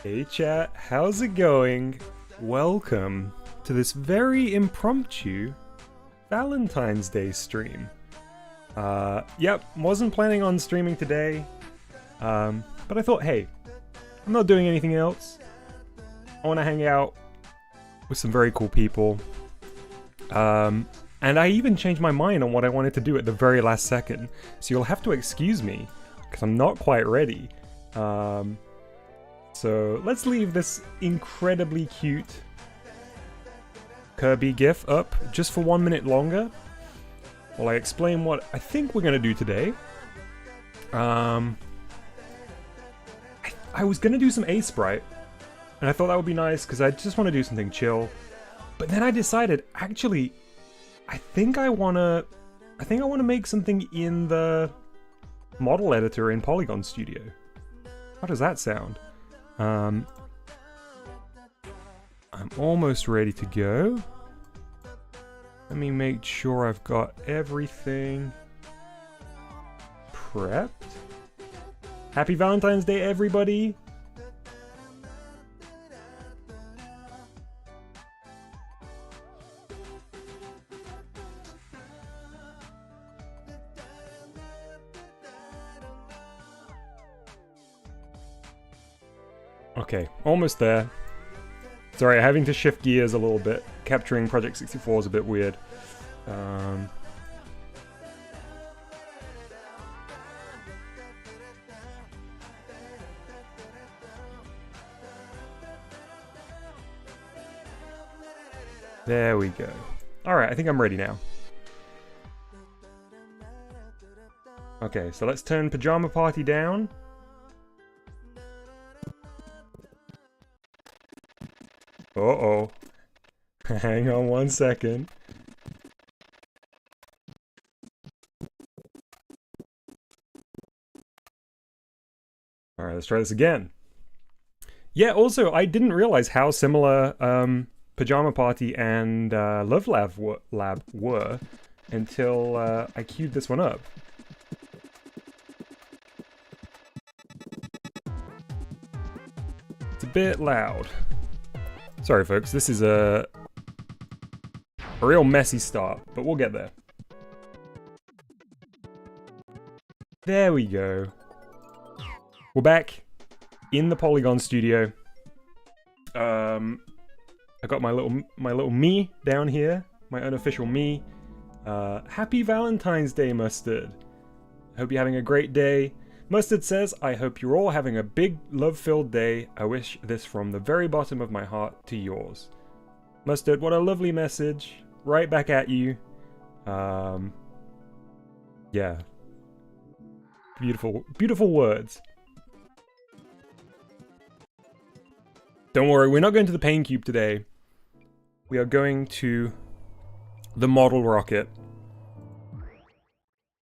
Hey chat, how's it going? Welcome to this very impromptu Valentine's Day stream. Yep, wasn't planning on streaming today, but I thought, hey, I'm not doing anything else. I want to hang out with some very cool people. And I even changed my mind on what I wanted to do at the very last second, so you'll have to excuse me, because I'm not quite ready. So let's leave this incredibly cute Kirby GIF up just for 1 minute longer while I explain what I think we're going to do today. I was going to do some A-Sprite, and I thought that would be nice because I just want to do something chill. But then I decided, actually, I think I want to make something in the model editor in Polygon Studio. How does that sound? I'm almost ready to go. Let me make sure I've got everything prepped. Happy Valentine's Day, everybody! Okay, almost there. Sorry, having to shift gears a little bit. Capturing Project 64 is a bit weird. There we go. Alright, I think I'm ready now. Okay, so let's turn Pajama Party down. Uh-oh. Hang on 1 second. Alright, let's try this again. Yeah, also, I didn't realize how similar Pajama Party and Love Lab were until I queued this one up. It's a bit loud. Sorry folks, this is a real messy start, but we'll get there. There we go. We're back in the Polygon studio. I got my little me down here, my unofficial me. Happy Valentine's Day, Mustard. Hope you're having a great day. Mustard says, I hope you're all having a big, love-filled day. I wish this from the very bottom of my heart to yours. Mustard, what a lovely message. Right back at you. Yeah. Beautiful, beautiful words. Don't worry, we're not going to the Pain Cube today. We are going to the model rocket.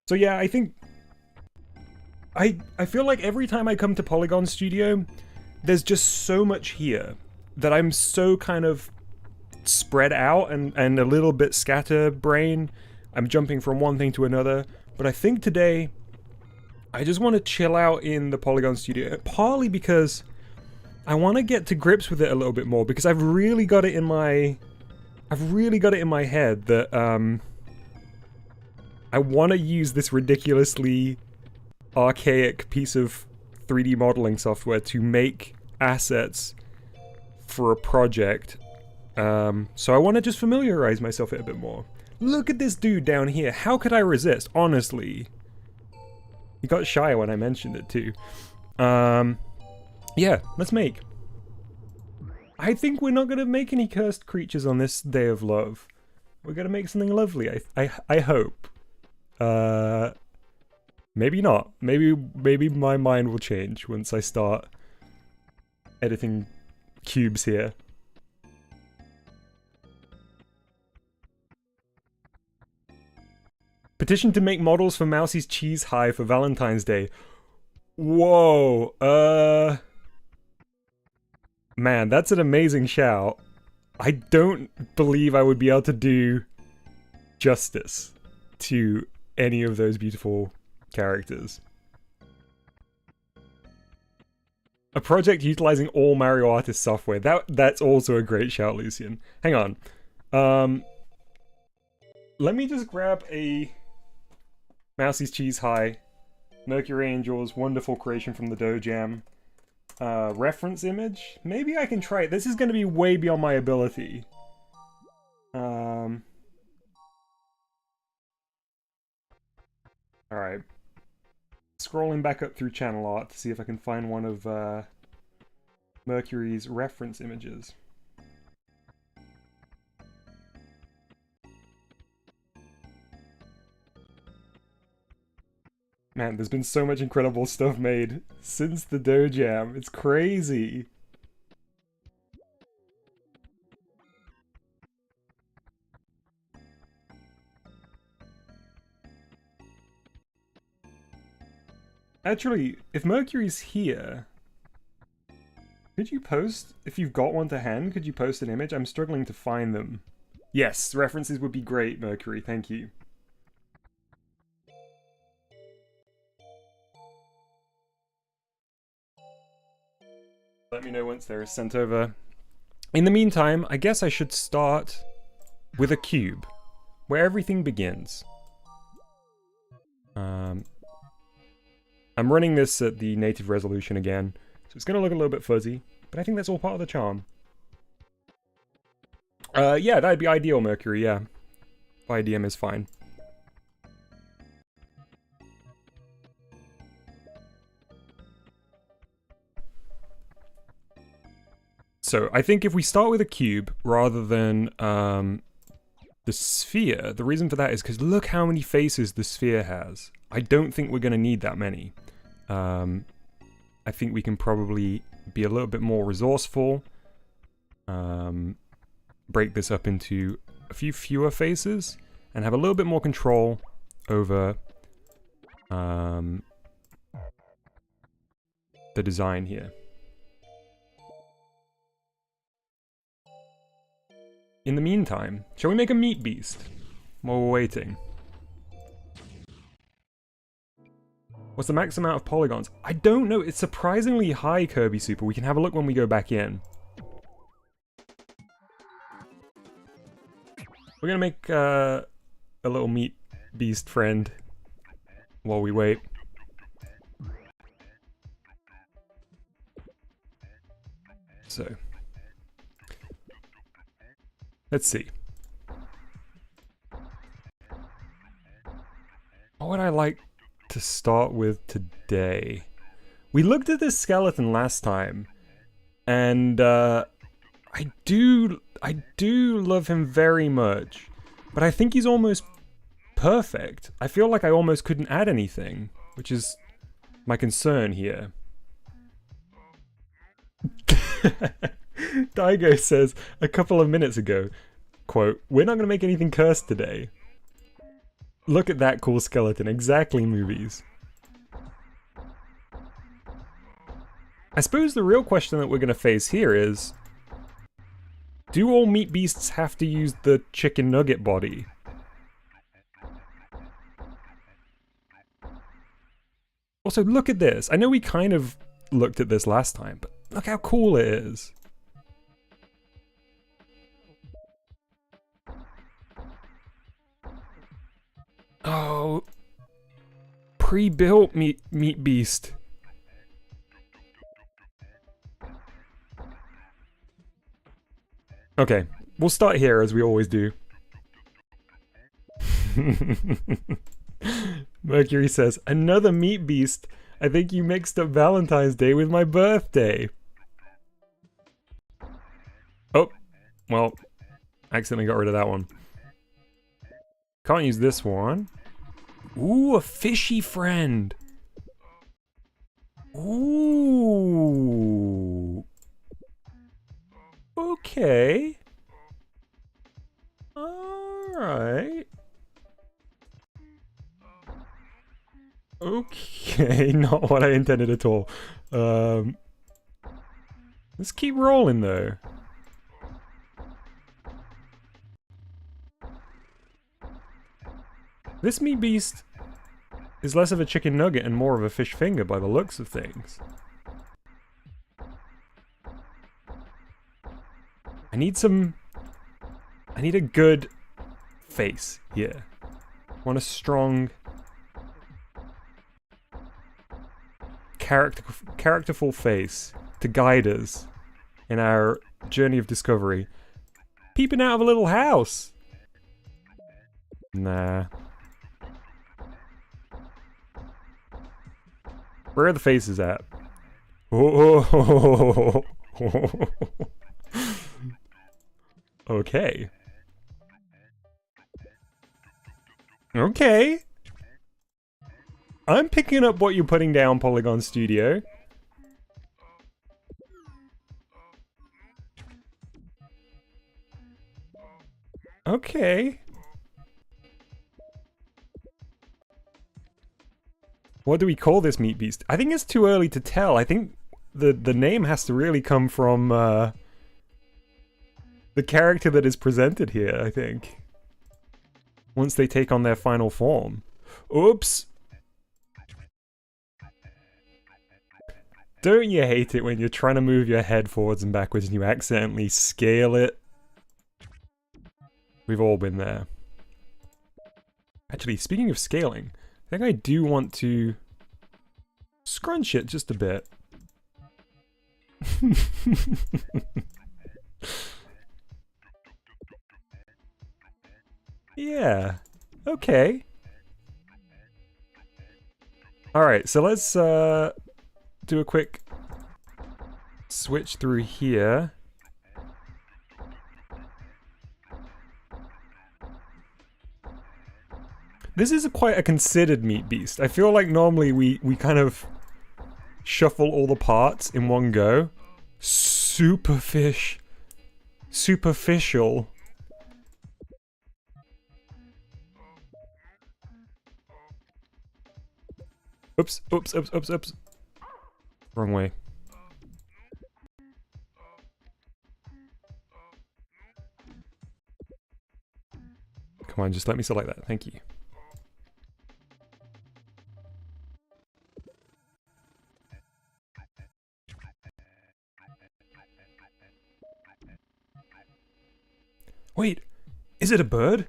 So yeah, I think... I feel like every time I come to Polygon Studio, there's just so much here that I'm so kind of spread out and a little bit scatterbrain. I'm jumping from one thing to another. But I think today, I just want to chill out in the Polygon Studio. Partly because I want to get to grips with it a little bit more, because I've really got it in my head that I want to use this ridiculously archaic piece of 3D modeling software to make assets for a project. So I want to just familiarize myself with it a bit more. Look at this dude down here. How could I resist? Honestly. He got shy when I mentioned it too. Yeah, let's make. I think we're not going to make any cursed creatures on this day of love. We're going to make something lovely, I hope. Maybe not. Maybe my mind will change once I start editing cubes here. Petition to make models for Mousie's Cheese High for Valentine's Day. Whoa, man, that's an amazing shout. I don't believe I would be able to do justice to any of those beautiful characters. A project utilizing all Mario Artist software. That's also a great shout, Lucian. Hang on. Let me just grab a Mousie's Cheese High, Mercury Angels, wonderful creation from the Dough Jam. Reference image? Maybe I can try it. This is going to be way beyond my ability. Alright. Scrolling back up through channel art to see if I can find one of Mercury's reference images. Man, there's been so much incredible stuff made since the Dough Jam. It's crazy. Actually, if Mercury's here, could you post, if you've got one to hand, could you post an image? I'm struggling to find them. Yes, references would be great, Mercury, thank you. Let me know once they're sent over. In the meantime, I guess I should start with a cube, where everything begins. I'm running this at the native resolution again, so it's going to look a little bit fuzzy, but I think that's all part of the charm. Yeah, that'd be ideal, Mercury, yeah. IDM is fine. So, I think if we start with a cube, rather than the sphere, the reason for that is because look how many faces the sphere has. I don't think we're going to need that many. I think we can probably be a little bit more resourceful. Break this up into a few fewer faces, and have a little bit more control over the design here. In the meantime, shall we make a meat beast while we're waiting? What's the max amount of polygons? I don't know. It's surprisingly high, Kirby Super. We can have a look when we go back in. We're gonna make a little meat beast friend while we wait. So, let's see. What would I like to start with today? We looked at this skeleton last time, and I do love him very much, but I think he's almost perfect. I feel like I almost couldn't add anything, which is my concern here. Daigo says a couple of minutes ago, quote, "We're not going to make anything cursed today." Look at that cool skeleton. Exactly, movies. I suppose the real question that we're going to face here is, do all meat beasts have to use the chicken nugget body? Also, look at this. I know we kind of looked at this last time, but look how cool it is. Oh, pre-built meat beast. Okay, we'll start here as we always do. Mercury says, another meat beast. I think you mixed up Valentine's Day with my birthday. Oh, well, accidentally got rid of that one. Can't use this one. Ooh, a fishy friend. Ooh. Okay. Alright. Okay, not what I intended at all. Let's keep rolling though. This meat beast is less of a chicken nugget and more of a fish finger by the looks of things. I need a good face here. I want a strong characterful face to guide us in our journey of discovery. Peeping out of a little house. Nah. Where are the faces at? Oh. Okay. Okay. I'm picking up what you're putting down, Polygon Studio. Okay. What do we call this meat beast? I think it's too early to tell. I think the name has to really come from the character that is presented here, I think. Once they take on their final form. Oops! Don't you hate it when you're trying to move your head forwards and backwards and you accidentally scale it? We've all been there. Actually, speaking of scaling, I think I do want to scrunch it just a bit. Yeah. Okay. Alright, so let's do a quick switch through here. This is quite a considered meat beast. I feel like normally we kind of shuffle all the parts in one go. Superfish. Superficial. Oops, oops, oops, oops, oops. Wrong way. Come on, just let me select that. Thank you. Wait, is it a bird?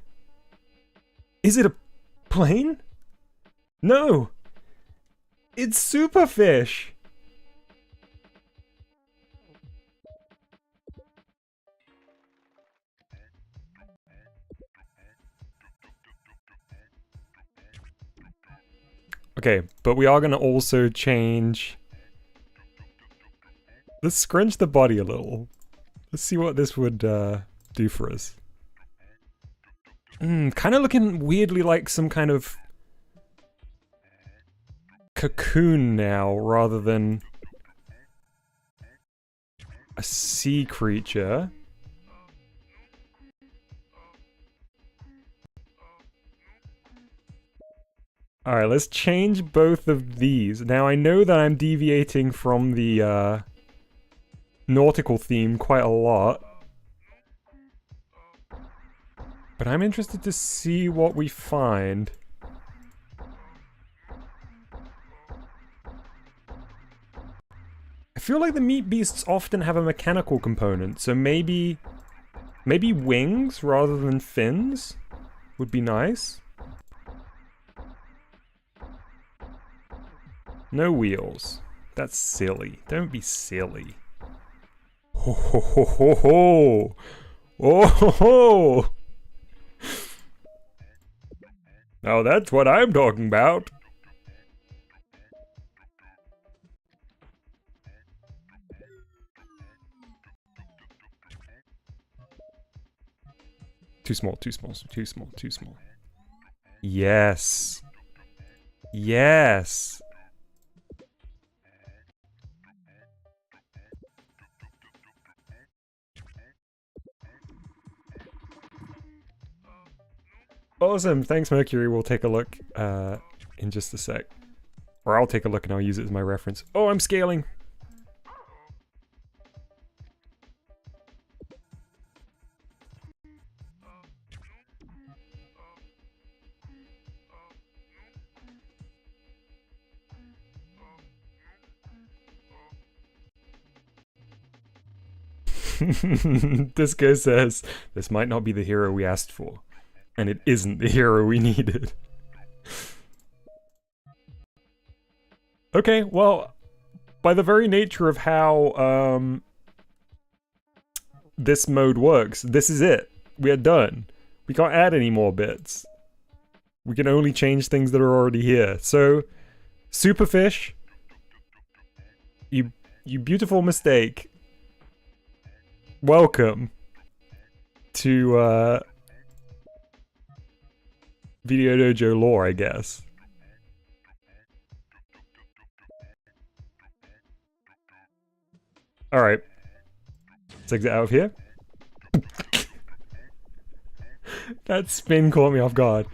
Is it a plane? No! It's superfish! Okay, but we are gonna also change... Let's scrunch the body a little. Let's see what this would do for us. Kind of looking weirdly like some kind of cocoon now, rather than a sea creature. Alright, let's change both of these. Now I know that I'm deviating from the nautical theme quite a lot. But I'm interested to see what we find. I feel like the meat beasts often have a mechanical component, so maybe wings rather than fins would be nice. No wheels. That's silly. Don't be silly. Ho ho ho ho ho! Oh ho ho! Now that's what I'm talking about. Too small, too small, too small, too small. Yes. Yes. Awesome, thanks Mercury, we'll take a look in just a sec. Or I'll take a look and I'll use it as my reference. Oh, I'm scaling! Disco says, this might not be the hero we asked for. And it isn't the hero we needed. Okay, well, by the very nature of how this mode works, this is it. We are done. We can't add any more bits. We can only change things that are already here. So, superfish, you beautiful mistake. Welcome to Video Dojo lore, I guess. Alright. Let's exit out of here. That spin caught me off guard.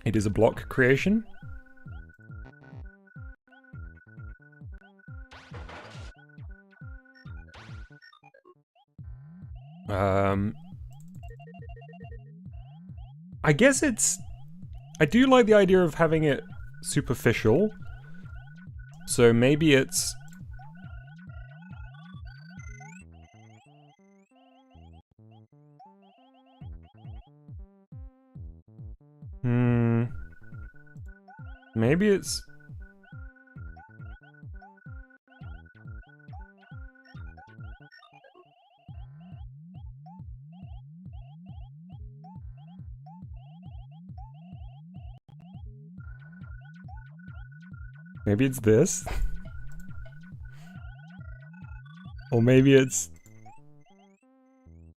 It is a block creation. I guess it's... I do like the idea of having it superficial. So maybe it's... Maybe it's... Maybe it's this? Or maybe it's...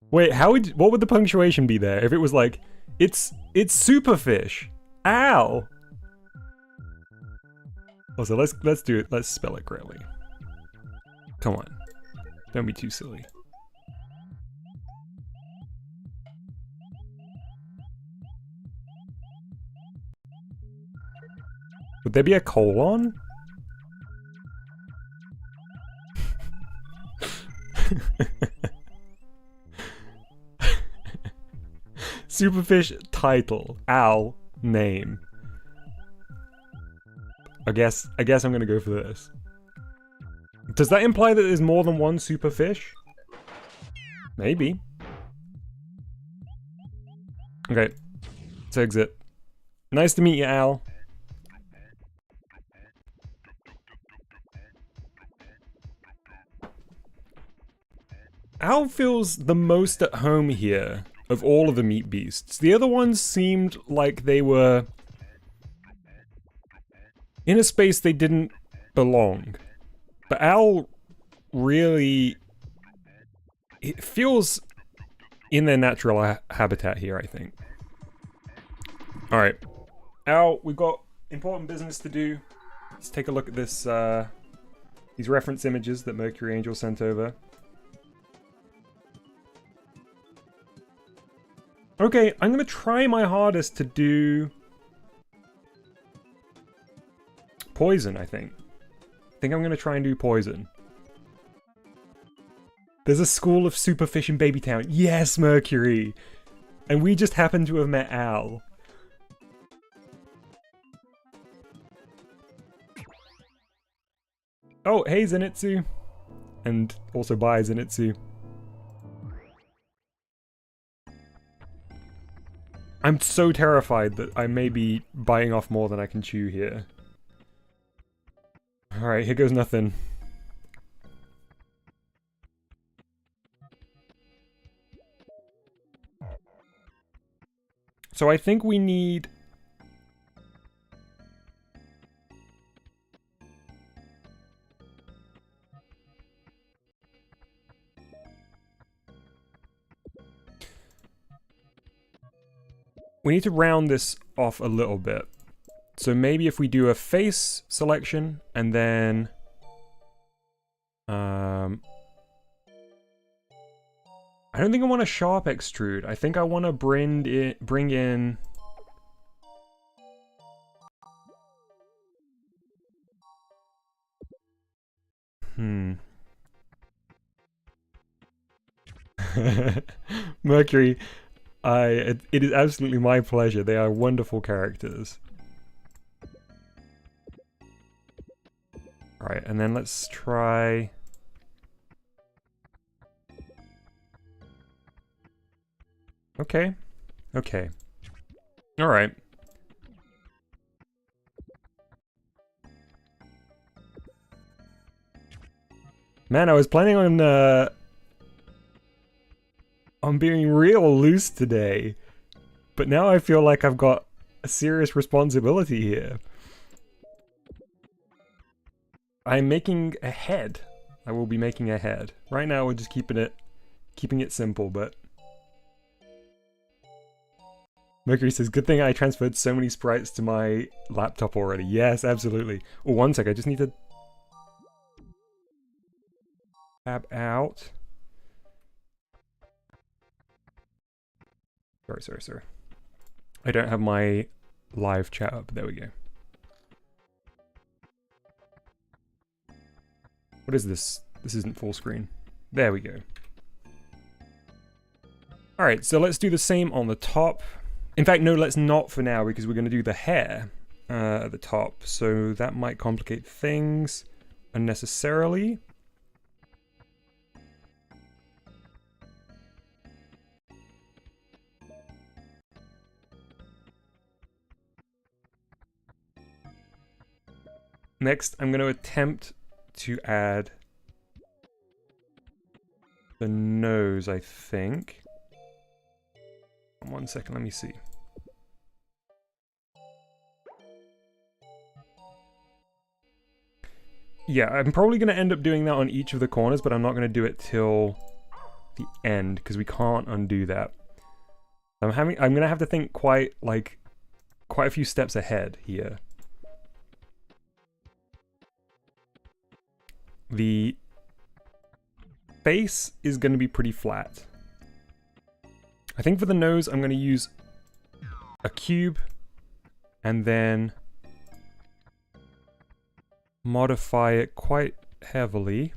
Wait, what would the punctuation be there? If it was like, it's superfish. Ow! Also, let's do it. Let's spell it correctly. Come on. Don't be too silly. Would there be a colon? Superfish title. Owl name. I guess I'm gonna go for this. Does that imply that there's more than one superfish? Maybe. Okay. Let's exit. Nice to meet you, Al. Al feels the most at home here of all of the meat beasts. The other ones seemed like they were in a space they didn't belong. But Al really... it feels in their natural habitat here, I think. Alright. Al, we've got important business to do. Let's take a look at this, these reference images that Mercury Angel sent over. Okay, I'm gonna try my hardest to do... poison, I think. I think I'm gonna try and do poison. There's a school of superfish in Babytown. Yes, Mercury! And we just happen to have met Al. Oh, hey Zenitsu! And also bye Zenitsu. I'm so terrified that I may be biting off more than I can chew here. Alright, here goes nothing. So I think we need... we need to round this off a little bit. So maybe if we do a face selection and then... I don't think I want a sharp extrude. I think I want to bring in... Mercury, It is absolutely my pleasure. They are wonderful characters. Alright, and then let's try... Okay. Okay. Alright. Man, I was planning on being real loose today. But now I feel like I've got a serious responsibility here. I'm making a head. I will be making a head. Right now we're just keeping it simple, but... Mercury says, good thing I transferred so many sprites to my laptop already. Yes, absolutely. Oh, one sec, I just need to... tab out. Sorry. I don't have my live chat up. There we go. What is this? This isn't full screen. There we go. Alright, so let's do the same on the top. In fact, no, let's not for now, because we're going to do the hair at the top. So that might complicate things unnecessarily. Next, I'm going to attempt to add the nose, I think. 1 second, let me see. Yeah, I'm probably going to end up doing that on each of the corners, but I'm not going to do it till the end, because we can't undo that. I'm going to have to think quite a few steps ahead here. The face is going to be pretty flat. I think for the nose, I'm going to use a cube and then modify it quite heavily.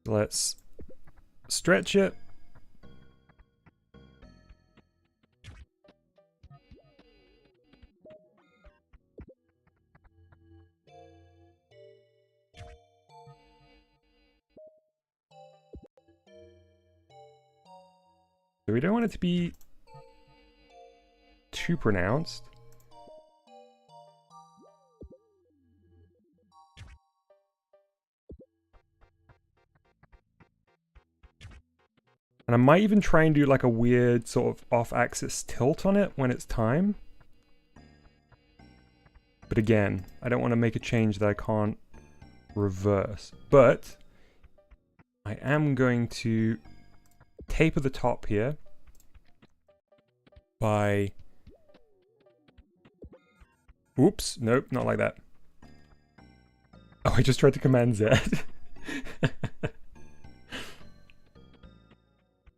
Let's stretch it. So we don't want it to be too pronounced. And I might even try and do like a weird sort of off-axis tilt on it when it's time. But again, I don't want to make a change that I can't reverse. But I am going to taper the top here by... Oops, nope, not like that. Oh, I just tried to Command Z.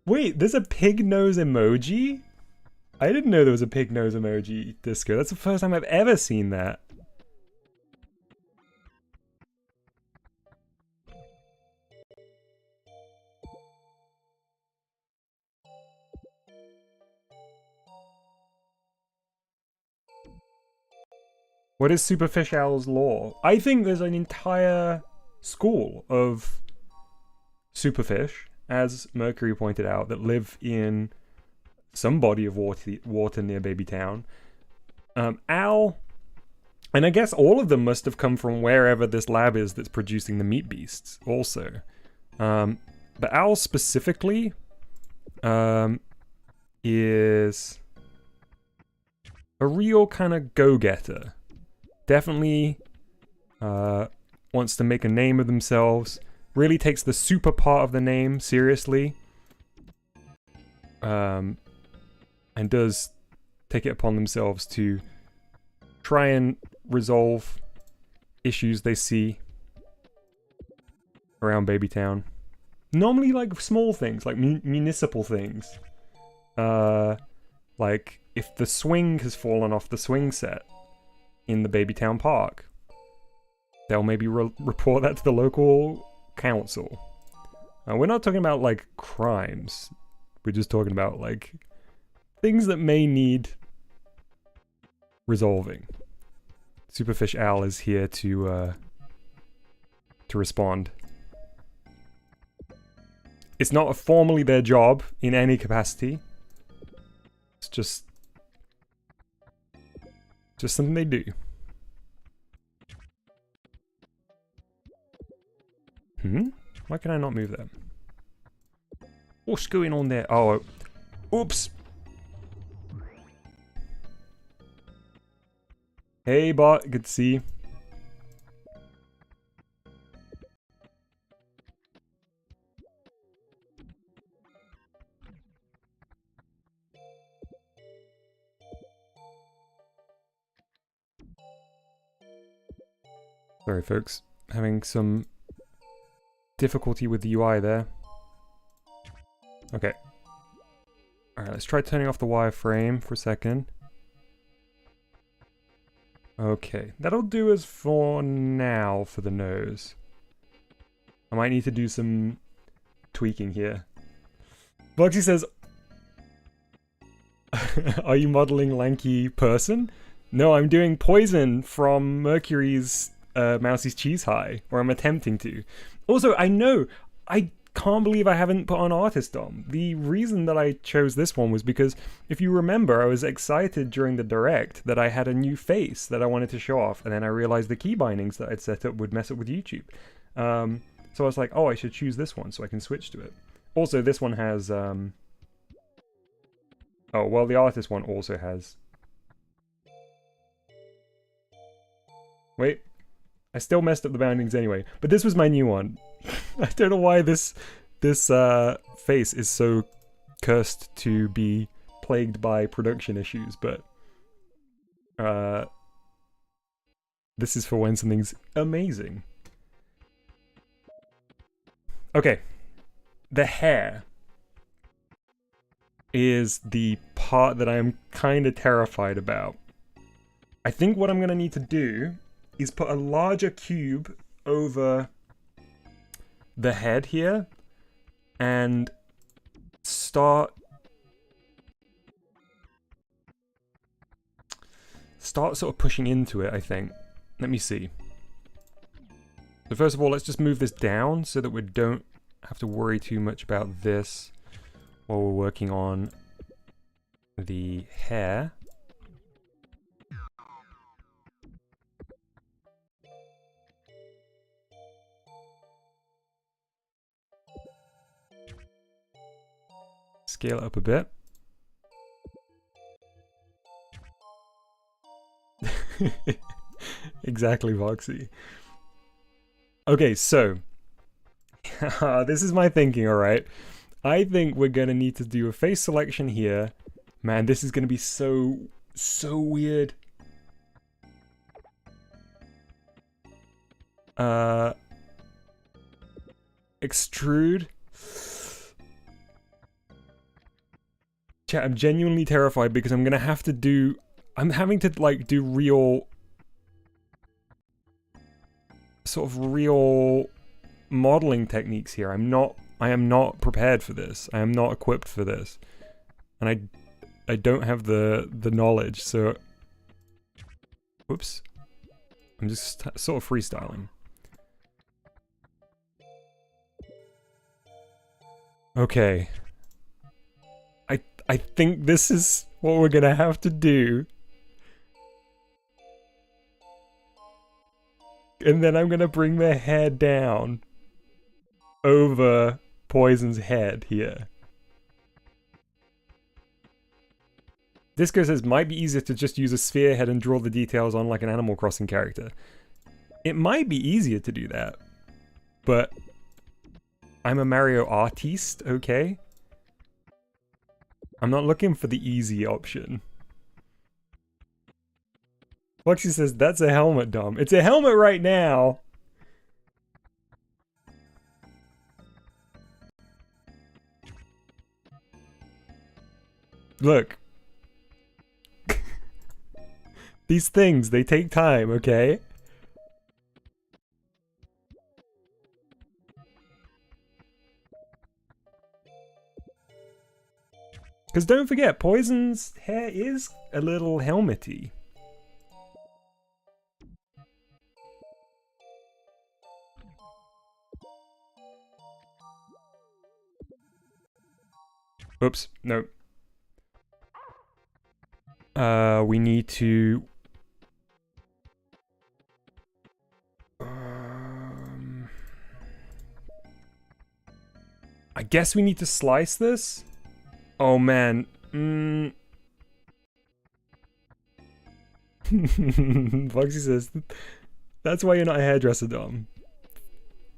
Wait, there's a pig nose emoji? I didn't know there was a pig nose emoji, Disco. That's the first time I've ever seen that. What is Superfish Owl's lore? I think there's an entire school of superfish, as Mercury pointed out, that live in some body of water near Babytown. Owl, and I guess all of them must have come from wherever this lab is that's producing the meat beasts also. But Owl specifically is a real kind of go-getter. Definitely wants to make a name of themselves. Really takes the super part of the name seriously. And does take it upon themselves to try and resolve issues they see around Babytown. Normally like small things, like municipal things. Like if the swing has fallen off the swing set, in the Babytown Park. They'll maybe report that to the local council. We're not talking about, like, crimes. We're just talking about, like, things that may need resolving. Superfish Al is here to respond. It's not formally their job in any capacity. It's just something they do. Why can I not move that? What's going on there? Oh, oops. Hey, bot. Good to see you. Sorry, folks. Having some difficulty with the UI there. Okay. Alright, let's try turning off the wireframe for a second. Okay, that'll do us for now for the nose. I might need to do some tweaking here. Bugsy says, are you modeling lanky person? No, I'm doing Poison from Mercury's Mousie's Cheese High, or I'm attempting to. Also, I can't believe I haven't put on Artist Dom. The reason that I chose this one was because, if you remember, I was excited during the Direct that I had a new face that I wanted to show off, and then I realized the key bindings that I'd set up would mess up with YouTube. So I was like, oh, I should choose this one so I can switch to it. Also, this one has... oh, well, the Artist one also has... Wait. I still messed up the boundings anyway, but this was my new one. I don't know why this face is so cursed to be plagued by production issues, but this is for when something's amazing. Okay, the hair is the part that I'm kind of terrified about. I think what I'm going to need to do is put a larger cube over the head here and start sort of pushing into it, I think. Let me see. So first of all, let's just move this down so that we don't have to worry too much about this while we're working on the hair. Scale it up a bit. Exactly, Voxy. Okay, so this is my thinking, alright? I think we're gonna need to do a face selection here. Man, this is gonna be so weird. Extrude. Chat, I'm genuinely terrified because I'm gonna have to do... I'm having to, like, do real... sort of real modeling techniques here. I am not prepared for this. I am not equipped for this. And I don't have the knowledge, so... Whoops. I'm just sort of freestyling. Okay. I think this is what we're gonna have to do. And then I'm gonna bring the hair down over Poison's head here. Disco says, might be easier to just use a sphere head and draw the details on like an Animal Crossing character. It might be easier to do that, but I'm a Mario artiste, okay? I'm not looking for the easy option. Luxie says, that's a helmet, Dom. It's a helmet right now! Look. These things, they take time, okay? Because don't forget, Poison's hair is a little helmety. Oops, no. We need to... I guess we need to slice this? Oh man. Foxy says, that's why you're not a hairdresser, Dom.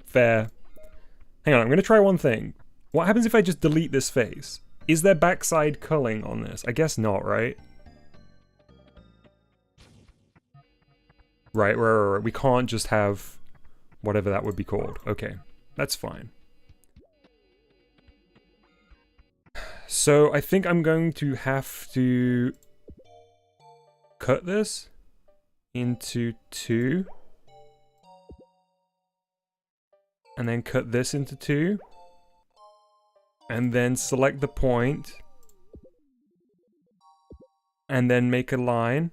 Fair. Hang on, I'm gonna try one thing. What happens if I just delete this face? Is there backside culling on this? I guess not, right? Right. We can't just have whatever that would be called. Okay, that's fine. So I think I'm going to have to cut this into 2. And then cut this into 2. And then select the point. And then make a line.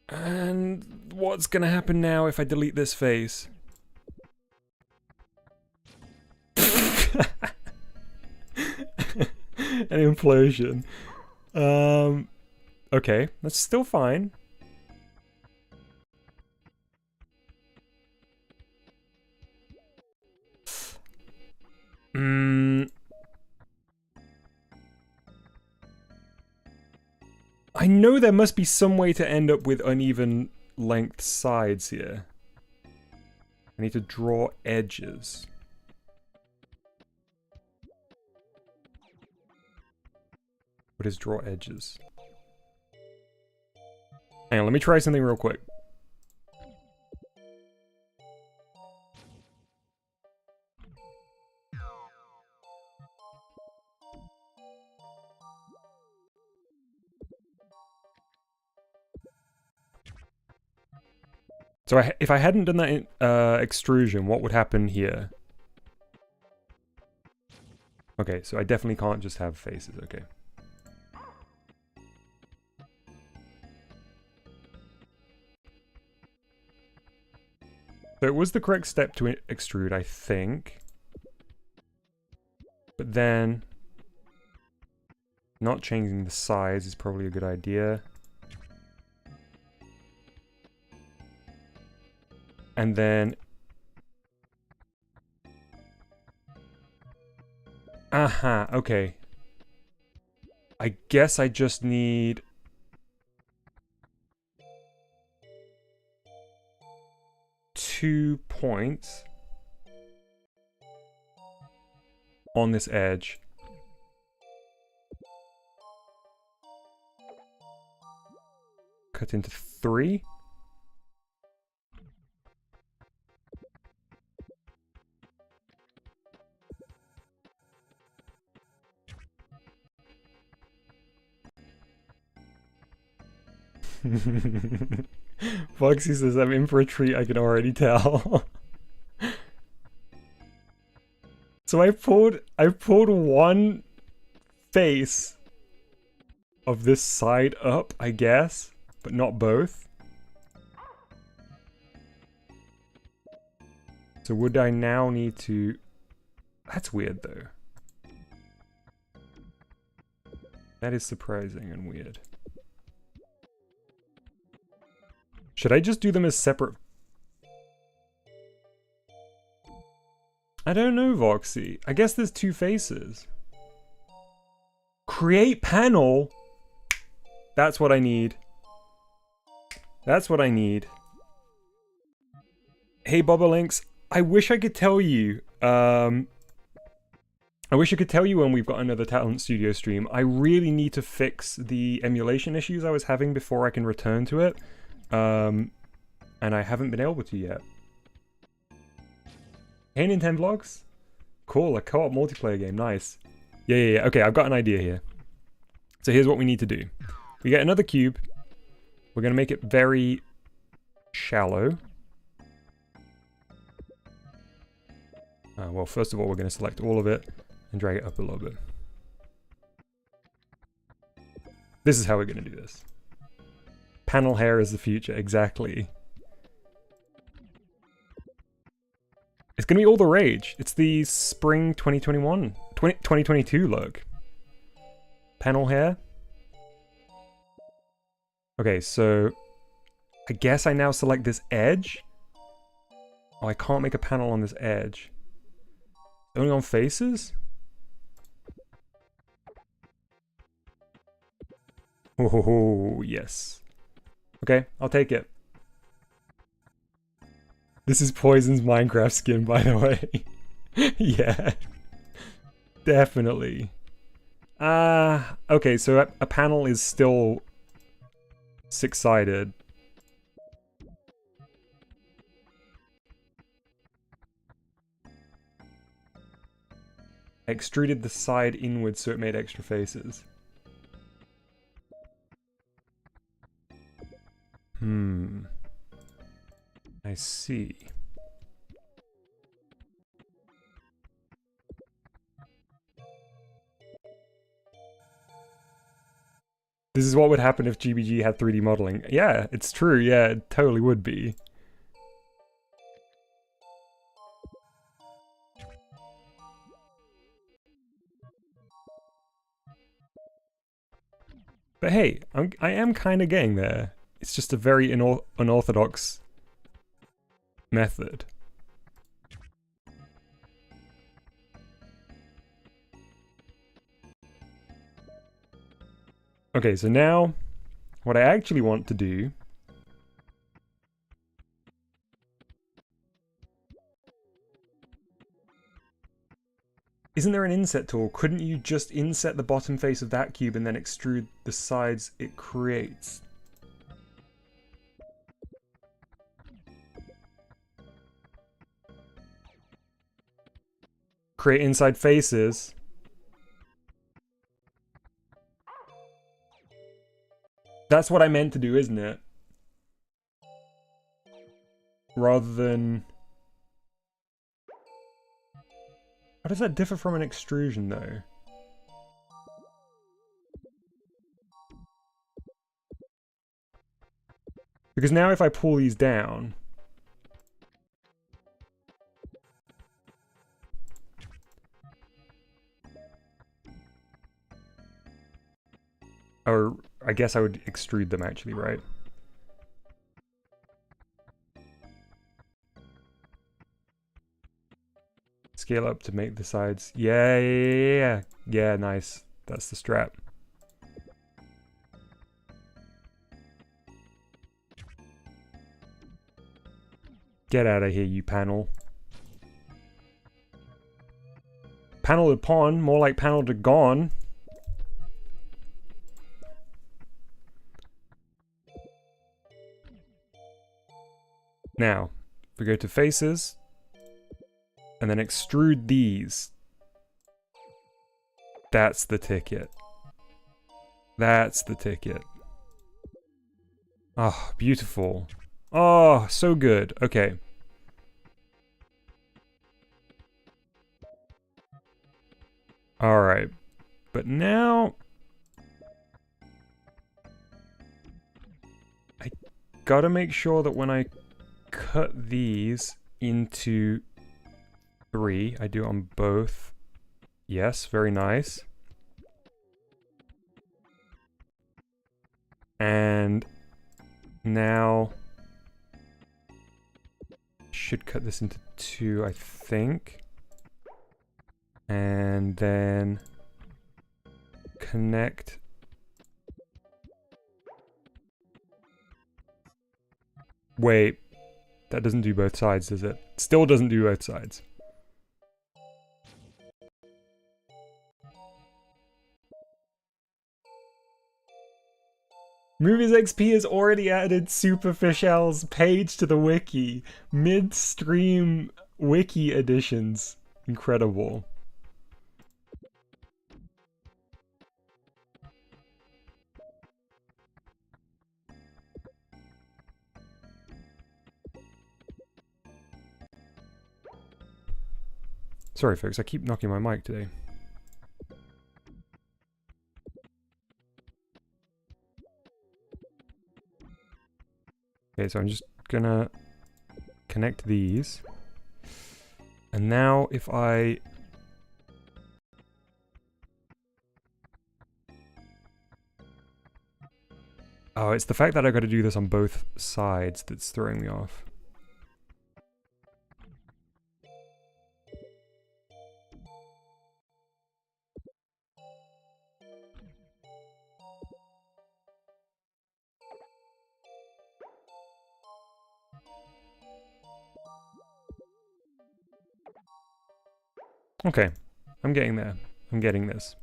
And what's gonna happen now if I delete this face? An implosion. Okay, that's still fine. I know there must be some way to end up with uneven length sides here. I need to draw edges. What is draw edges? Hang on, let me try something real quick. So if I hadn't done that extrusion, what would happen here? Okay, so I definitely can't just have faces, okay. So it was the correct step to extrude, I think. But then... not changing the size is probably a good idea. And then... aha, okay. I guess I just need... two points on this edge. Cut into 3. Foxy says, I'm in for a treat, I can already tell. So I pulled one face of this side up, I guess, but not both. So would I now need to... that's weird though. That is surprising and weird. Should I just do them as separate? I don't know, Voxy. I guess there's 2 faces. Create panel? That's what I need. That's what I need. Hey, Bobolinks. I wish I could tell you. I wish I could tell you when we've got another Talent Studio stream. I really need to fix the emulation issues I was having before I can return to it. And I haven't been able to yet. Hey, Nintendo Vlogs? Cool, a co-op multiplayer game, nice. Yeah, okay, I've got an idea here. So here's what we need to do. we get another cube. We're going to make it very shallow. Well, first of all, we're going to select all of it and drag it up a little bit. This is how we're going to do this. Panel hair is the future, exactly. It's going to be all the rage. It's the spring 2022 look. Panel hair. Okay, so I guess I now select this edge. Oh, I can't make a panel on this edge. Only on faces? Oh, yes. Okay, I'll take it. This is Poison's Minecraft skin, by the way. Yeah. Definitely. Okay, so a panel is still six-sided. I extruded the side inwards so it made extra faces. I see. This is what would happen if GBG had 3D modeling. Yeah, it's true. Yeah, it totally would be. But hey, I am kind of getting there. It's just a very unorthodox method. Okay, so now what I actually want to do isn't there an inset tool? Couldn't you just inset the bottom face of that cube and then extrude the sides it creates? Create inside faces. That's what I meant to do, isn't it? Rather than... How does that differ from an extrusion, though? Because now if I pull these down... Or I guess I would extrude them actually, right? Scale up to make the sides. Yeah, nice. That's the strap. Get out of here, you panel. Panel to pawn, more like panel to gone. Now, if we go to faces, and then extrude these, that's the ticket. That's the ticket. Oh, beautiful. Oh, so good. Okay. Alright. But now... I gotta make sure that when I cut these into 3, I do it on both. Yes, very nice. And now should cut this into 2, I think. And then connect. Wait, that doesn't do both sides, does it? Still doesn't do both sides. Movies XP has already added Superfish's page to the wiki. Mid-stream wiki additions. Incredible. Sorry, folks, I keep knocking my mic today. Okay, so I'm just gonna connect these. And now if I... Oh, it's the fact that I gotta do this on both sides that's throwing me off. Okay, I'm getting there. I'm getting this.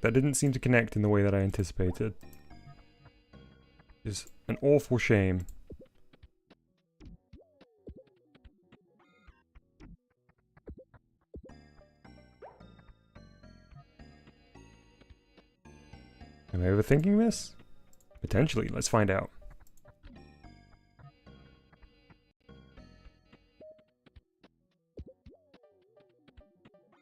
That didn't seem to connect in the way that I anticipated. It's an awful shame. Am I overthinking this? Potentially. Let's find out.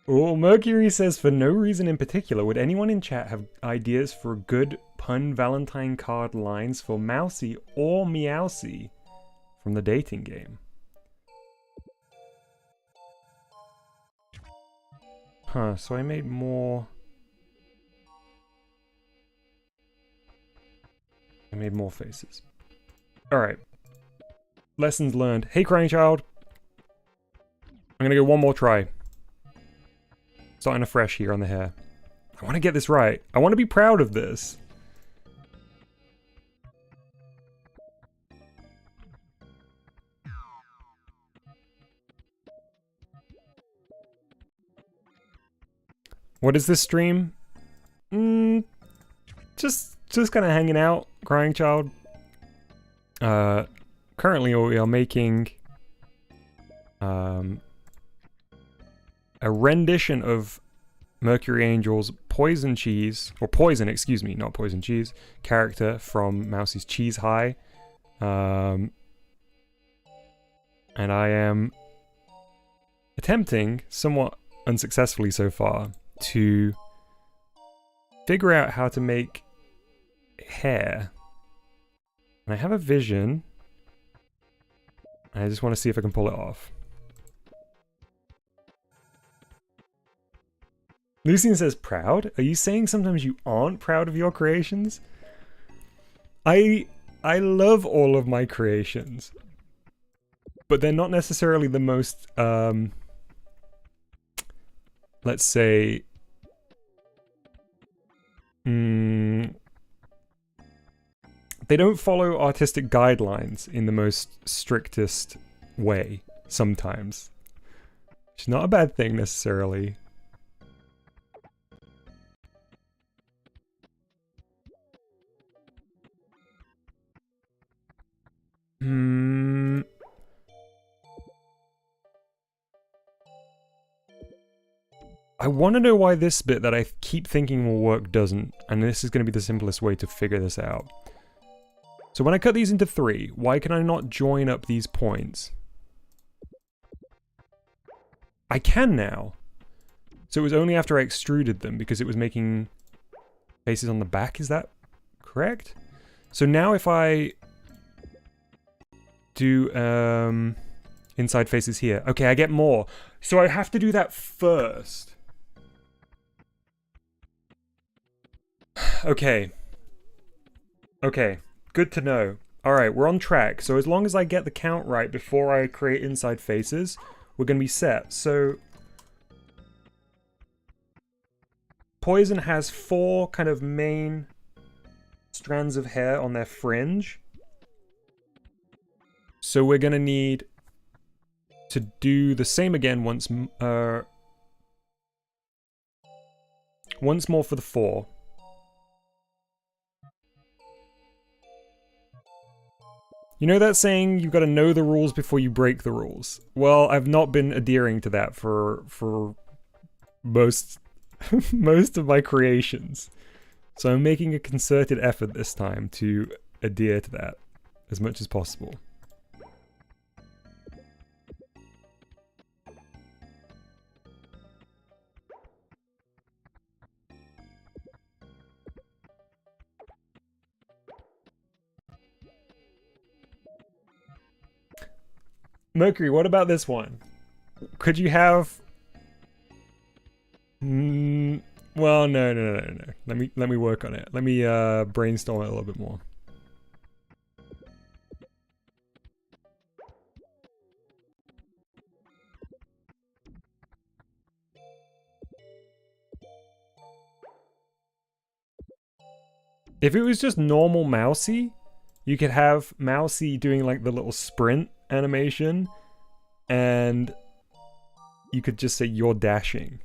Oh, Mercury says, for no reason in particular, would anyone in chat have ideas for good pun Valentine card lines for Mousy or Meowsy from the dating game? Huh, so I made more... I made more faces. Alright. Lessons learned. Hey, Crying Child! I'm gonna go one more try. Starting afresh here on the hair. I want to get this right. I want to be proud of this. What is this stream? Just kind of hanging out, Crying Child. Currently we are making a rendition of Mercury Angel's Poison Cheese, or Poison, excuse me, not Poison Cheese, character from Mousy's Cheese High. And I am attempting, somewhat unsuccessfully so far, to figure out how to make hair. And I have a vision. I just want to see if I can pull it off. Lucien says, proud? Are you saying sometimes you aren't proud of your creations? I love all of my creations. But they're not necessarily the most, let's say... they don't follow artistic guidelines in the most strictest way, sometimes. Which is not a bad thing, necessarily. I want to know why this bit that I keep thinking will work doesn't, and this is going to be the simplest way to figure this out. So when I cut these into 3, why can I not join up these points? I can now. So it was only after I extruded them because it was making faces on the back, is that correct? So now if I do inside faces here, okay, I get more. So I have to do that first. Okay. Okay. Good to know. Alright, we're on track. So as long as I get the count right before I create inside faces, we're going to be set. So... Poison has 4 kind of main strands of hair on their fringe. So we're going to need to do the same again once more for the 4. You know that saying, you've got to know the rules before you break the rules? Well, I've not been adhering to that for most most of my creations. So I'm making a concerted effort this time to adhere to that as much as possible. Mercury, what about this one? Could you have... well, no. Let me work on it. Let me brainstorm it a little bit more. If it was just normal Mousy, you could have Mousy doing like the little sprint animation, and you could just say you're dashing.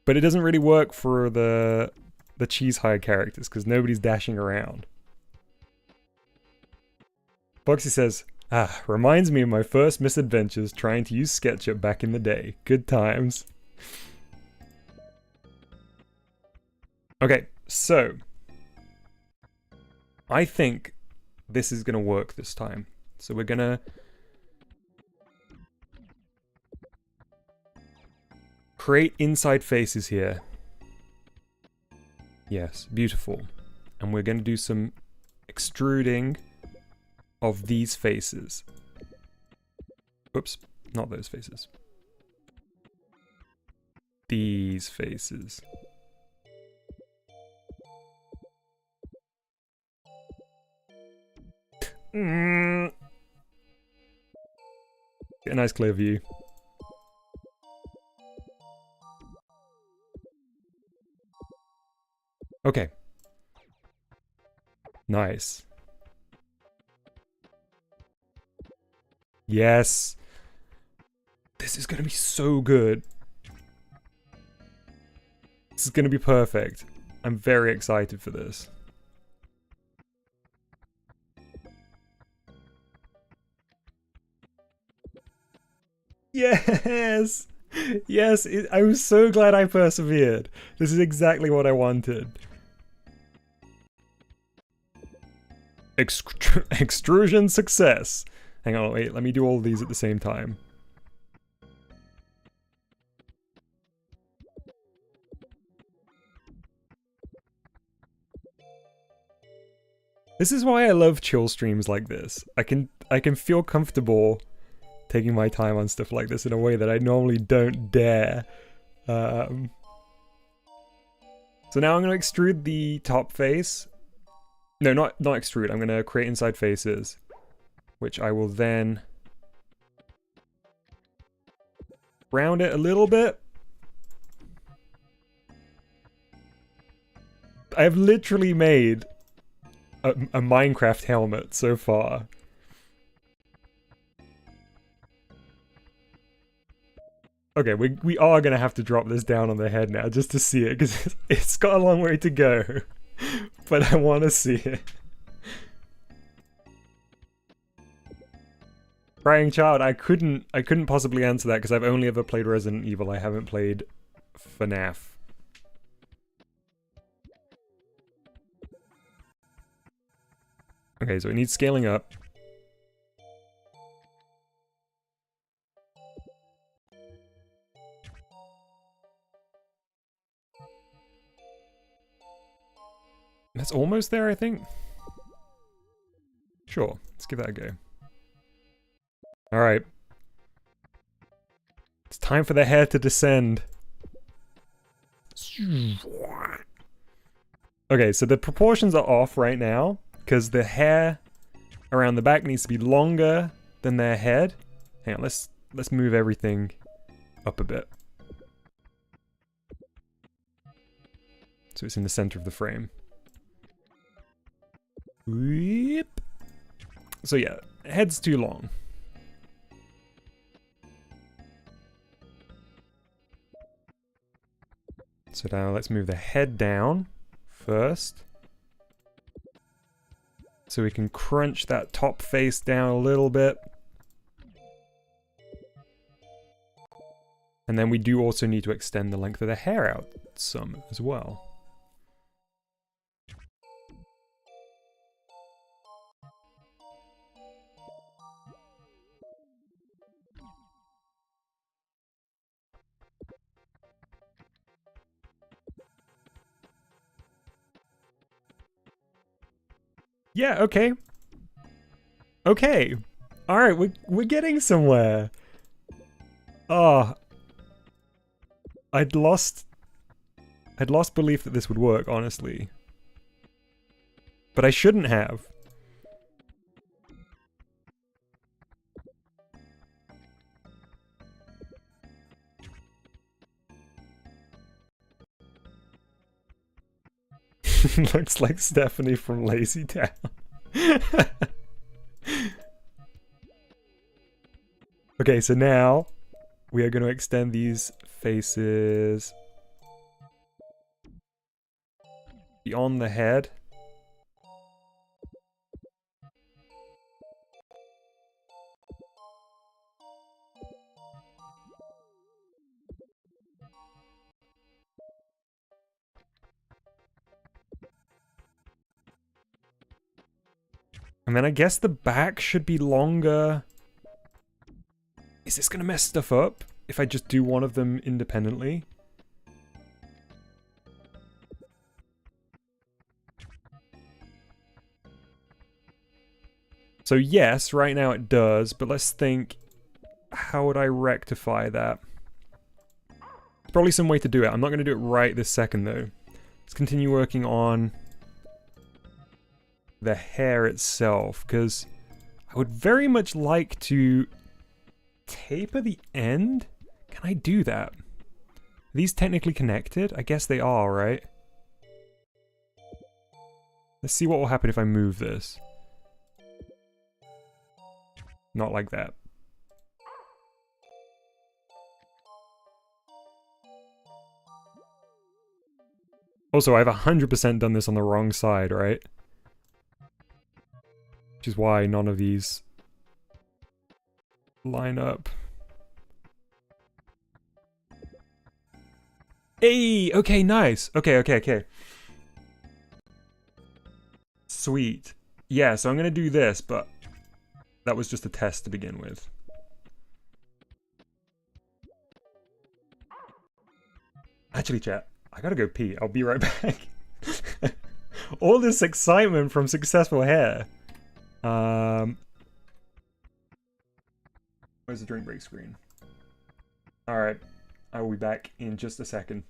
But it doesn't really work for the cheese high characters because nobody's dashing around. Boxy says, reminds me of my first misadventures trying to use SketchUp back in the day. Good times. Okay, so I think this is gonna work this time. So we're gonna create inside faces here. Yes, beautiful. And we're gonna do some extruding of these faces. Oops, not those faces. These faces. Get a nice clear view. Okay. Nice. Yes. This is gonna be so good. This is gonna be perfect. I'm very excited for this. Yes! Yes, I was so glad I persevered. This is exactly what I wanted. Extrusion success. Hang on, wait, let me do all of these at the same time. This is why I love chill streams like this. I can feel comfortable taking my time on stuff like this in a way that I normally don't dare. So now I'm going to extrude the top face. No, not extrude. I'm going to create inside faces, which I will then round it a little bit. I've literally made a Minecraft helmet so far. Okay, we are gonna have to drop this down on the head now just to see it, because it's got a long way to go. But I want to see it. Crying Child, I couldn't possibly answer that because I've only ever played Resident Evil. I haven't played FNAF. Okay, so it needs scaling up. That's almost there, I think. Sure, let's give that a go. Alright. It's time for the hair to descend. Okay, so the proportions are off right now, because the hair around the back needs to be longer than their head. Hang on, let's move everything up a bit. So it's in the center of the frame. Weep. So yeah, head's too long. So now let's move the head down first. So we can crunch that top face down a little bit. And then we do also need to extend the length of the hair out some as well. Yeah, okay. Okay. Alright, we're getting somewhere. Oh. I'd lost belief that this would work, honestly. But I shouldn't have. Looks like Stephanie from Lazy Town. Okay, so now we are going to extend these faces beyond the head. And then I guess the back should be longer. Is this going to mess stuff up if I just do one of them independently? So yes, right now it does, but let's think, how would I rectify that? There's probably some way to do it. I'm not going to do it right this second though. Let's continue working on the hair itself, because I would very much like to taper the end. Can I do that? Are these technically connected? I guess they are, right? Let's see what will happen if I move this. Not like that. Also, I've 100% done this on the wrong side, right? Which is why none of these line up. Hey! Okay, nice! Okay. Sweet. Yeah, so I'm gonna do this, but that was just a test to begin with. Actually, chat, I gotta go pee. I'll be right back. All this excitement from successful hair. Where's the drink break screen? Alright, I will be back in just a second.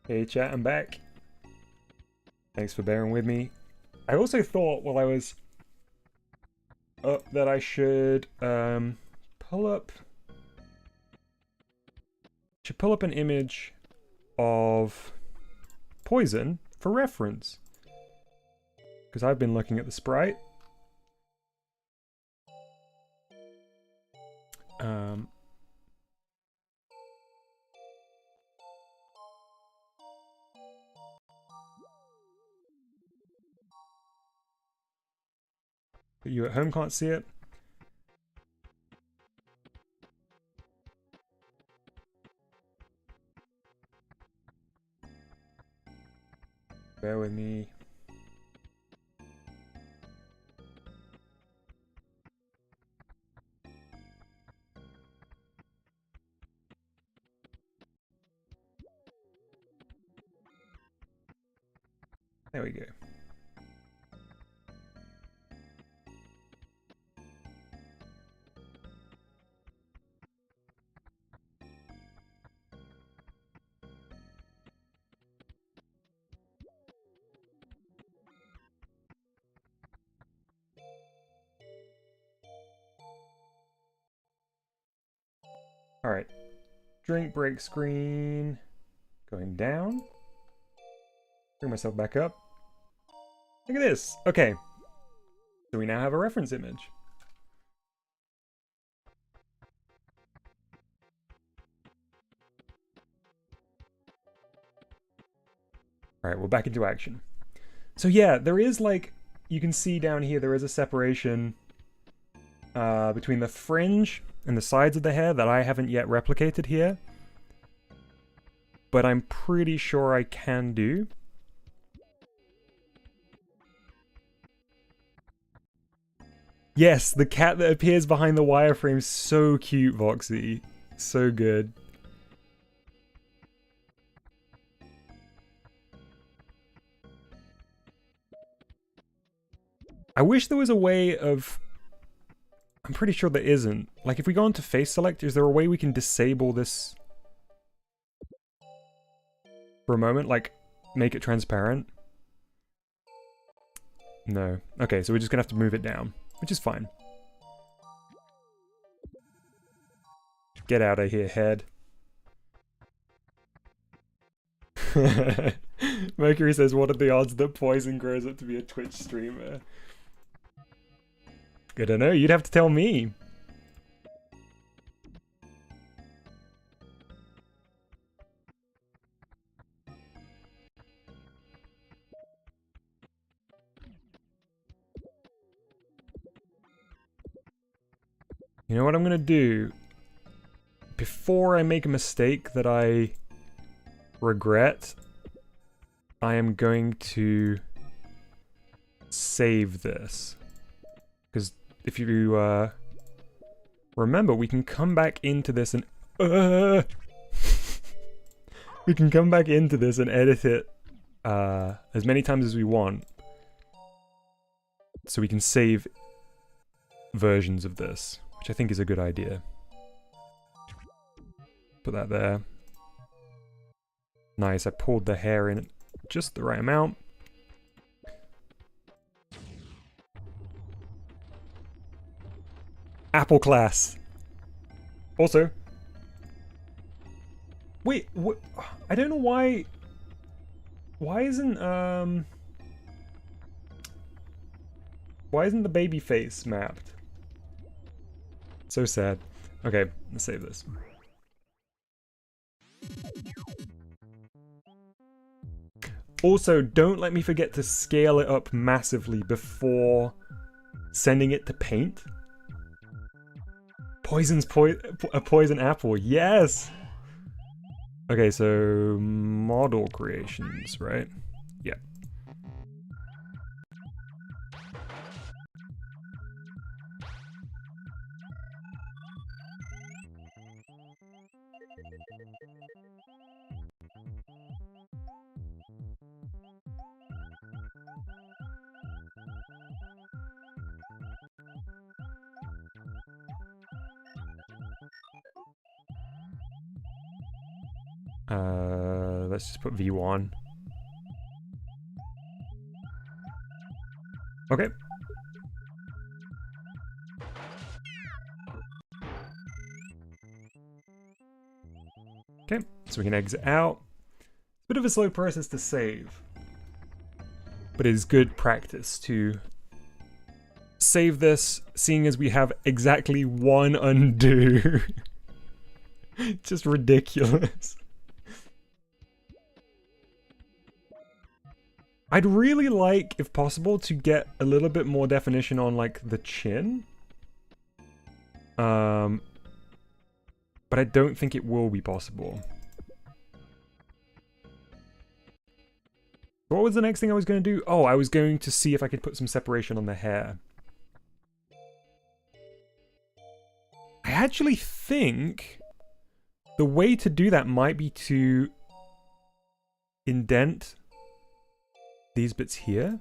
Hey chat, I'm back. Thanks for bearing with me. I also thought while I was up that I should pull up an image of Poison for reference. Because I've been looking at the sprite. But you at home can't see it. Bear with me. There we go. All right. Drink break screen. Going down. Bring myself back up. Look at this. Okay. So we now have a reference image. All right, we're back into action. So yeah, there is like, you can see down here, there is a separation between the fringe and the sides of the hair that I haven't yet replicated here. But I'm pretty sure I can do. Yes, the cat that appears behind the wireframe, so cute, Voxy. So good. I wish there was a way of... I'm pretty sure there isn't. Like, if we go into face select, is there a way we can disable this for a moment? Like, make it transparent? No. Okay, so we're just gonna have to move it down, which is fine. Get out of here, head. Mercury says, what are the odds that Poison grows up to be a Twitch streamer? I don't know, you'd have to tell me. You know what I'm gonna do? Before I make a mistake that I regret, I am going to save this. Because if you remember, we can come back into this and we can come back into this and edit it as many times as we want. So we can save versions of this, which I think is a good idea. Put that there. Nice, I pulled the hair in just the right amount. Apple class. Also, wait, what? I don't know why. Why isn't the baby face mapped? So sad. Okay, let's save this. Also, don't let me forget to scale it up massively before sending it to paint. Poison's a poison apple, yes! Okay, so model creations, right? Yeah. Let's just put V1. Okay. Okay, so we can exit out. Bit of a slow process to save, but it is good practice to save this, seeing as we have exactly one undo. Just ridiculous. I'd really like, if possible, to get a little bit more definition on, like, the chin. But I don't think it will be possible. What was the next thing I was going to do? Oh, I was going to see if I could put some separation on the hair. I actually think the way to do that might be to indent these bits here.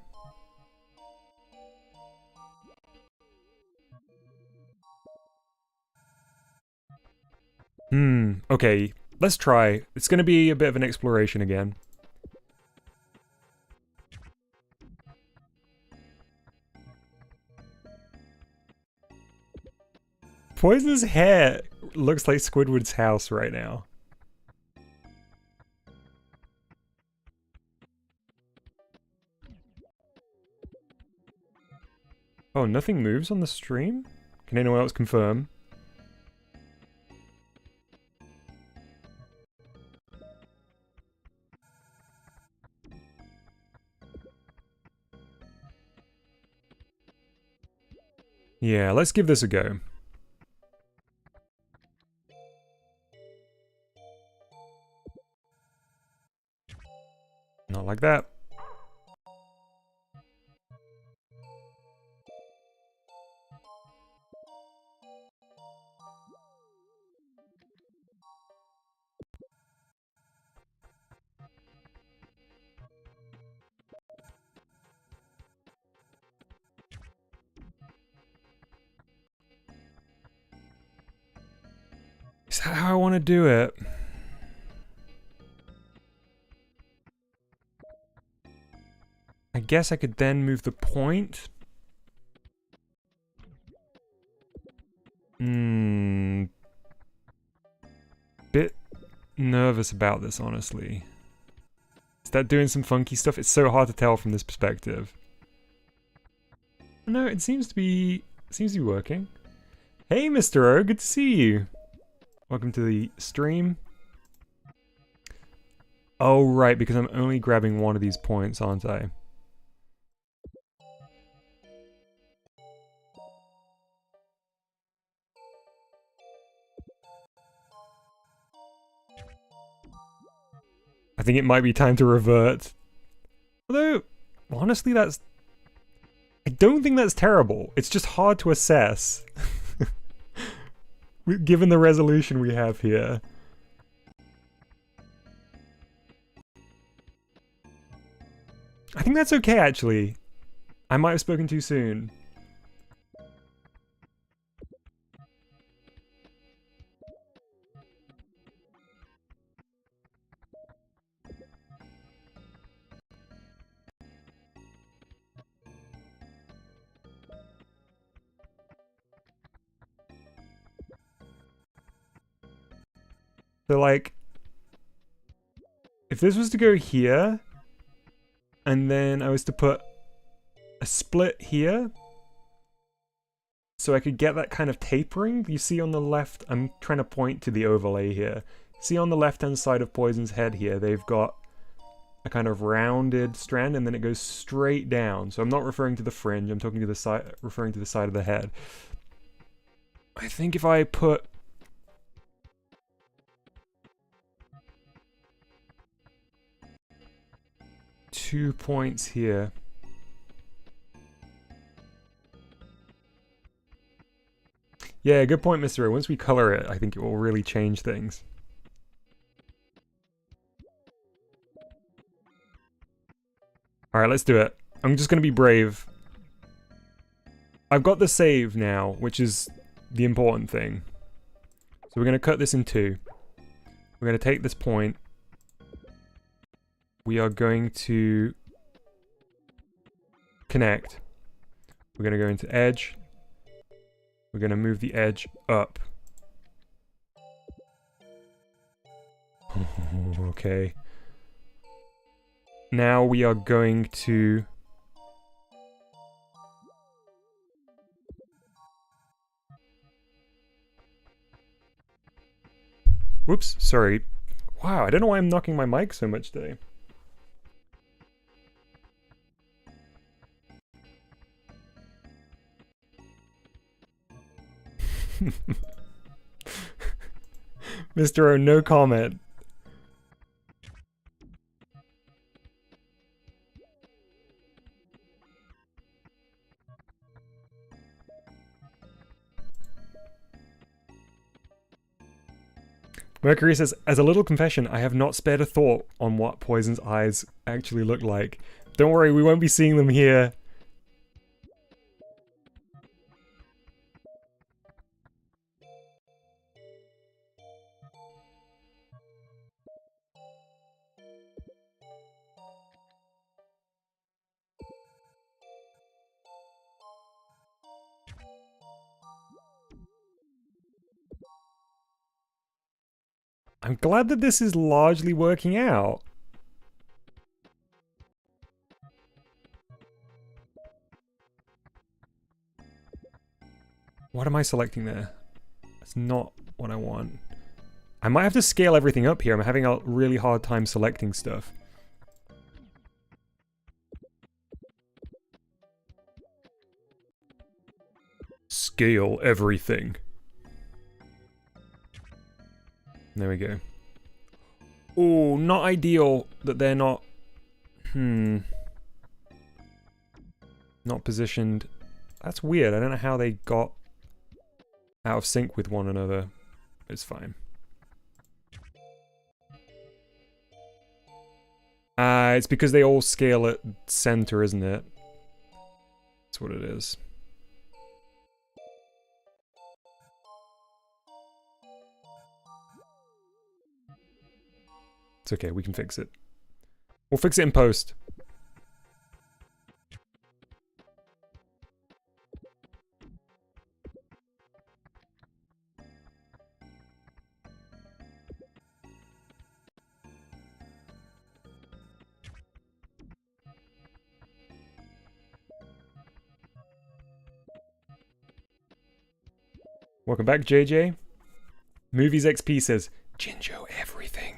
Okay, let's try. It's going to be a bit of an exploration again. Poison's hair looks like Squidward's house right now. Oh, nothing moves on the stream? Can anyone else confirm? Yeah, let's give this a go. Not like that. Is that how I want to do it? I guess I could then move the point. Bit nervous about this, honestly. Is that doing some funky stuff? It's so hard to tell from this perspective. No, it seems to be working. Hey, Mr. O, good to see you. Welcome to the stream. Oh, right, because I'm only grabbing one of these points, aren't I? I think it might be time to revert. Although, honestly, that's... I don't think that's terrible. It's just hard to assess. Given the resolution we have here. I think that's okay, actually. I might have spoken too soon. So, like, if this was to go here, and then I was to put a split here, so I could get that kind of tapering. You see on the left, I'm trying to point to the overlay here. See on the left-hand side of Poison's head here, they've got a kind of rounded strand, and then it goes straight down. So I'm not referring to the fringe, I'm talking to the side, referring to the side of the head. I think if I put... two points here. Yeah, good point, Mr. O. Once we color it, I think it will really change things. Alright, let's do it. I'm just gonna be brave. I've got the save now, which is the important thing. So we're gonna cut this in two. We're gonna take this point. We are going to connect. We're going to go into edge. We're going to move the edge up. Okay. Now we are going to... Whoops, sorry. Wow, I don't know why I'm knocking my mic so much today. Mr. O, no comment. Mercury says, as a little confession, I have not spared a thought on what Poison's eyes actually look like. Don't worry, we won't be seeing them here. I'm glad that this is largely working out. What am I selecting there? That's not what I want. I might have to scale everything up here. I'm having a really hard time selecting stuff. Scale everything. There we go. Oh, not ideal that they're not... Not positioned. That's weird. I don't know how they got out of sync with one another. It's fine. It's because they all scale at center, isn't it? That's what it is. It's okay, we can fix it. We'll fix it in post. Welcome back, JJ. Movies XP says, Jinjo everything.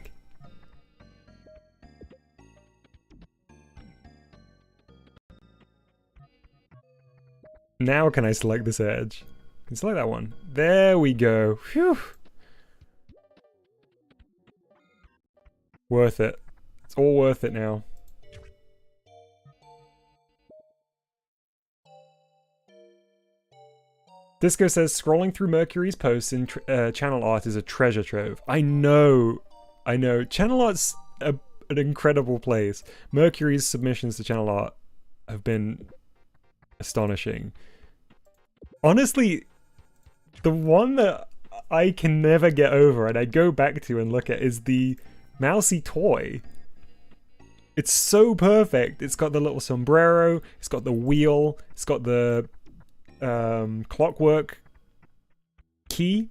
Now can I select this edge? Can select that one. There we go. Phew. Worth it. It's all worth it now. Disco says, scrolling through Mercury's posts in channel art is a treasure trove. I know. Channel art's an incredible place. Mercury's submissions to channel art have been astonishing. Honestly, the one that I can never get over and I go back to and look at is the mousy toy. It's so perfect. It's got the little sombrero, it's got the wheel, it's got the clockwork key.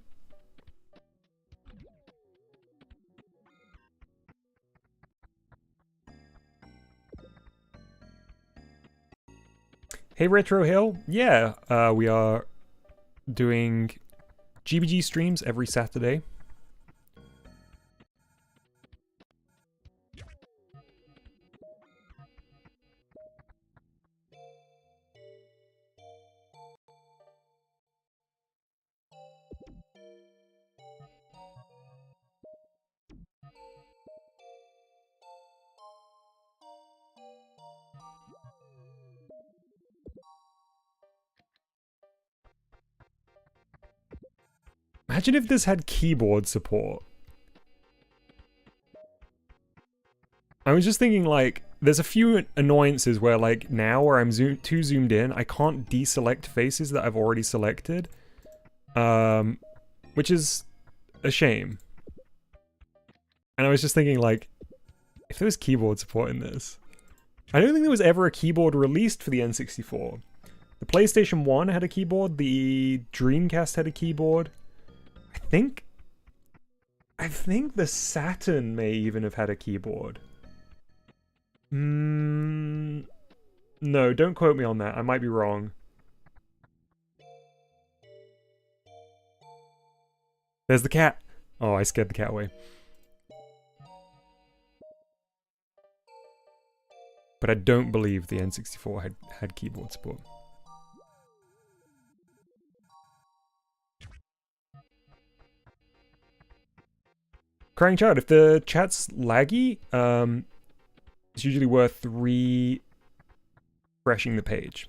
Hey Retro Hill, yeah, we are doing GBG streams every Saturday. Imagine if this had keyboard support. I was just thinking, like, there's a few annoyances where, like, now where I'm too zoomed in, I can't deselect faces that I've already selected. Which is a shame. And I was just thinking, like, if there was keyboard support in this. I don't think there was ever a keyboard released for the N64. The PlayStation 1 had a keyboard. The Dreamcast had a keyboard. I think the Saturn may even have had a keyboard. No, don't quote me on that. I might be wrong. There's the cat. Oh, I scared the cat away. But I don't believe the N64 had keyboard support. Crying Child, if the chat's laggy, it's usually worth refreshing the page.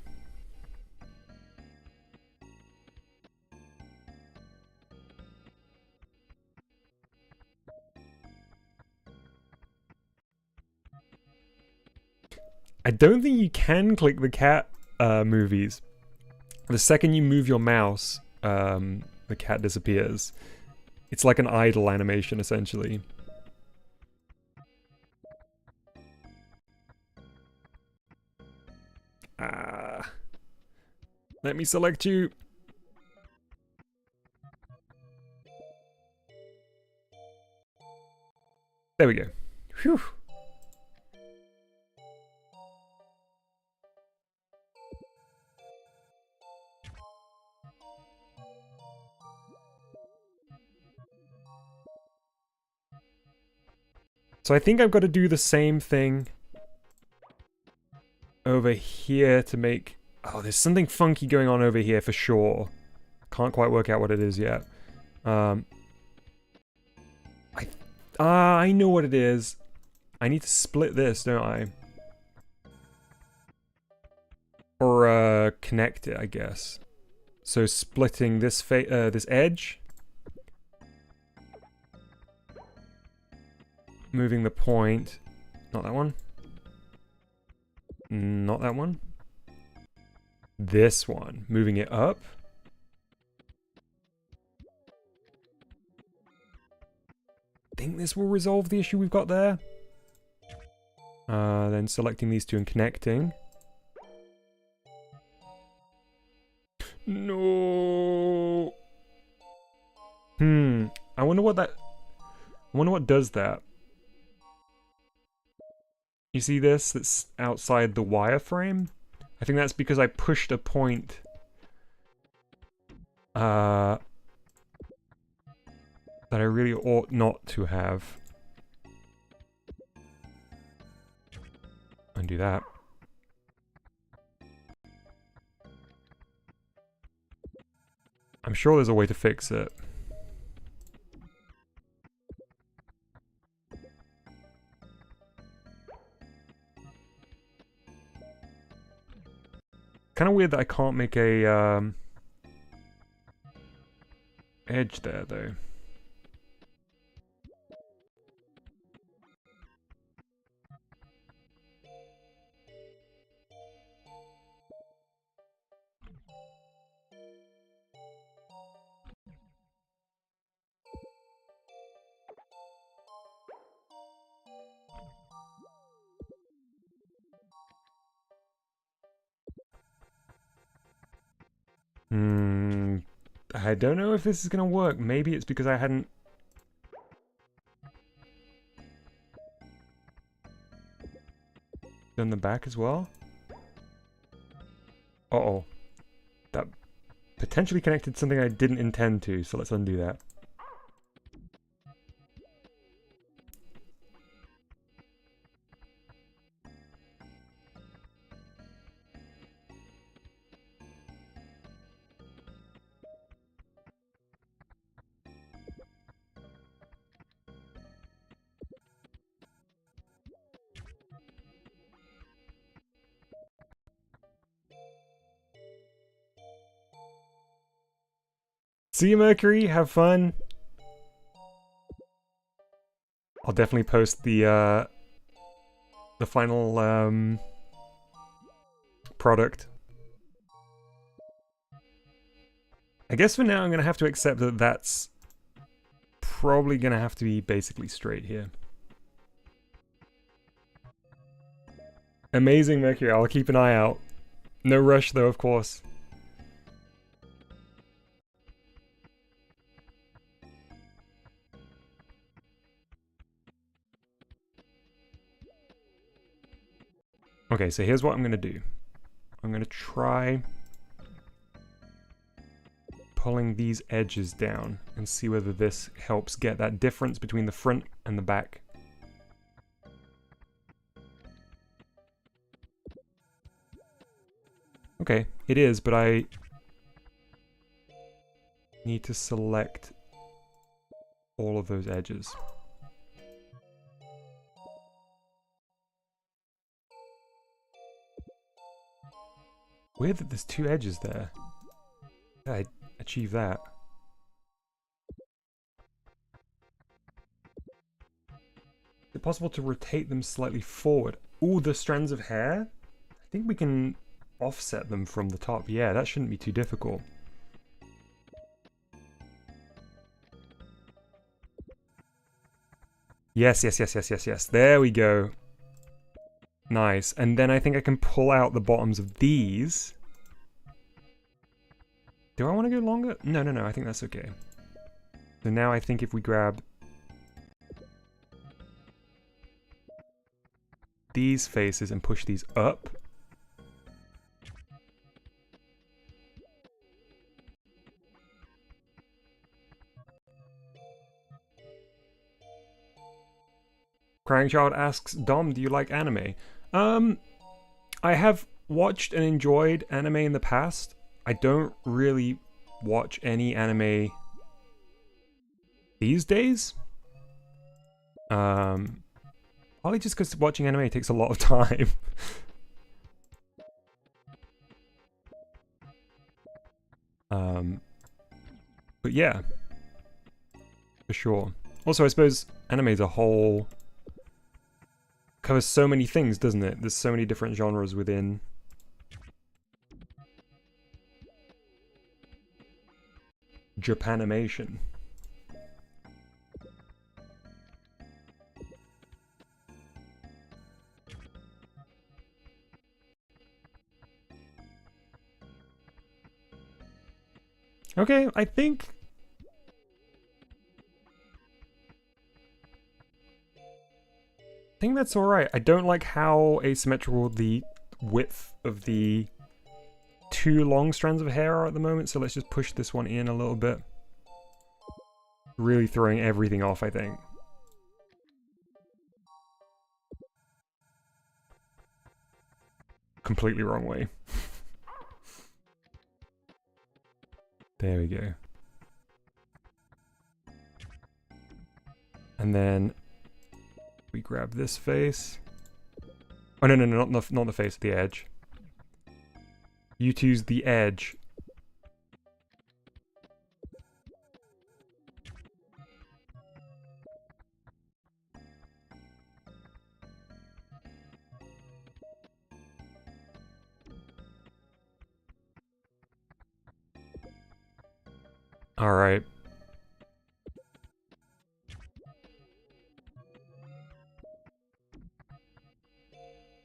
I don't think you can click the cat movies. The second you move your mouse, the cat disappears. It's like an idle animation, essentially. Let me select you. There we go. Whew. So I think I've got to do the same thing over here to make... Oh, there's something funky going on over here for sure. Can't quite work out what it is yet. I know what it is. I need to split this, don't I? Or connect it, I guess. So splitting this this edge. Moving the point. Not that one. Not that one. This one. Moving it up. I think this will resolve the issue we've got there. Then selecting these two and connecting. No. I wonder what that... I wonder what does that. You see this? That's outside the wireframe? I think that's because I pushed a point... that I really ought not to have. Undo that. I'm sure there's a way to fix it. Kind of weird that I can't make a edge there though. I don't know if this is gonna work. Maybe it's because I hadn't... done the back as well? Uh-oh. That potentially connected something I didn't intend to, so let's undo that. See you, Mercury. Have fun. I'll definitely post the final product. I guess for now I'm gonna have to accept that that's probably gonna have to be basically straight here. Amazing, Mercury. I'll keep an eye out. No rush though, of course. Okay, so here's what I'm gonna do. I'm gonna try pulling these edges down and see whether this helps get that difference between the front and the back. Okay, it is, but I need to select all of those edges. Weird that there's two edges there. How did I achieve that? Is it possible to rotate them slightly forward? Ooh, the strands of hair? I think we can offset them from the top. Yeah, that shouldn't be too difficult. Yes, yes, yes, yes, yes, yes. There we go. Nice. And then I think I can pull out the bottoms of these. Do I want to go longer? No, no, no. I think that's okay. So now I think if we grab these faces and push these up. Cryingchild asks, Dom, do you like anime? I have watched and enjoyed anime in the past. I don't really watch any anime these days. Probably just because watching anime takes a lot of time. But yeah, for sure. Also, I suppose anime as a whole covers so many things, doesn't it? There's so many different genres within. Japanimation. Okay, I think that's alright. I don't like how asymmetrical the width of the two long strands of hair are at the moment, so let's just push this one in a little bit. Really throwing everything off, I think. Completely wrong way. There we go. And then we grab this face. Oh, no, no, no, not the face, the edge. You choose the edge. All right.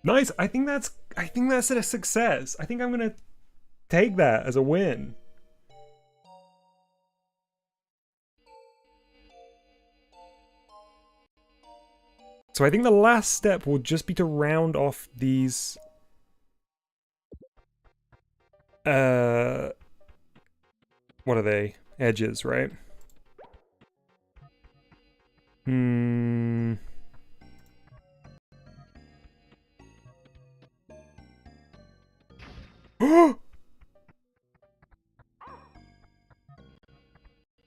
Nice. I think that's a success. I think I'm gonna take that as a win. So I think the last step will just be to round off these what are they? Edges, right? Hmm.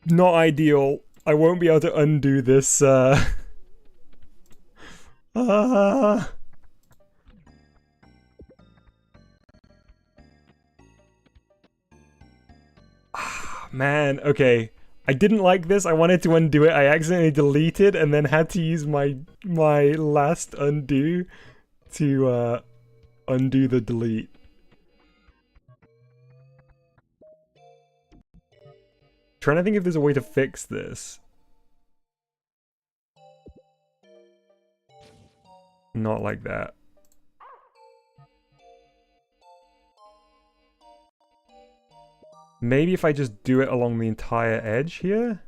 Not ideal. I won't be able to undo this, Man, okay. I didn't like this. I wanted to undo it. I accidentally deleted and then had to use my last undo to undo the delete. Trying to think if there's a way to fix this. Not like that. Maybe if I just do it along the entire edge here?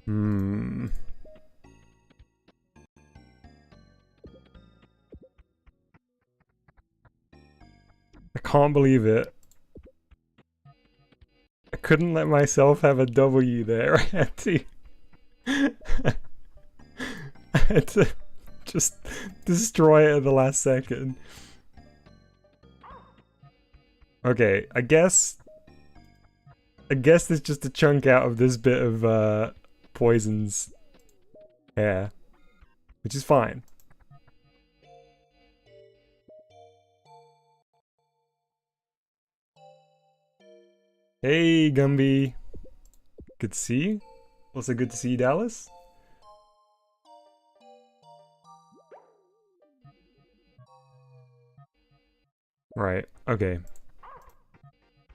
Hmm. I can't believe it. I couldn't let myself have a W there. I had to... I had to just destroy it at the last second. Okay, I guess there's just a chunk out of this bit of Poison's hair, which is fine. Hey, Gumby. Good to see you. Also good to see you, Dallas. Right, okay.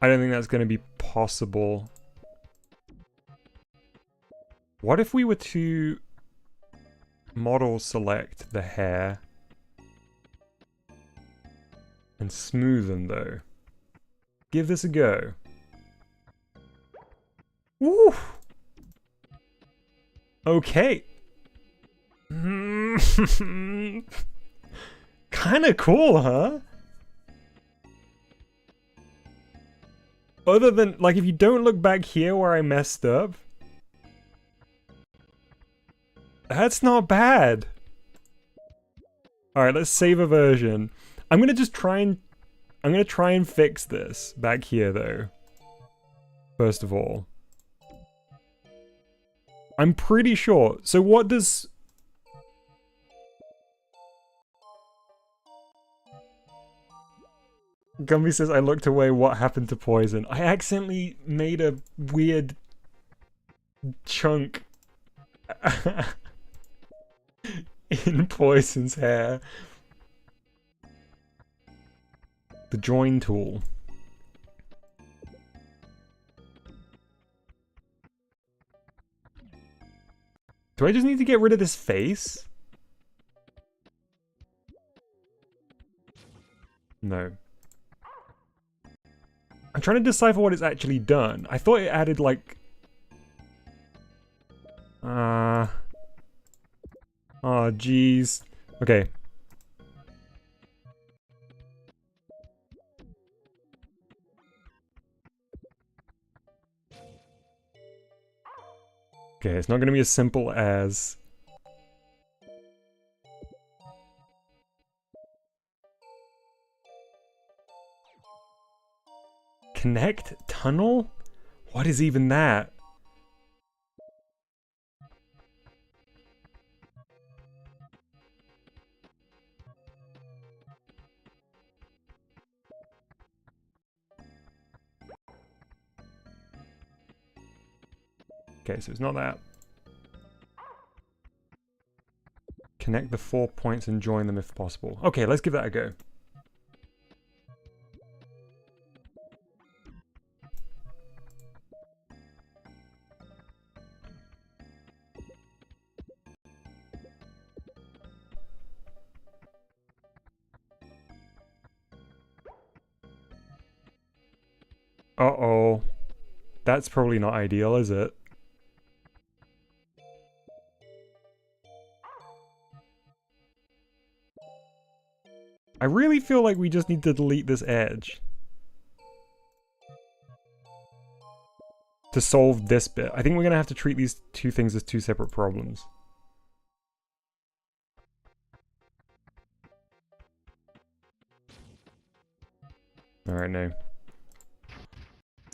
I don't think that's going to be possible. What if we were to model select the hair and smoothen though? Give this a go. Woo! Okay. Kinda cool, huh? Other than, like, if you don't look back here where I messed up, that's not bad. Alright, let's save a version. I'm gonna try and fix this back here though. First of all. I'm pretty sure. So what does... Gumby says, I looked away, what happened to Poison? I accidentally made a weird chunk in Poison's hair. The join tool. Do I just need to get rid of this face? No. I'm trying to decipher what it's actually done. I thought it added like... Oh, jeez. Okay. Okay, it's not going to be as simple as... Connect tunnel? What is even that? Okay, so it's not that. Connect the 4 points and join them if possible. Okay, let's give that a go. Uh-oh. That's probably not ideal, is it? I really feel like we just need to delete this edge to solve this bit. I think we're gonna have to treat these two things as two separate problems. Alright, no.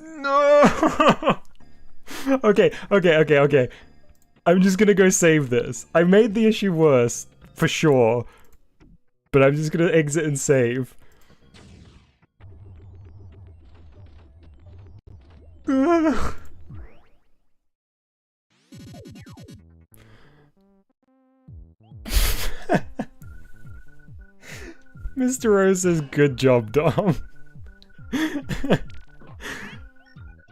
No! Okay. I'm just gonna go save this. I made the issue worse, for sure. But I'm just gonna exit and save. Mr. Rose says, good job, Dom.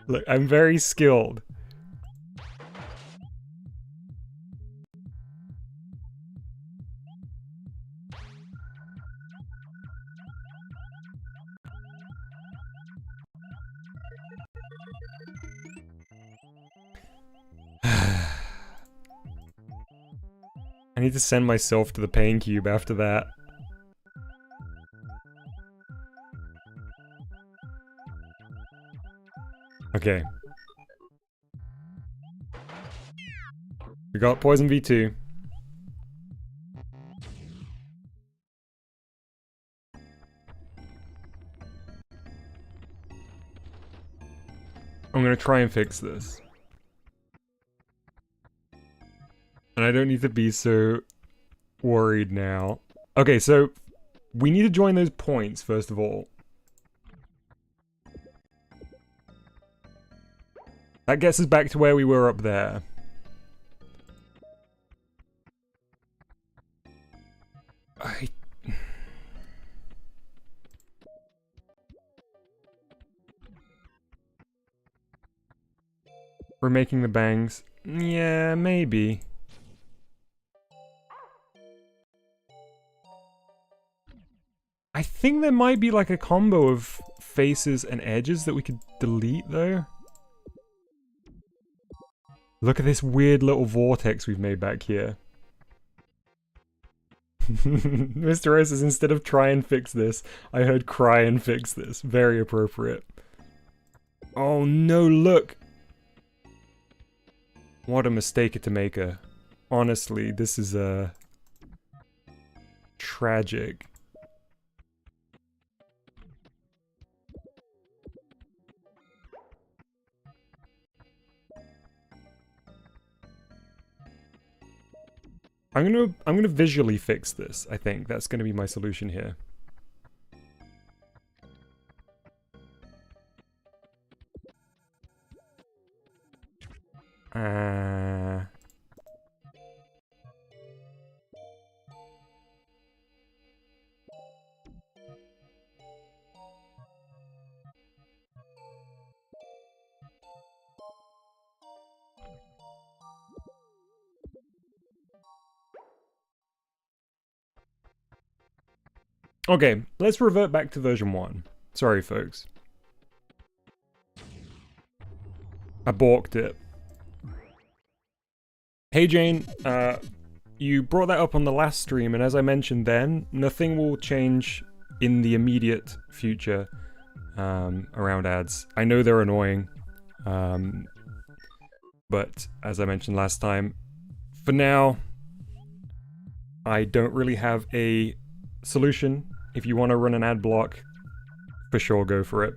Look, I'm very skilled. I need to send myself to the pain cube after that. Okay. We got Poison V2. I'm gonna try and fix this. And I don't need to be so worried now. Okay, so we need to join those points, first of all. That gets us back to where we were up there. We're making the bangs. Yeah, maybe. I think there might be like a combo of faces and edges that we could delete though. Look at this weird little vortex we've made back here. Mr. O says, instead of try and fix this, I heard cry and fix this. Very appropriate. Oh no, look! What a mistake to make her. Honestly, this is tragic. I'm gonna visually fix this, I think. That's gonna be my solution here. Okay, let's revert back to version 1. Sorry, folks. I balked it. Hey Jane, you brought that up on the last stream, and as I mentioned then, nothing will change in the immediate future around ads. I know they're annoying, but as I mentioned last time, for now, I don't really have a solution. If you want to run an ad block, for sure go for it.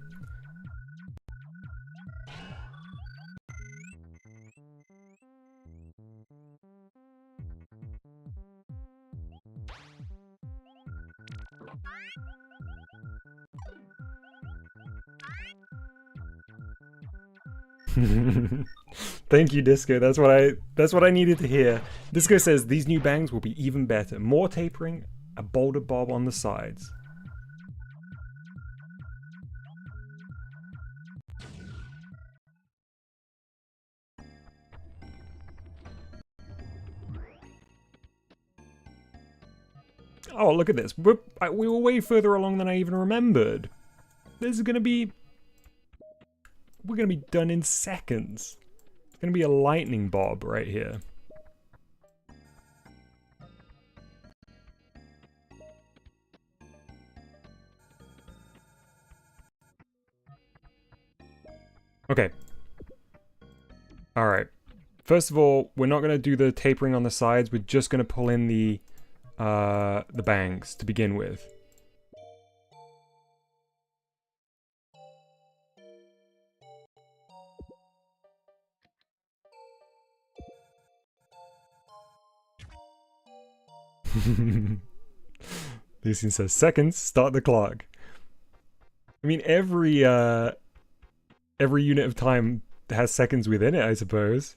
Thank you, Disco. That's what I needed to hear. Disco says these new bangs will be even better. More tapering, a bolder bob on the sides. Oh, look at this. We were way further along than I even remembered. This is gonna be... We're gonna be done in seconds. It's gonna be a lightning bob right here. Okay. Alright. First of all, we're not gonna do the tapering on the sides, we're just gonna pull in the bangs to begin with. Lucian says, seconds, start the clock. I mean, every unit of time has seconds within it, I suppose.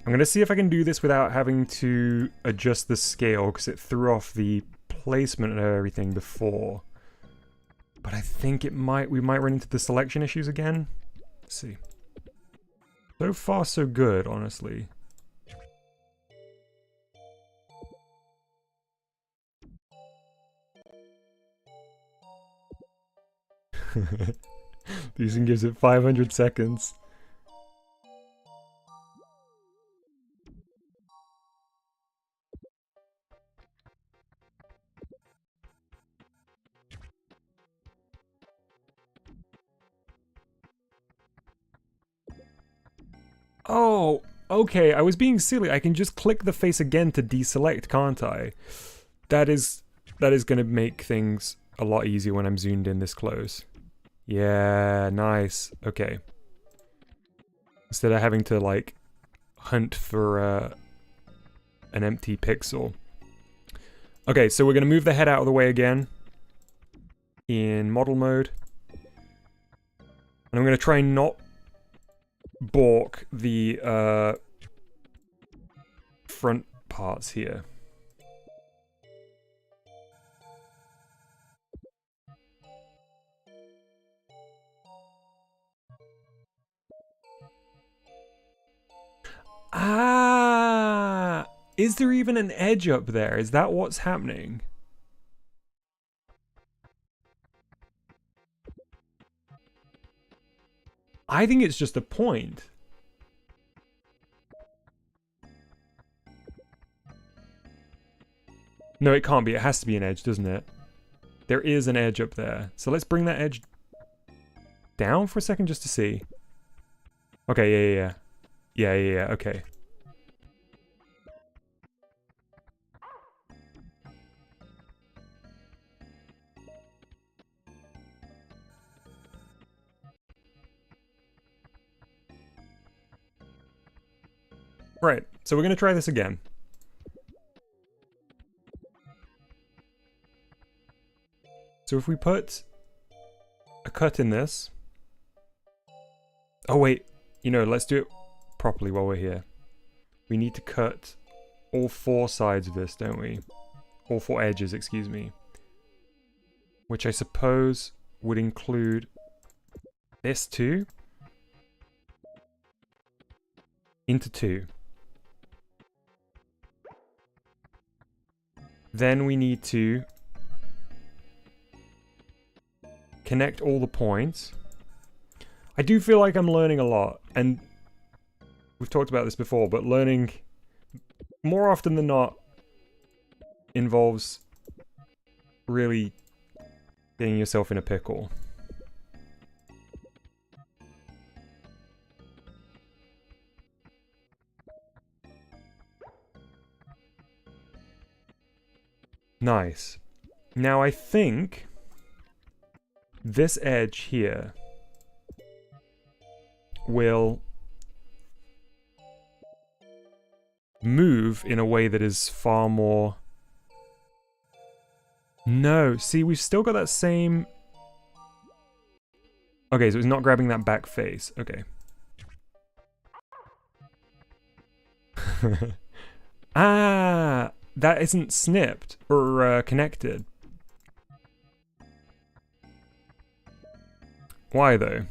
I'm gonna see if I can do this without having to adjust the scale, because it threw off the placement of everything before. But I think we might run into the selection issues again. Let's see. So far, so good, honestly. Thesing gives it 500 seconds. Oh, okay, I was being silly. I can just click the face again to deselect, can't I? That is gonna make things a lot easier when I'm zoomed in this close. Yeah, nice. Okay. Instead of having to, like, hunt for an empty pixel. Okay, so we're gonna move the head out of the way again in model mode. And I'm gonna try and not balk the front parts here. Ah! Is there even an edge up there? Is that what's happening? I think it's just a point. No, it can't be. It has to be an edge, doesn't it? There is an edge up there. So let's bring that edge down for a second just to see. Okay, yeah. Yeah, okay. Right, so we're going to try this again. So if we put a cut in this... Oh wait, you know, let's do it properly while we're here. We need to cut all 4 sides of this, don't we? All 4 edges, excuse me. Which I suppose would include this too. Into 2. Then we need to connect all the points. I do feel like I'm learning a lot, and we've talked about this before, but learning more often than not involves really getting yourself in a pickle. Nice. Now I think this edge here will move in a way that is far more... No, see, we've still got that same... Okay, so it's not grabbing that back face. Okay. Ah! That isn't snipped or connected. Why, though?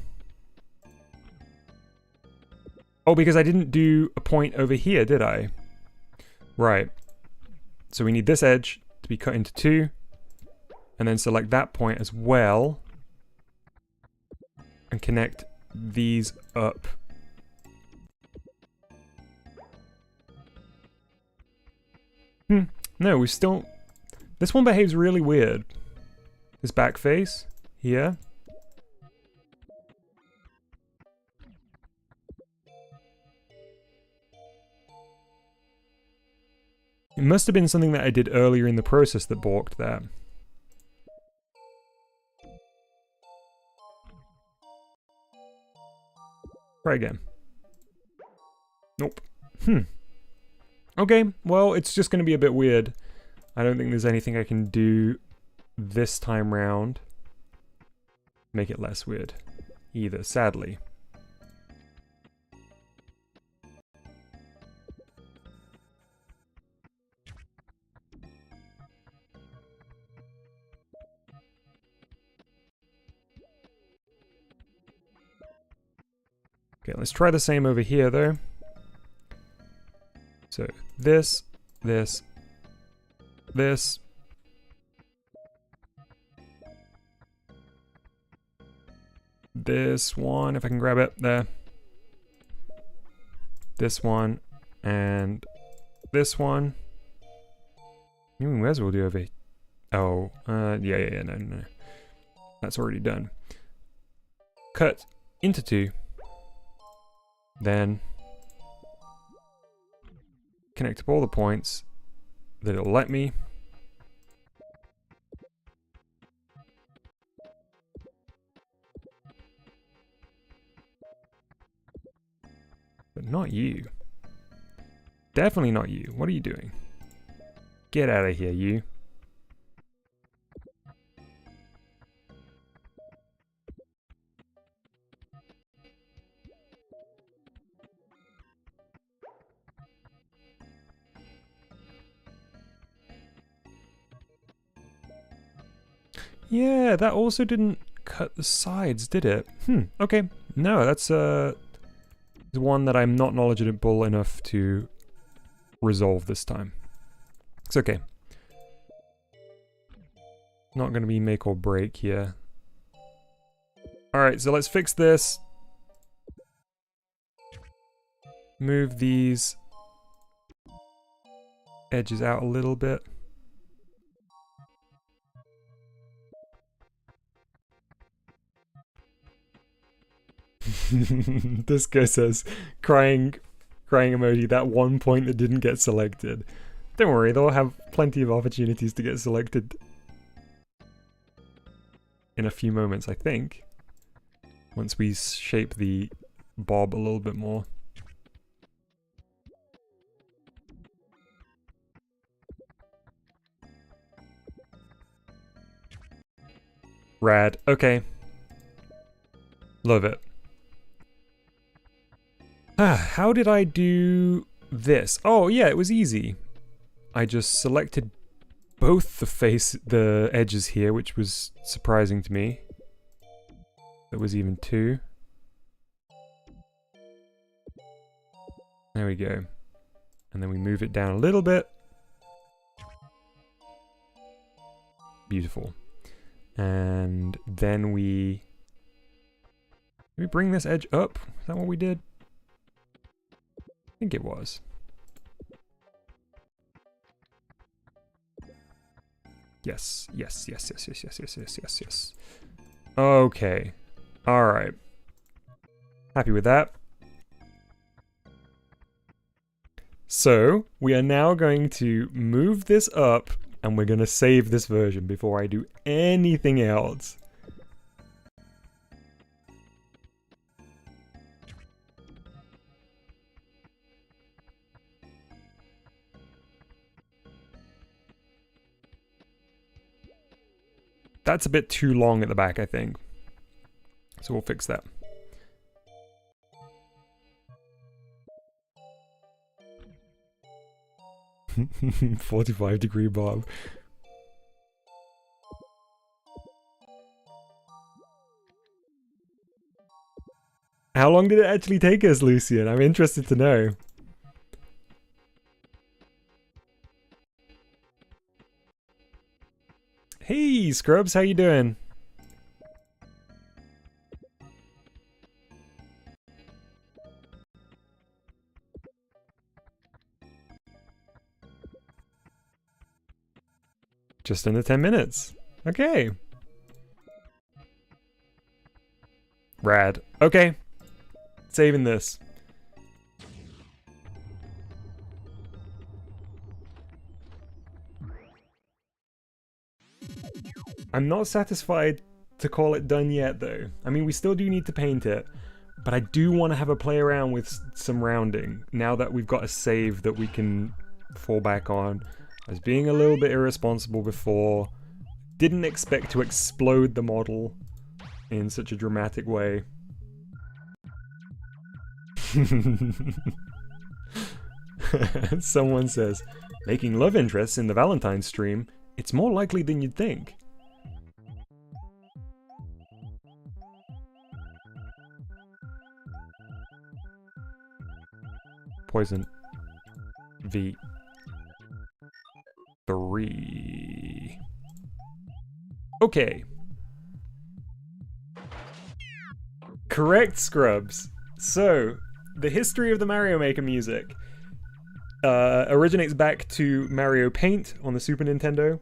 Oh, because I didn't do a point over here, did I? Right. So we need this edge to be cut into 2. And then select that point as well. And connect these up. No, we still... This one behaves really weird. This back face here. It must have been something that I did earlier in the process that balked that. Try again. Nope. Okay, well, it's just going to be a bit weird. I don't think there's anything I can do this time round. Make it less weird. Either, sadly. Okay, let's try the same over here though. So this, this, this. This one, if I can grab it, there. This one, and this one. We might as well do over. Oh, yeah, no. That's already done. Cut into two. Then connect up all the points that it'll let me. But not you. Definitely not you. What are you doing? Get out of here, you. Yeah, that also didn't cut the sides, did it? Okay. No, that's one that I'm not knowledgeable enough to resolve this time. It's okay. Not gonna be make or break here. Alright, so let's fix this. Move these edges out a little bit. This guy says, crying emoji, that one point that didn't get selected. Don't worry, they'll have plenty of opportunities to get selected in a few moments, I think. Once we shape the bob a little bit more. Rad, okay. Love it. How did I do this? Oh yeah, it was easy. I just selected both the edges here, which was surprising to me. There was even two. There we go. And then we move it down a little bit. Beautiful. And then we bring this edge up? Is that what we did? I think it was. Yes. Okay. Alright. Happy with that. So, we are now going to move this up, and we're going to save this version before I do anything else. That's a bit too long at the back, I think. So we'll fix that. "45-degree bob." How long did it actually take us, Lucian? I'm interested to know. Hey, Scrubs, how you doing? Just under 10 minutes. Okay. Rad. Okay. Saving this. I'm not satisfied to call it done yet, though. I mean, we still do need to paint it, but I do want to have a play around with some rounding, now that we've got a save that we can fall back on. I was being a little bit irresponsible before. Didn't expect to explode the model in such a dramatic way. Someone says, making love interests in the Valentine's stream, it's more likely than you'd think. Poison V3. Okay. Correct, Scrubs. So, the history of the Mario Maker music originates back to Mario Paint on the Super Nintendo,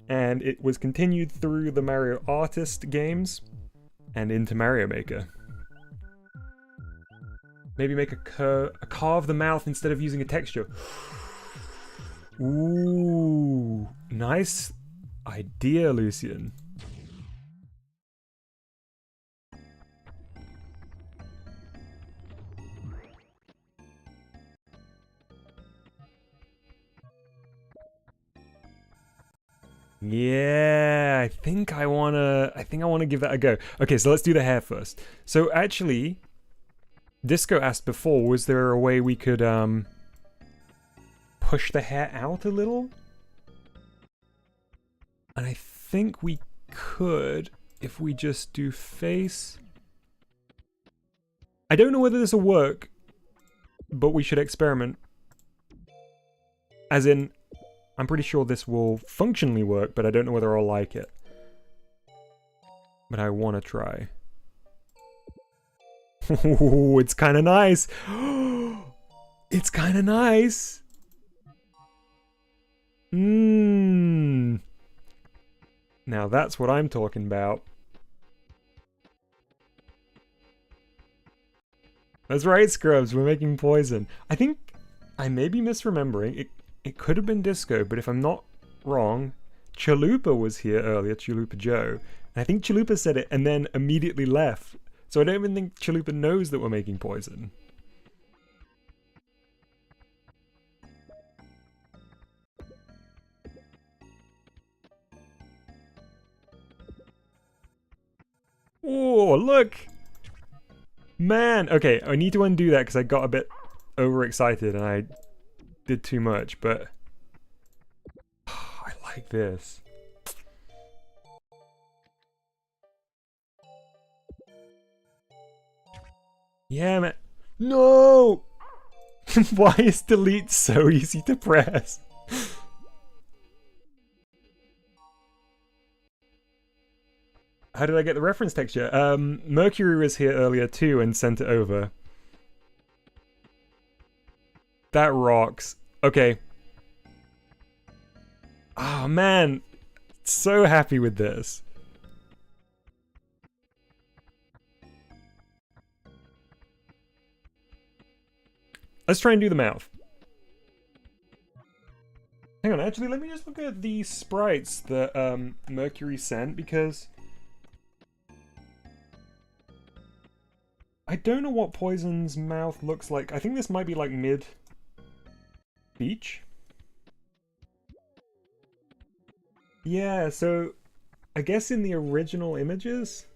and it was continued through the Mario Artist games and into Mario Maker. Maybe make carve the mouth instead of using a texture. Ooh, nice idea, Lucian. Yeah, I think I wanna give that a go. Okay, so let's do the hair first. So actually, Disco asked before, was there a way we could push the hair out a little? And I think we could if we just do face. I don't know whether this will work, but we should experiment. As in, I'm pretty sure this will functionally work, but I don't know whether I'll like it. But I want to try. Ooh, it's kind of nice. It's kind of nice. Mmm. Now that's what I'm talking about. That's right, Scrubs. We're making poison. I think I may be misremembering. It could have been Disco, but if I'm not wrong, Chalupa was here earlier, Chalupa Joe. And I think Chalupa said it and then immediately left. So I don't even think Chalupa knows that we're making poison. Oh, look! Man! Okay, I need to undo that because I got a bit overexcited and I did too much, but I like this. Yeah, man. No! Why is delete so easy to press? How did I get the reference texture? Mercury was here earlier too and sent it over. That rocks. Okay. Oh man, so happy with this. Let's try and do the mouth. Hang on, actually, let me just look at the sprites that Mercury sent, because I don't know what Poison's mouth looks like. I think this might be like mid-speech. Yeah, so I guess in the original images,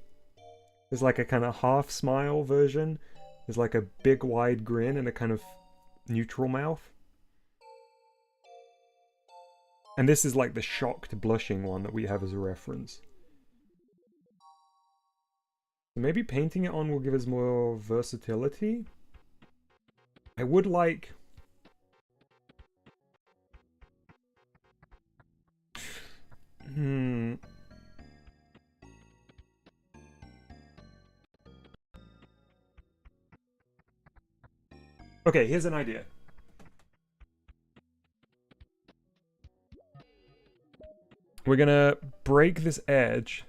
there's like a kind of half-smile version. There's like a big wide grin and a kind of neutral mouth. And this is like the shocked blushing one that we have as a reference. So maybe painting it on will give us more versatility. I would like... Okay, here's an idea. We're gonna break this edge.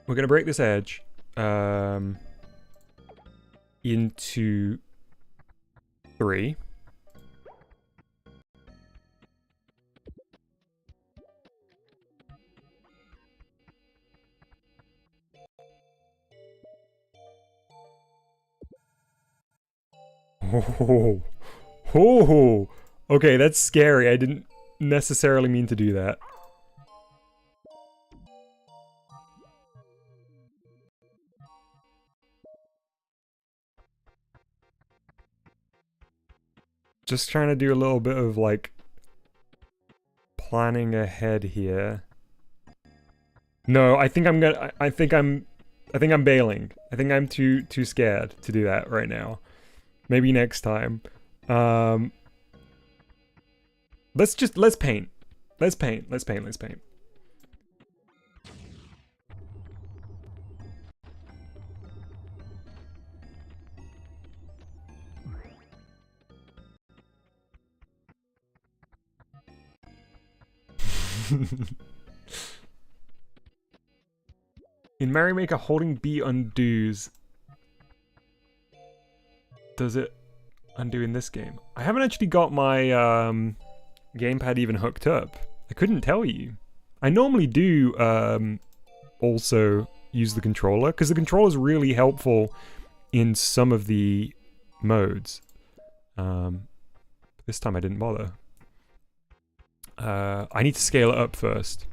We're gonna break this edge into 3. Oh, oh, okay, that's scary. I didn't necessarily mean to do that. Just trying to do a little bit of like planning ahead here. No, I think I'm I think I'm bailing. I think I'm too scared to do that right now. Maybe next time. Let's paint. Let's paint. In Mario Maker, holding B undoes. Does it undo in this game? I haven't actually got my gamepad even hooked up. I couldn't tell you. I normally do also use the controller, because the controller is really helpful in some of the modes. This time I didn't bother. I need to scale it up first.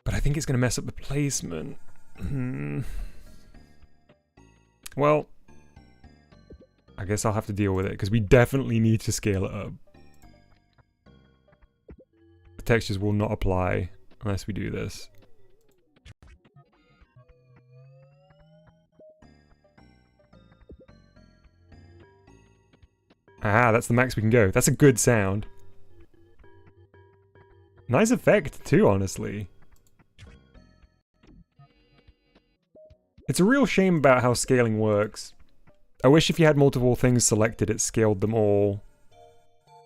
But I think it's going to mess up the placement. Well, I guess I'll have to deal with it, because we definitely need to scale it up. The textures will not apply unless we do this. Ah, that's the max we can go. That's a good sound. Nice effect too, honestly. It's a real shame about how scaling works. I wish if you had multiple things selected, it scaled them all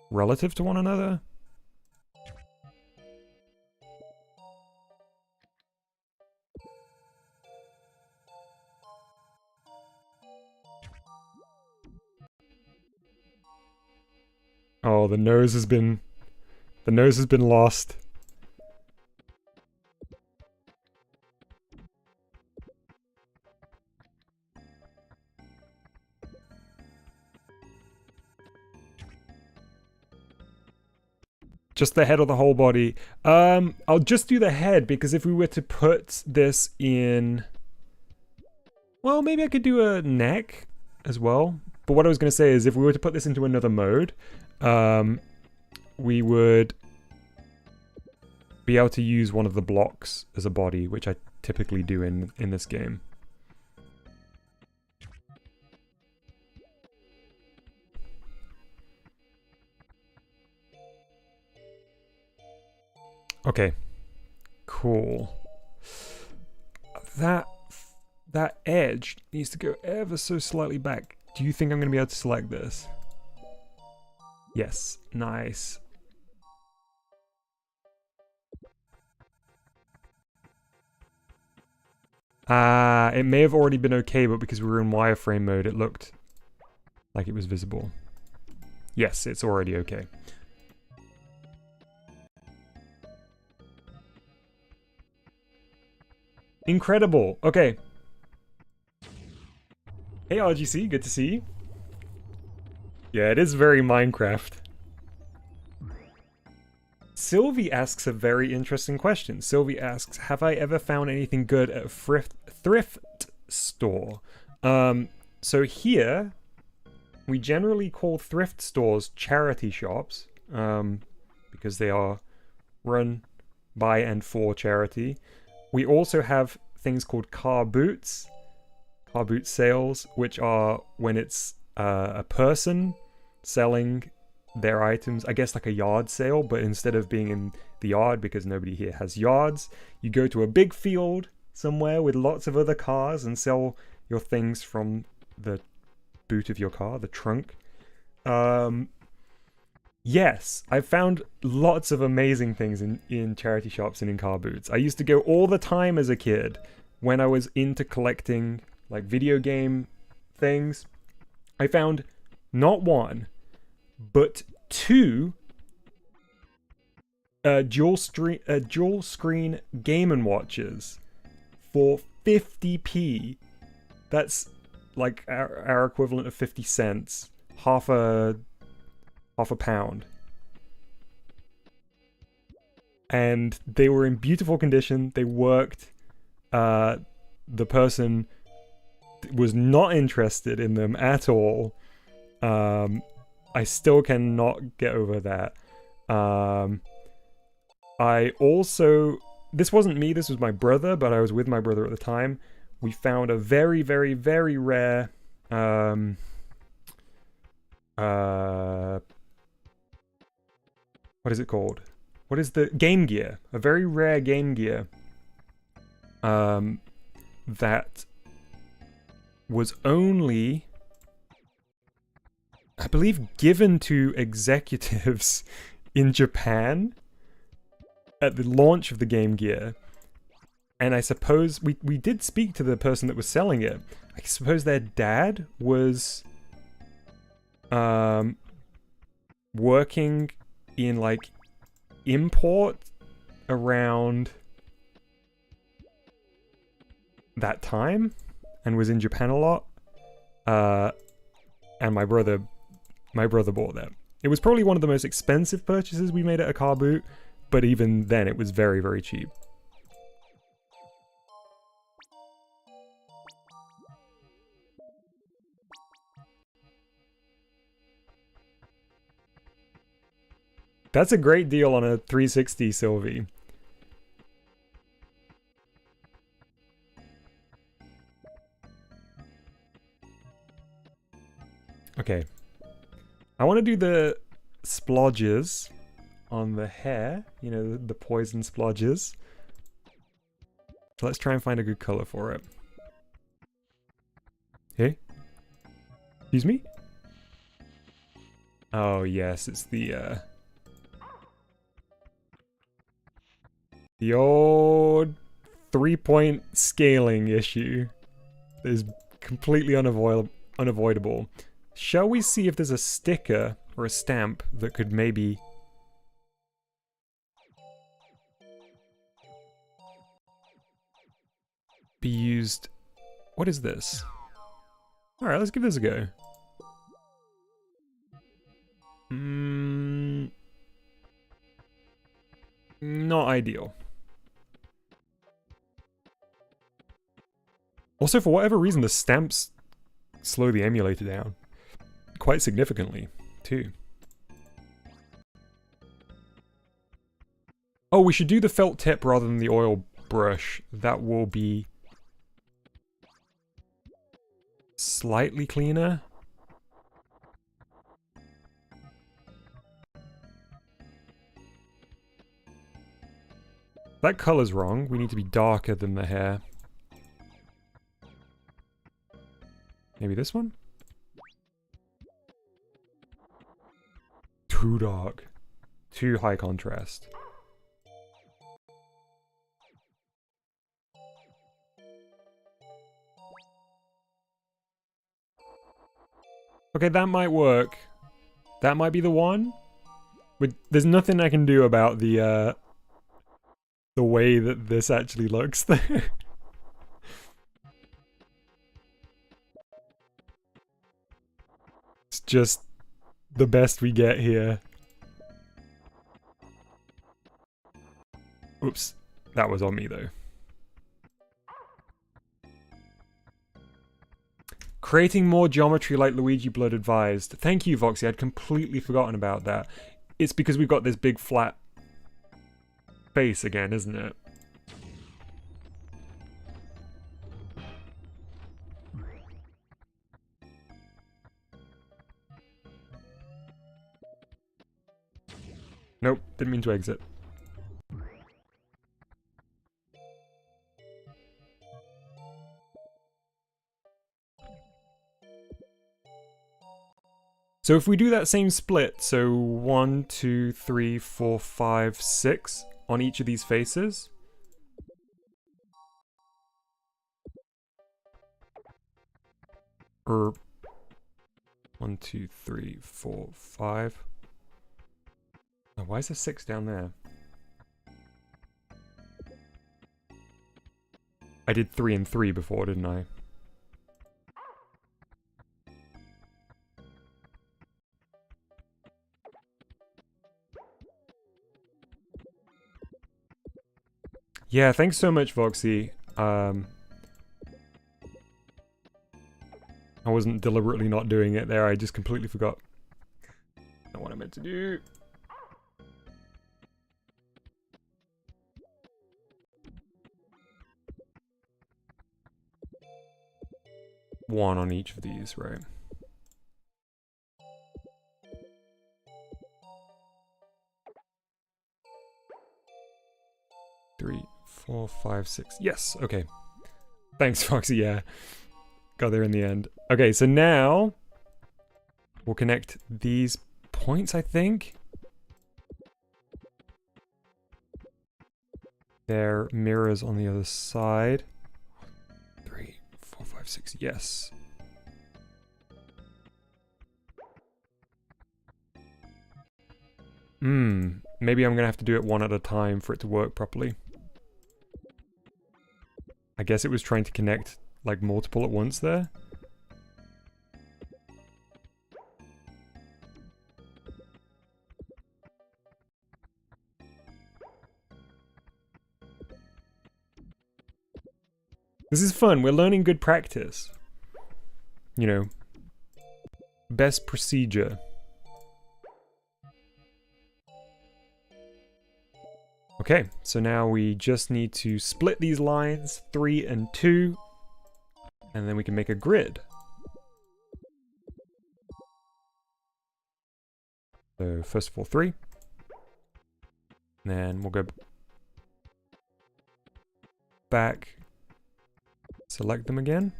relative to one another. Oh, the nose has been lost. Just the head or the whole body? I'll just do the head, because if we were to put this in... Well, maybe I could do a neck as well. But what I was going to say is, if we were to put this into another mode, we would be able to use one of the blocks as a body, which I typically do in this game. Okay, cool. That edge needs to go ever so slightly back. Do you think I'm going to be able to select this? Yes, nice. It may have already been okay, but because we were in wireframe mode, it looked like it was visible. Yes, it's already okay. Incredible. Okay. Hey RGC, good to see you. Yeah, it is very Minecraft. Sylvie asks a very interesting question. Sylvie asks, have I ever found anything good at a thrift store? So here, we generally call thrift stores charity shops, because they are run by and for charity. We also have things called car boot sales, which are when it's a person selling their items, I guess like a yard sale, but instead of being in the yard, because nobody here has yards, you go to a big field somewhere with lots of other cars and sell your things from the boot of your car, the trunk. Yes, I've found lots of amazing things in charity shops and in car boots. I used to go all the time as a kid when I was into collecting like video game things. I found not one, but two dual screen Game & Watches for 50p. That's like our equivalent of 50 cents, half a pound. And they were in beautiful condition. They worked. The person was not interested in them at all. I still cannot get over that. I also this wasn't me, this was my brother, but I was with my brother at the time. We found a very, very, very rare, what is it called? What is the Game Gear? A very rare Game Gear that was only, I believe, given to executives in Japan at the launch of the Game Gear. And I suppose we did speak to the person that was selling it. I suppose their dad was working in like import around that time and was in Japan a lot. And my brother bought that. It was probably one of the most expensive purchases we made at a car boot, but even then it was very, very cheap. That's a great deal on a 360, Sylvie. Okay. I want to do the splodges on the hair. You know, the poison splodges. So let's try and find a good color for it. Hey? Excuse me? Oh, yes, it's the old 3-point scaling issue that is completely unavoidable. Shall we see if there's a sticker or a stamp that could maybe be used? What is this? Alright, let's give this a go. Not ideal. Also, for whatever reason, the stamps slow the emulator down. Quite significantly, too. Oh, we should do the felt tip rather than the oil brush. That will be slightly cleaner. That color's wrong. We need to be darker than the hair. Maybe this one? Too dark. Too high contrast. Okay, that might work. That might be the one. There's nothing I can do about the way that this actually looks there. It's just the best we get here. Oops, that was on me though. Creating more geometry like Luigi Blood advised. Thank you, Voxy. I'd completely forgotten about that. It's because we've got this big flat face again, isn't it? Nope, didn't mean to exit. So if we do that same split, so 1, 2, 3, 4, 5, 6 on each of these faces. Or 1, 2, 3, 4, 5. Oh, why is there 6 down there? I did 3 and 3 before, didn't I? Yeah, thanks so much, Voxy. I wasn't deliberately not doing it there, I just completely forgot. Not what I meant to do. one on each of these, right? Three, 4, 5, 6. Yes, okay. Thanks, Foxy, yeah. Got there in the end. Okay, so now we'll connect these points, I think. They're mirrors on the other side. 3, 4, 5, 6. Yes. Maybe I'm gonna have to do it one at a time for it to work properly. I guess it was trying to connect like multiple at once there. This is fun. We're learning good practice. You know, best procedure. Okay, so now we just need to split these lines, 3 and 2, and then we can make a grid. So first of all 3, then we'll go back, select them again,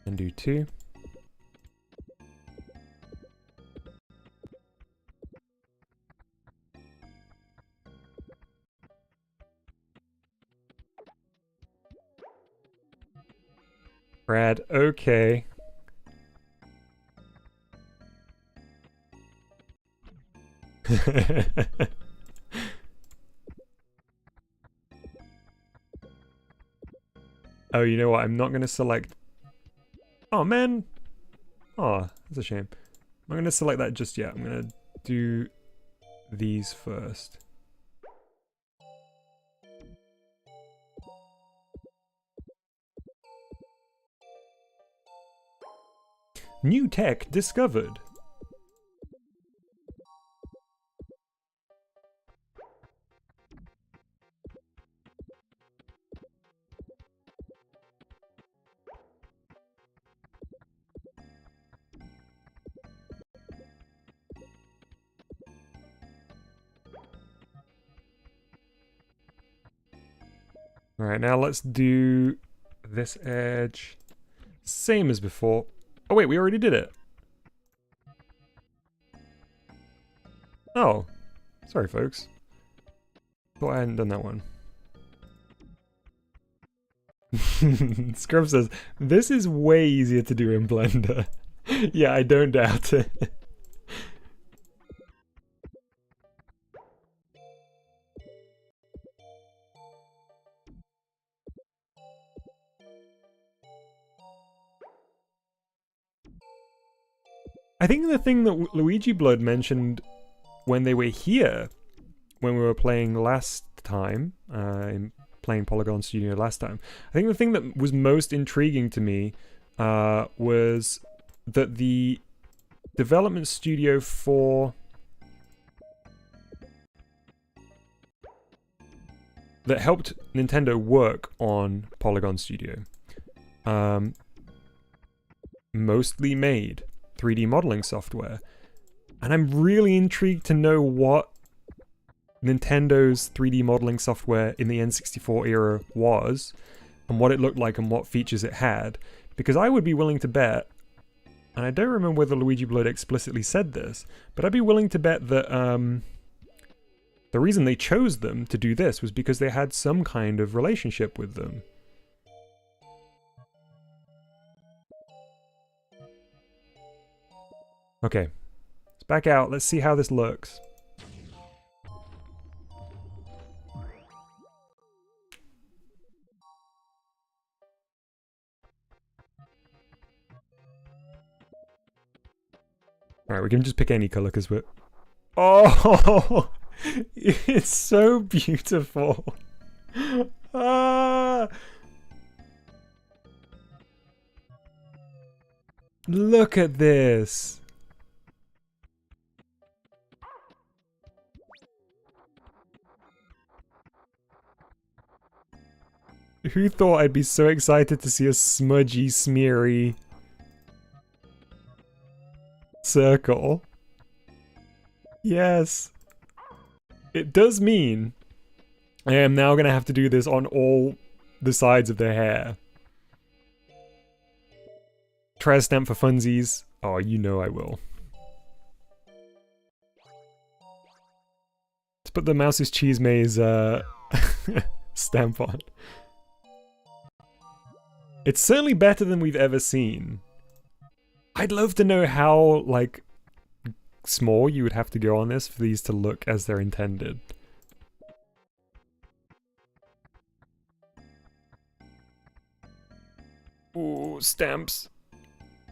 and do 2. Brad, okay. Oh, you know what? I'm not going to select... Oh, man. Oh, that's a shame. I'm not going to select that just yet. I'm going to do these first. New tech discovered. Alright, now let's do this edge. Same as before. Oh wait, we already did it. Oh. Sorry, folks. Thought I hadn't done that one. Scrub says, this is way easier to do in Blender. Yeah, I don't doubt it. I think the thing that Luigi Blood mentioned when they were here, when we were playing last time, in playing Polygon Studio last time, I think the thing that was most intriguing to me was that the development studio for... that helped Nintendo work on Polygon Studio mostly made 3D modeling software. And I'm really intrigued to know what Nintendo's 3D modeling software in the N64 era was, and what it looked like and what features it had. Because I would be willing to bet, and I don't remember whether Luigi Blood explicitly said this, but I'd be willing to bet that the reason they chose them to do this was because they had some kind of relationship with them. Okay, let's back out. Let's see how this looks. Alright, we can just pick any color because we're... Oh! It's so beautiful! Ah! Look at this! Who thought I'd be so excited to see a smudgy, smeary circle? Yes. It does mean I am now going to have to do this on all the sides of the hair. Try a stamp for funsies. Oh, you know I will. Let's put the Mouse's Cheese Maze stamp on. It's certainly better than we've ever seen. I'd love to know how, like, small you would have to go on this for these to look as they're intended. Ooh, stamps.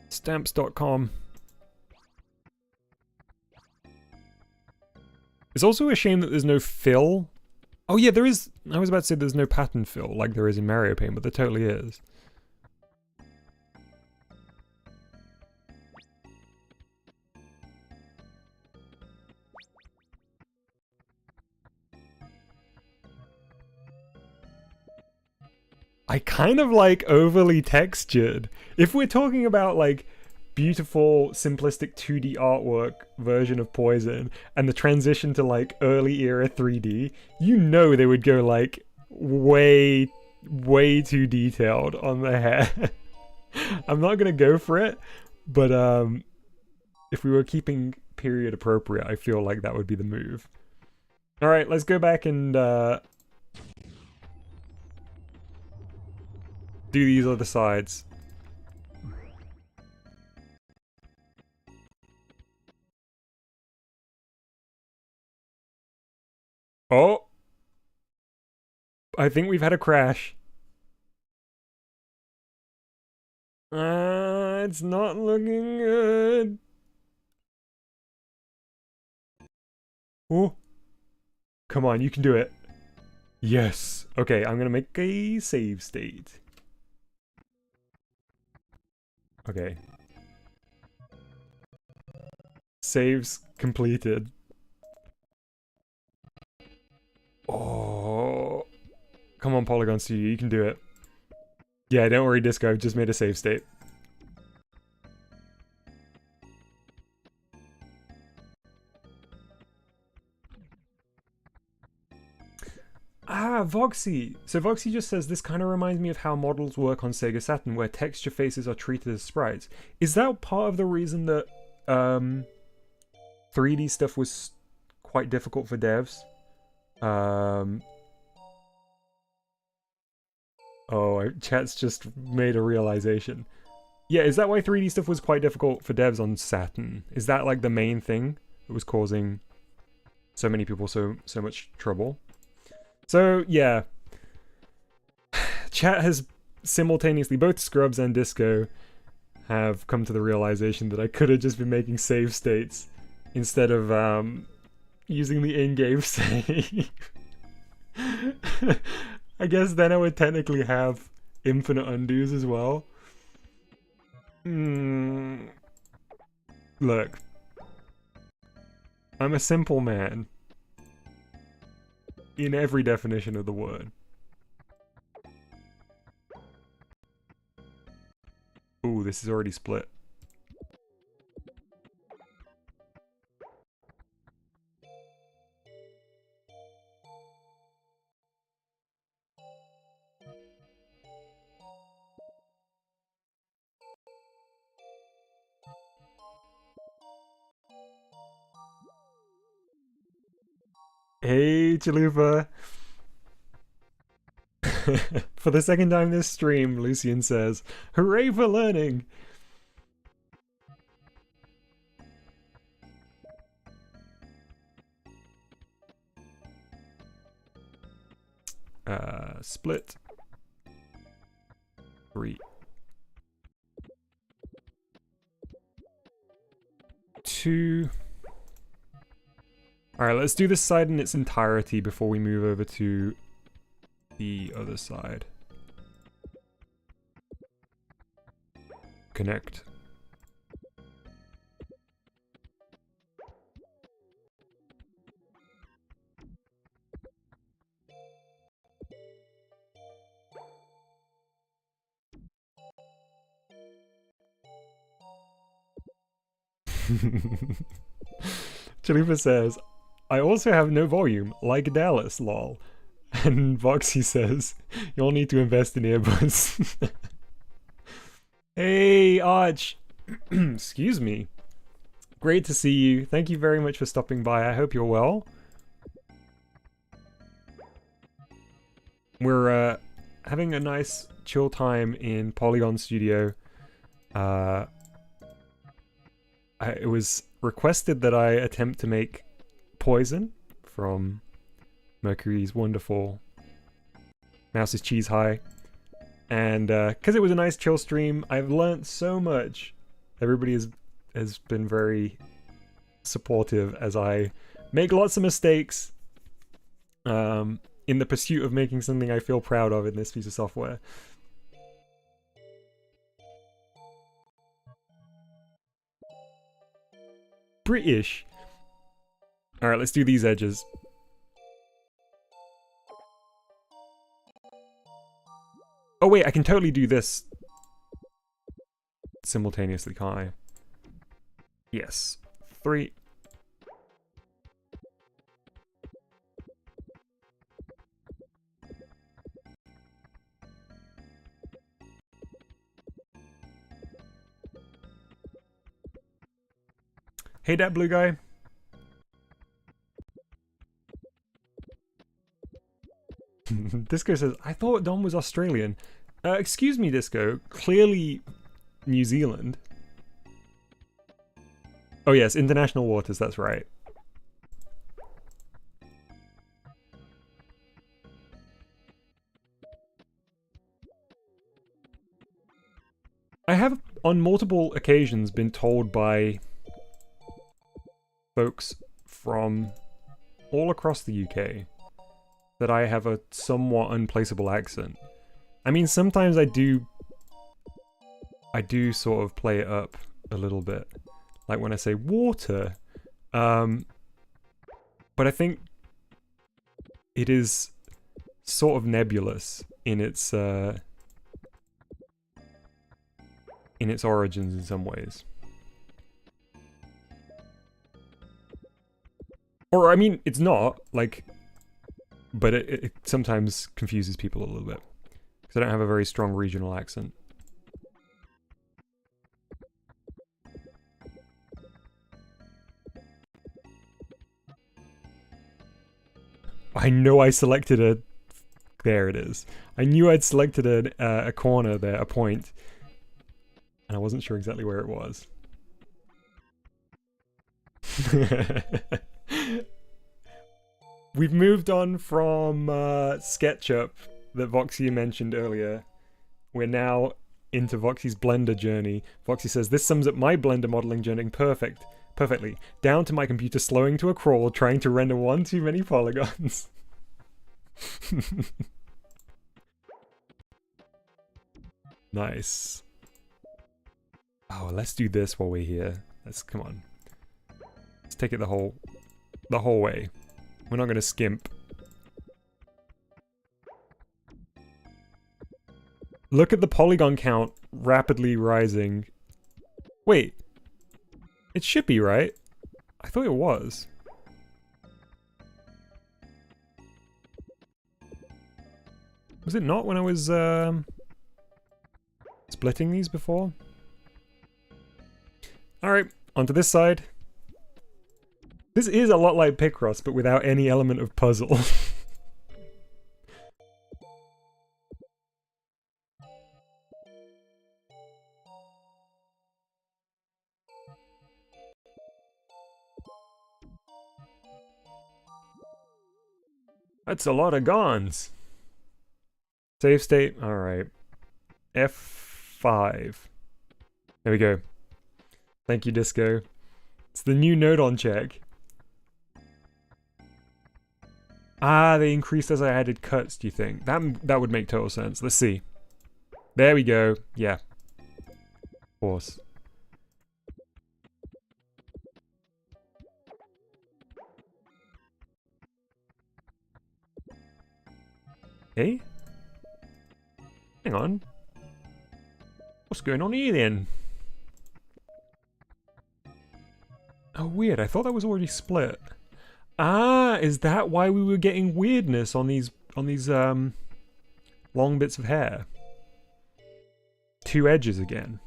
Stamps.com. It's also a shame that there's no fill. Oh yeah, there is. I was about to say there's no pattern fill like there is in Mario Paint, but there totally is. I kind of like overly textured. If we're talking about like beautiful, simplistic 2D artwork version of Poison and the transition to like early era 3D, you know they would go like way too detailed on the hair. I'm not gonna go for it, but if we were keeping period appropriate, I feel like that would be the move. All right, let's go back and do these other sides. Oh! I think we've had a crash. It's not looking good. Oh! Come on, you can do it. Yes. Okay, I'm gonna make a save state. Okay. Saves completed. Oh. Come on, Polygon Studio, you can do it. Yeah, don't worry, Disco, I've just made a save state. Ah, Voxy! So Voxy just says, this kind of reminds me of how models work on Sega Saturn, where texture faces are treated as sprites. Is that part of the reason that 3D stuff was quite difficult for devs? Oh, chat's just made a realization. Yeah, is that why 3D stuff was quite difficult for devs on Saturn? Is that like the main thing that was causing so many people so much trouble? So, yeah. Chat has simultaneously, both Scrubs and Disco have come to the realization that I could have just been making save states instead of using the in-game save. I guess then I would technically have infinite undos as well. Look. I'm a simple man. In every definition of the word. Ooh, this is already split. Hey, Chalupa! For the second time this stream, Lucian says, hooray for learning! Split. 3. 2. Alright, let's do this side in its entirety before we move over to the other side. Connect. Chalupa says, I also have no volume, like Dallas, lol. And Voxy says, you'll need to invest in earbuds. Hey, Arch. Excuse me. Great to see you. Thank you very much for stopping by. I hope you're well. We're having a nice chill time in Polygon Studio. It was requested that I attempt to make Poison from Mercury's wonderful Mouse's Cheese High. And because it was a nice chill stream, I've learnt so much. Everybody has been very supportive as I make lots of mistakes in the pursuit of making something I feel proud of in this piece of software. British. Alright, let's do these edges. Oh wait, I can totally do this simultaneously, can't I? Yes. 3. Hey, that blue guy. Disco says, I thought Dom was Australian. Excuse me, Disco. Clearly New Zealand. Oh yes, international waters, that's right. I have, on multiple occasions, been told by folks from all across the UK that I have a somewhat unplaceable accent. I mean, sometimes I do sort of play it up a little bit. Like when I say water. But I think it is sort of nebulous in its origins in some ways. Or, I mean, it's not, like, but it sometimes confuses people a little bit. Because I don't have a very strong regional accent. I know I selected a... There it is. I knew I'd selected a corner there, a point. And I wasn't sure exactly where it was. We've moved on from SketchUp that Voxy mentioned earlier. We're now into Voxy's Blender journey. Voxy says, this sums up my Blender modeling journey perfectly. Down to my computer slowing to a crawl, trying to render one too many polygons. Nice. Oh, let's do this while we're here. Come on. Let's take it the whole way. We're not gonna skimp. Look at the polygon count rapidly rising. Wait. It should be, right? I thought it was. Was it not when I was splitting these before? Alright, onto this side. This is a lot like Picross, but without any element of puzzle. That's a lot of gons. Save state, alright. F5. There we go. Thank you, Disco. It's the new node on check. Ah, they increased as I added cuts, do you think? That would make total sense. Let's see. There we go. Yeah. Of course. Hey? Hang on. What's going on here then? Oh, weird. I thought that was already split. Ah, is that why we were getting weirdness on these long bits of hair? Two edges again.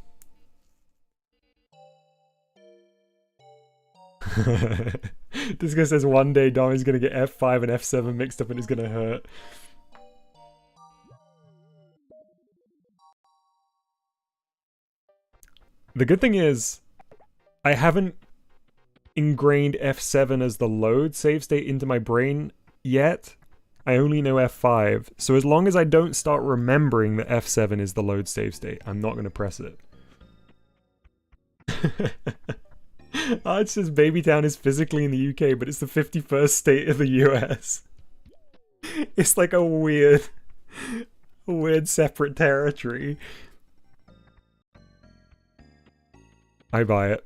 This guy says one day Dom is gonna get F5 and F7 mixed up and it's gonna hurt. The good thing is, I haven't ingrained F7 as the load save state into my brain yet. I only know F5, so as long as I don't start remembering that F7 is the load save state, I'm not going to press it. Oh, it says Babytown is physically in the UK, but it's the 51st state of the US. It's like a weird separate territory. I buy it.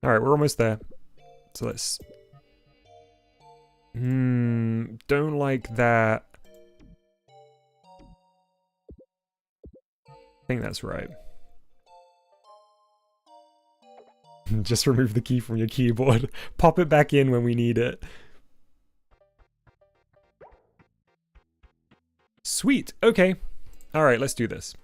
Alright, we're almost there. So let's... don't like that. I think that's right. Just remove the key from your keyboard. Pop it back in when we need it. Sweet, okay. Alright, let's do this.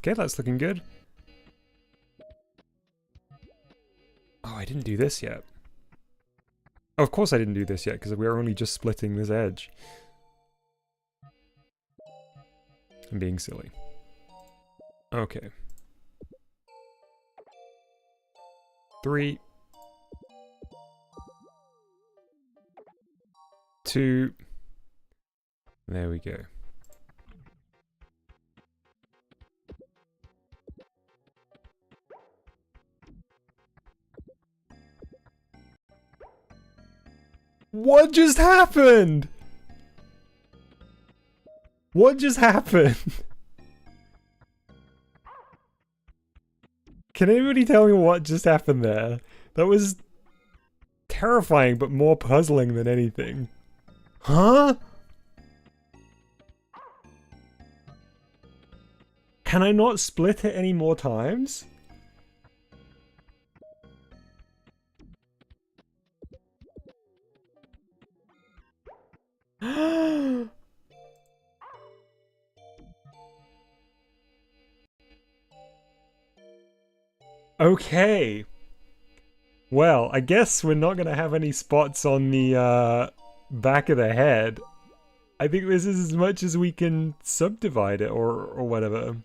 Okay, that's looking good. Oh, I didn't do this yet. Oh, of course I didn't do this yet, because we are only just splitting this edge. I'm being silly. Okay. 3, 2, there we go. What just happened? What just happened? Can anybody tell me what just happened there? That was terrifying, but more puzzling than anything. Huh? Can I not split it any more times? Okay. Well, I guess we're not gonna have any spots on the back of the head. I think this is as much as we can subdivide it or whatever.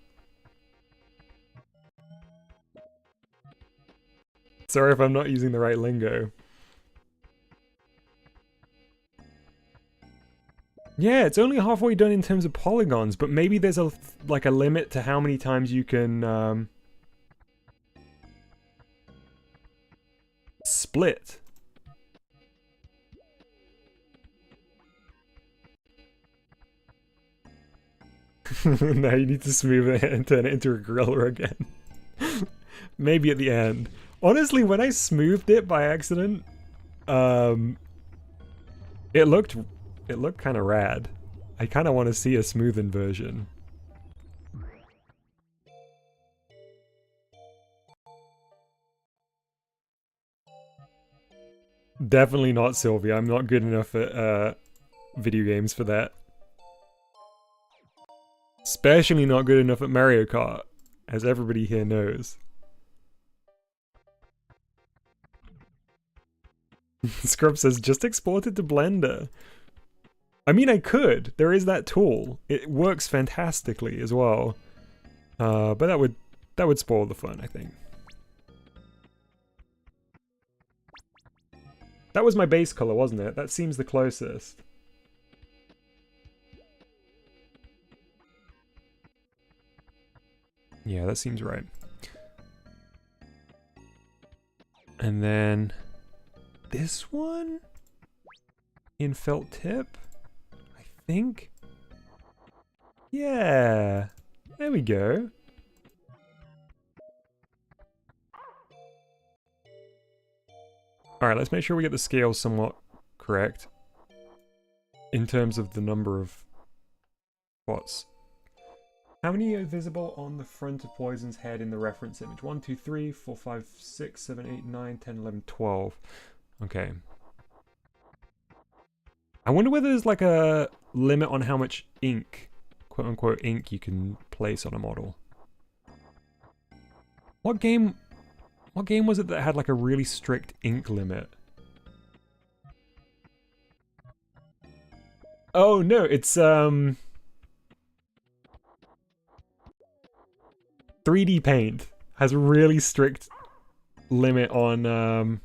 Sorry if I'm not using the right lingo. Yeah, it's only halfway done in terms of polygons, but maybe there's a limit to how many times you can split. Now you need to smooth it and turn it into a gorilla again. Maybe at the end. Honestly, when I smoothed it by accident, it looked kind of rad. I kind of want to see a smoothened version. Definitely not Sylvia. I'm not good enough at video games for that. Especially not good enough at Mario Kart, as everybody here knows. Scrub says, just export it to Blender. I mean, I could. There is that tool. It works fantastically as well. But that would spoil the fun, I think. That was my base color, wasn't it? That seems the closest. Yeah, that seems right. And then this one in felt tip, I think. Yeah, there we go. All right, let's make sure we get the scale somewhat correct in terms of the number of spots. How many are visible on the front of Poison's head in the reference image? 1, 2, 3, 4, 5, 6, 7, 8, 9, 10, 11, 12. Okay. I wonder whether there's like a limit on how much ink, quote unquote ink, you can place on a model. What game was it that had like a really strict ink limit? Oh no, it's 3D Paint has a really strict limit on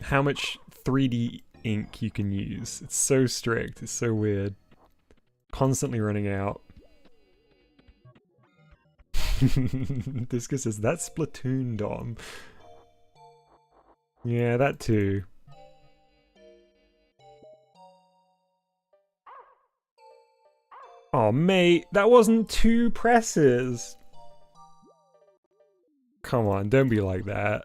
how much 3D ink you can use. It's so strict, it's so weird. Constantly running out. Disco says, that's Splatoon, Dom. Yeah, that too. Oh, mate, that wasn't 2 presses. Come on, don't be like that.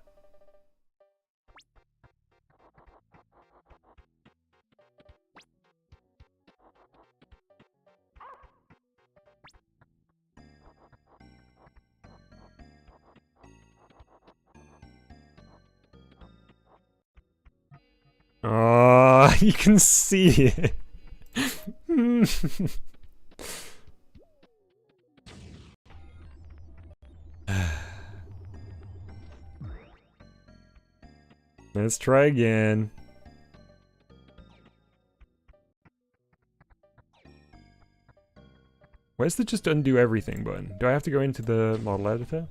Oh, you can see it. Let's try again. Where's the just undo everything button? Do I have to go into the model editor?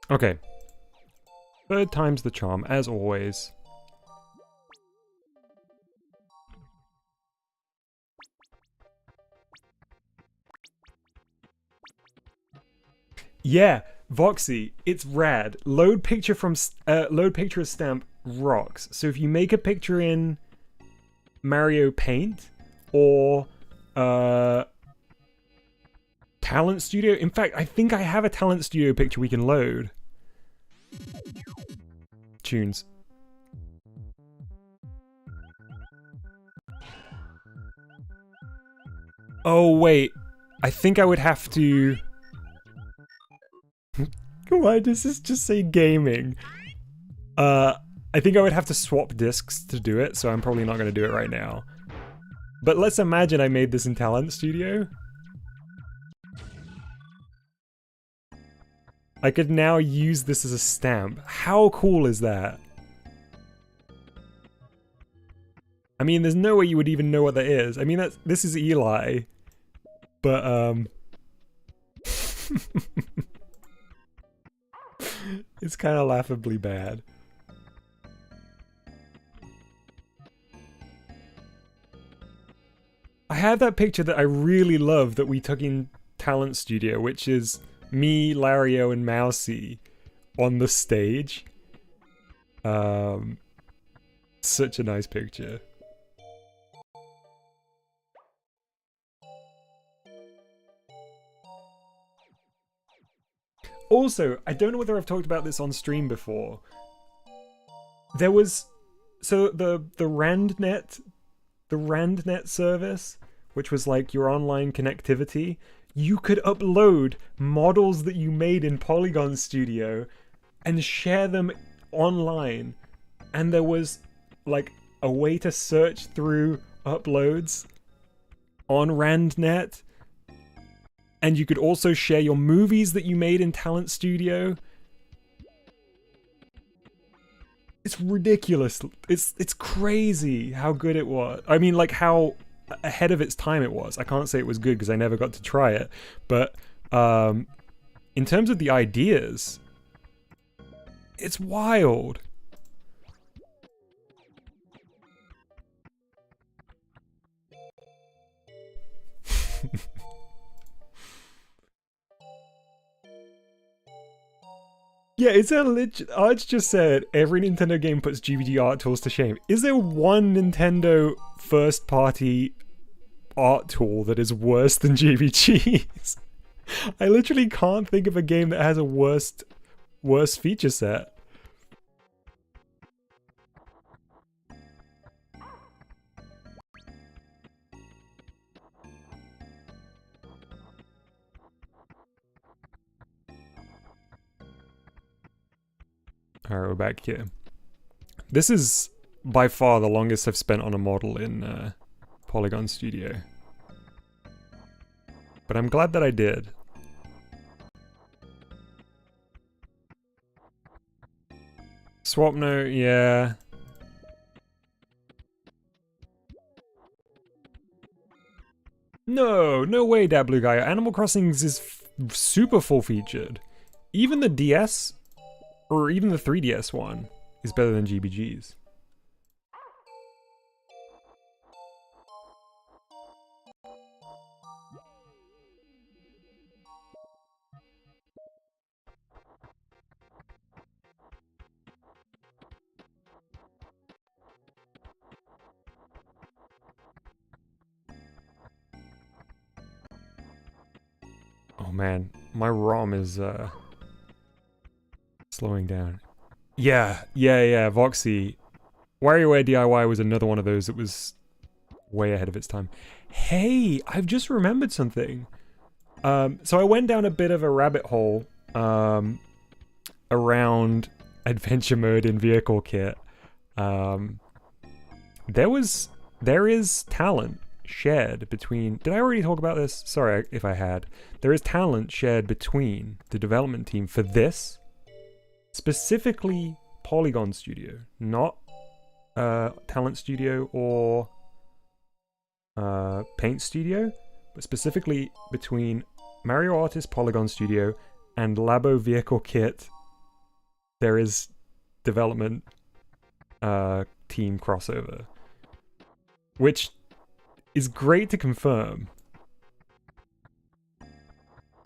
Okay. 3rd time's the charm, as always. Yeah, Voxy, it's rad. Load picture as stamp rocks. So if you make a picture in Mario Paint or Talent Studio, in fact, I think I have a Talent Studio picture we can load. Tunes. Oh wait, I think I would have to. Why does this just say gaming? I think I would have to swap discs to do it, so I'm probably not going to do it right now. But let's imagine I made this in Talent Studio. I could now use this as a stamp. How cool is that? I mean, there's no way you would even know what that is. I mean, this is Eli. But, it's kind of laughably bad. I have that picture that I really love that we took in Talent Studio, which is me, Lario, and Mousy on the stage. Such a nice picture. Also, I don't know whether I've talked about this on stream before. There was... So the RandNet service, which was like your online connectivity, you could upload models that you made in Polygon Studio and share them online. And there was like a way to search through uploads on RandNet. And you could also share your movies that you made in Talent Studio. ridiculous. It's crazy how good it was. I mean, like, how ahead of its time it was. I can't say it was good because I never got to try it, but in terms of the ideas, it's wild. Yeah, it's a legit. Arch just said every Nintendo game puts GBG art tools to shame. Is there one Nintendo first-party art tool that is worse than GBG's? I literally can't think of a game that has a worse feature set. Alright, we're back here. This is by far the longest I've spent on a model in Polygon Studio. But I'm glad that I did. Swap note, yeah. No way, that blue guy. Animal Crossings is super full featured. Even the DS, or even the 3DS one, is better than GBG's. Oh man, my ROM is slowing down. Yeah, Voxy. WarioWare DIY was another one of those that was way ahead of its time. Hey, I've just remembered something. So I went down a bit of a rabbit hole around adventure mode in Vehicle Kit. There is talent shared between... Did I already talk about this? Sorry if I had. There is talent shared between the development team for this, specifically Polygon Studio, not Talent Studio or Paint Studio, but specifically between Mario Artist Polygon Studio and Labo Vehicle Kit. There is development team crossover, which is great to confirm.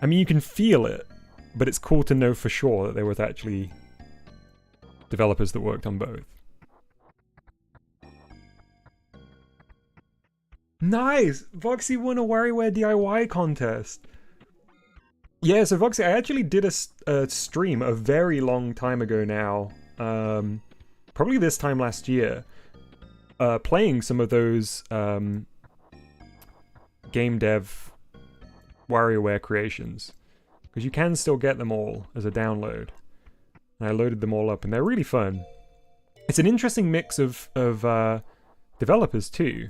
I mean, you can feel it, but it's cool to know for sure that there was actually developers that worked on both. Nice! Voxy won a WarioWare DIY contest! Yeah, so Voxy, I actually did a stream a very long time ago now, probably this time last year, playing some of those game dev WarioWare creations, because you can still get them all as a download. And I loaded them all up, and they're really fun. It's an interesting mix of developers too.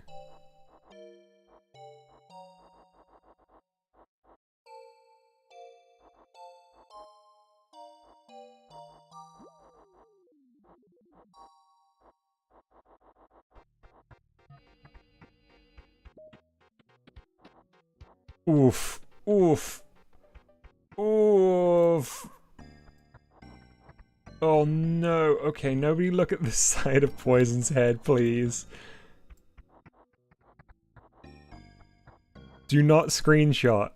Oof. Oof. Oof. Oh no. Okay, nobody look at the side of Poison's head, please. Do not screenshot.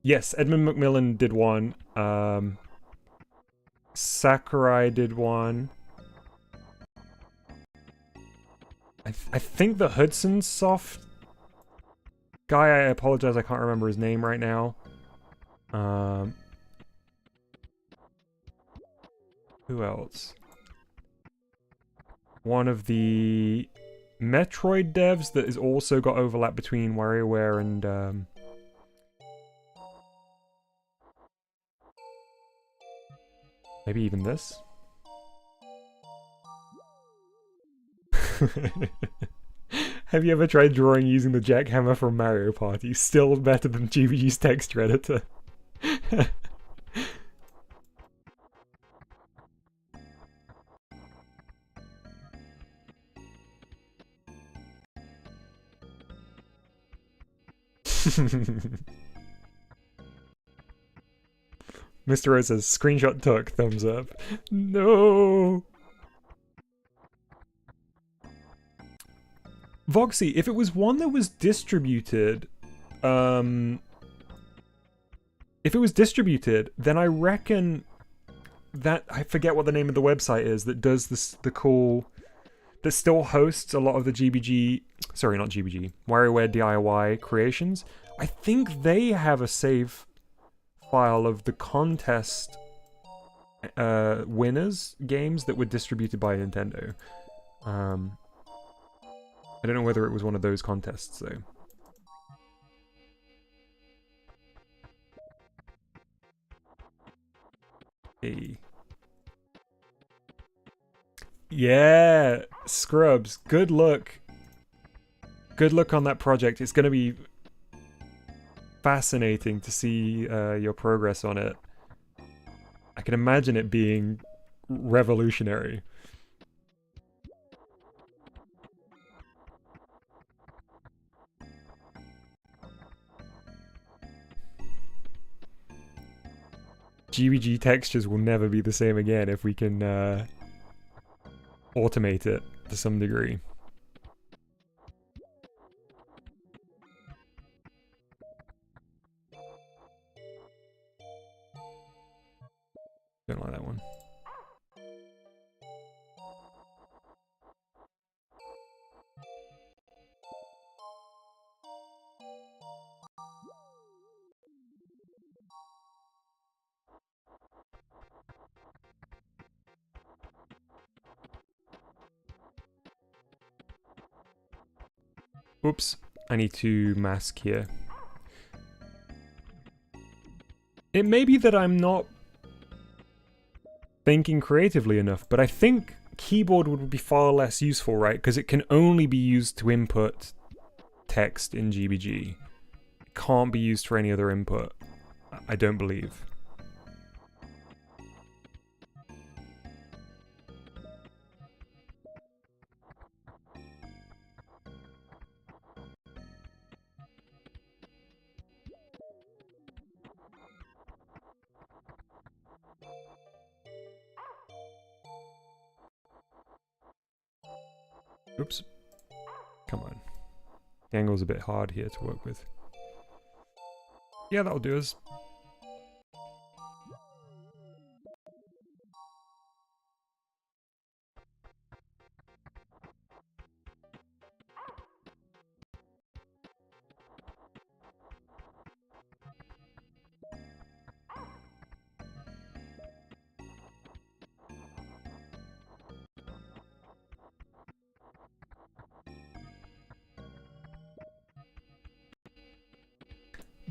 Yes, Edmund McMillan did one. Sakurai did one. I think the Hudson Soft guy, I apologize, I can't remember his name right now. Who else? One of the Metroid devs that has also got overlap between WarioWare and maybe even this? Have you ever tried drawing using the jackhammer from Mario Party? Still better than GBG's texture editor. Mr. Rose says, screenshot took, thumbs up. No! Voxy, if it was one that was distributed, if it was distributed, then I reckon that, I forget what the name of the website is that does this, the cool, that still hosts a lot of the GBG, sorry, not GBG, WarioWare DIY creations. I think they have a save file of the contest winners games that were distributed by Nintendo. I don't know whether it was one of those contests though. Hey. Yeah, Scrubs, good luck. Good luck on that project. It's going to be fascinating to see your progress on it. I can imagine it being revolutionary. GBG textures will never be the same again if we can automate it to some degree. Don't like that one. Oops, I need to mask here. It may be that I'm not thinking creatively enough, but I think keyboard would be far less useful, right? Because it can only be used to input text in GBG. It can't be used for any other input, I don't believe. Oops. Come on. The angle's a bit hard here to work with. Yeah, that'll do us.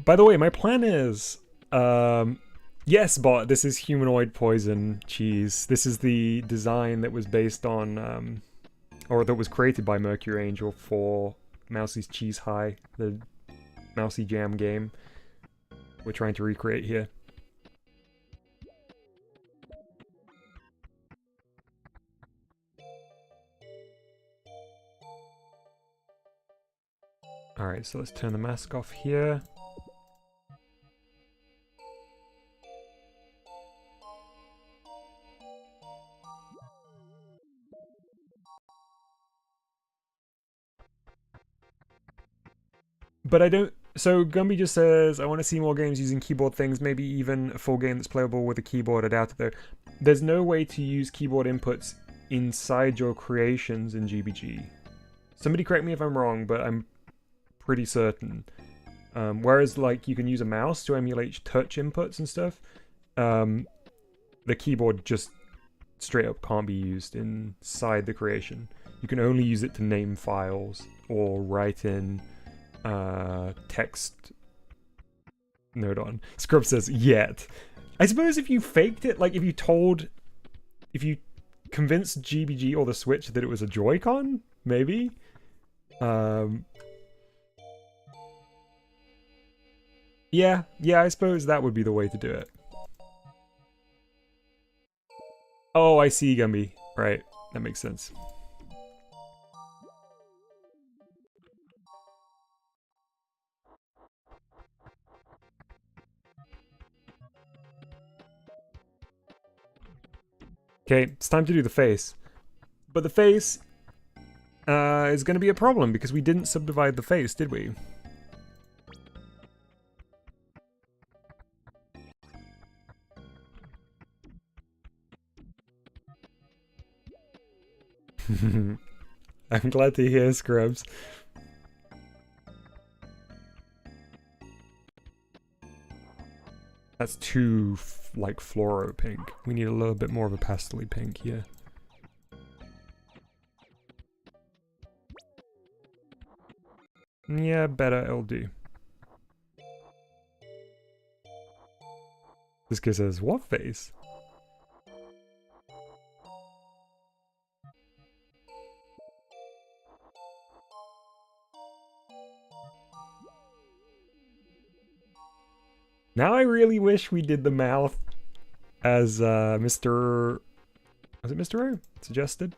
By the way, my plan is, yes, bot, this is humanoid poison cheese. This is the design that was based on, or that was created by Mercury Angel for Mousie's Cheese High, the Mousy Jam game we're trying to recreate here. Alright, so let's turn the mask off here. But I don't... So Gumby just says, I want to see more games using keyboard things, maybe even a full game that's playable with a keyboard. I doubt it though. There's no way to use keyboard inputs inside your creations in GBG. Somebody correct me if I'm wrong, but I'm pretty certain. Whereas like you can use a mouse to emulate touch inputs and stuff, the keyboard just straight up can't be used inside the creation. You can only use it to name files or write in text. Note on. Scrub says, yet. I suppose if you faked it, like if you convinced GBG or the Switch that it was a Joy-Con, maybe? Yeah, I suppose that would be the way to do it. Oh, I see, Gumby. Right, that makes sense. Okay, it's time to do the face. But the face is going to be a problem because we didn't subdivide the face, did we? I'm glad to hear, Scrubs. That's too, like, fluoro pink. We need a little bit more of a pastel-y pink here. Yeah, better, it'll do. This guy says, what face? Now I really wish we did the mouth as Mr. Was it Mr. O? Suggested?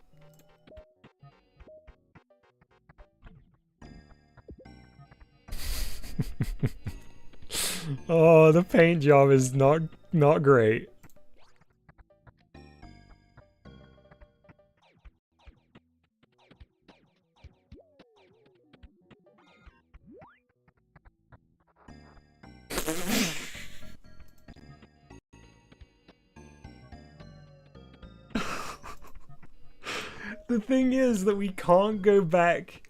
Oh, the paint job is not great. The thing is that we can't go back.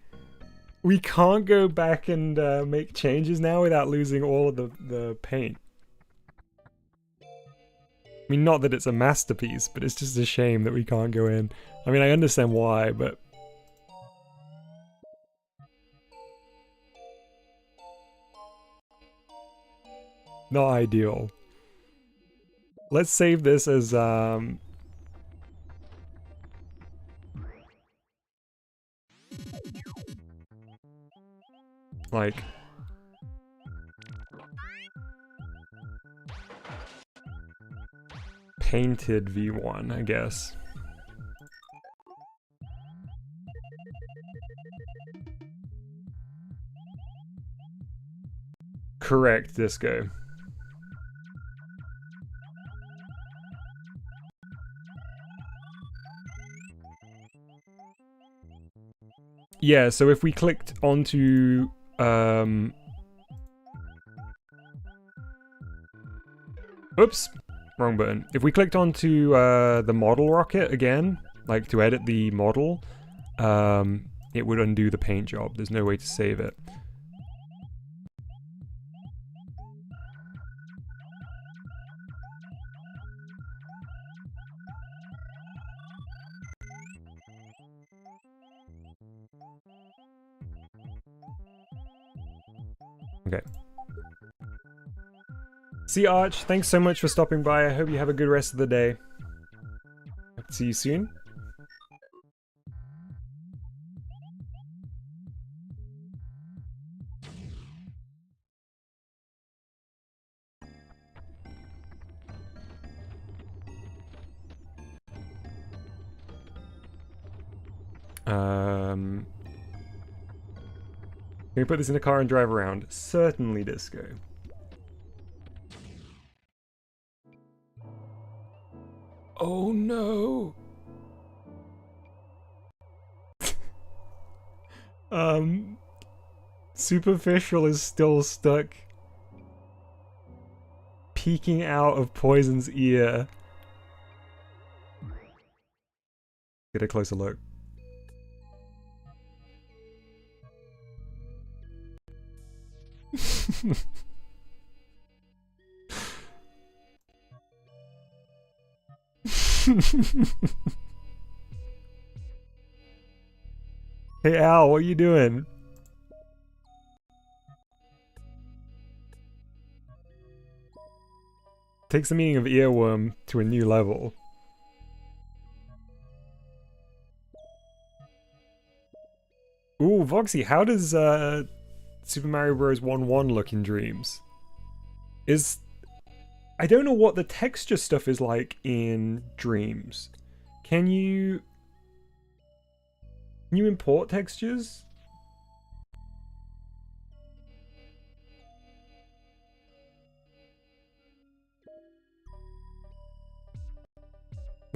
We can't go back and make changes now without losing all of the paint. I mean, not that it's a masterpiece, but it's just a shame that we can't go in. I mean, I understand why, but... not ideal. Let's save this as, like... painted V1, I guess. Correct, Disco. Yeah, so if we clicked onto, oops, wrong button. If we clicked onto the model rocket again, like to edit the model, it would undo the paint job. There's no way to save it. Okay. See Arch, thanks so much for stopping by. I hope you have a good rest of the day. Hope to see you soon. Can we put this in a car and drive around? Certainly, Disco. Oh no! Superficial is still stuck peeking out of Poison's ear. Get a closer look. Hey Al, what are you doing? Takes the meaning of earworm to a new level. Ooh, Voxy, how does Super Mario Bros. 1-1 look in Dreams? I don't know what the texture stuff is like in Dreams. Can you import textures?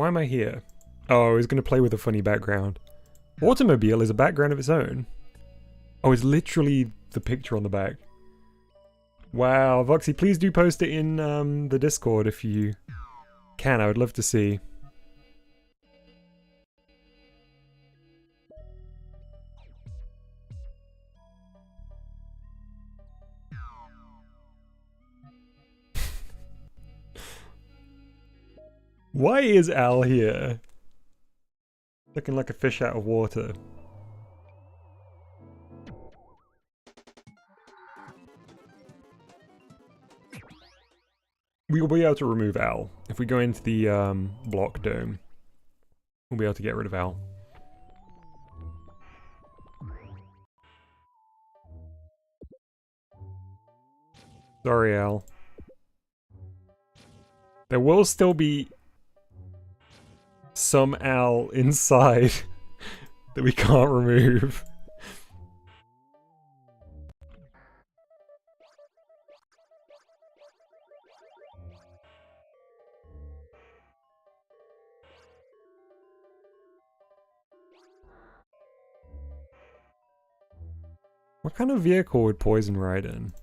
Why am I here? Oh, I was going to play with a funny background. Automobile is a background of its own. Oh, it's literally the picture on the back. Wow, Voxy, please do post it in the Discord if you can. I would love to see. Why is Al here? Looking like a fish out of water. We will be able to remove Al. If we go into the block dome, we'll be able to get rid of Al. Sorry, Al. There will still be some Al inside that we can't remove. What kind of vehicle would Poison ride in?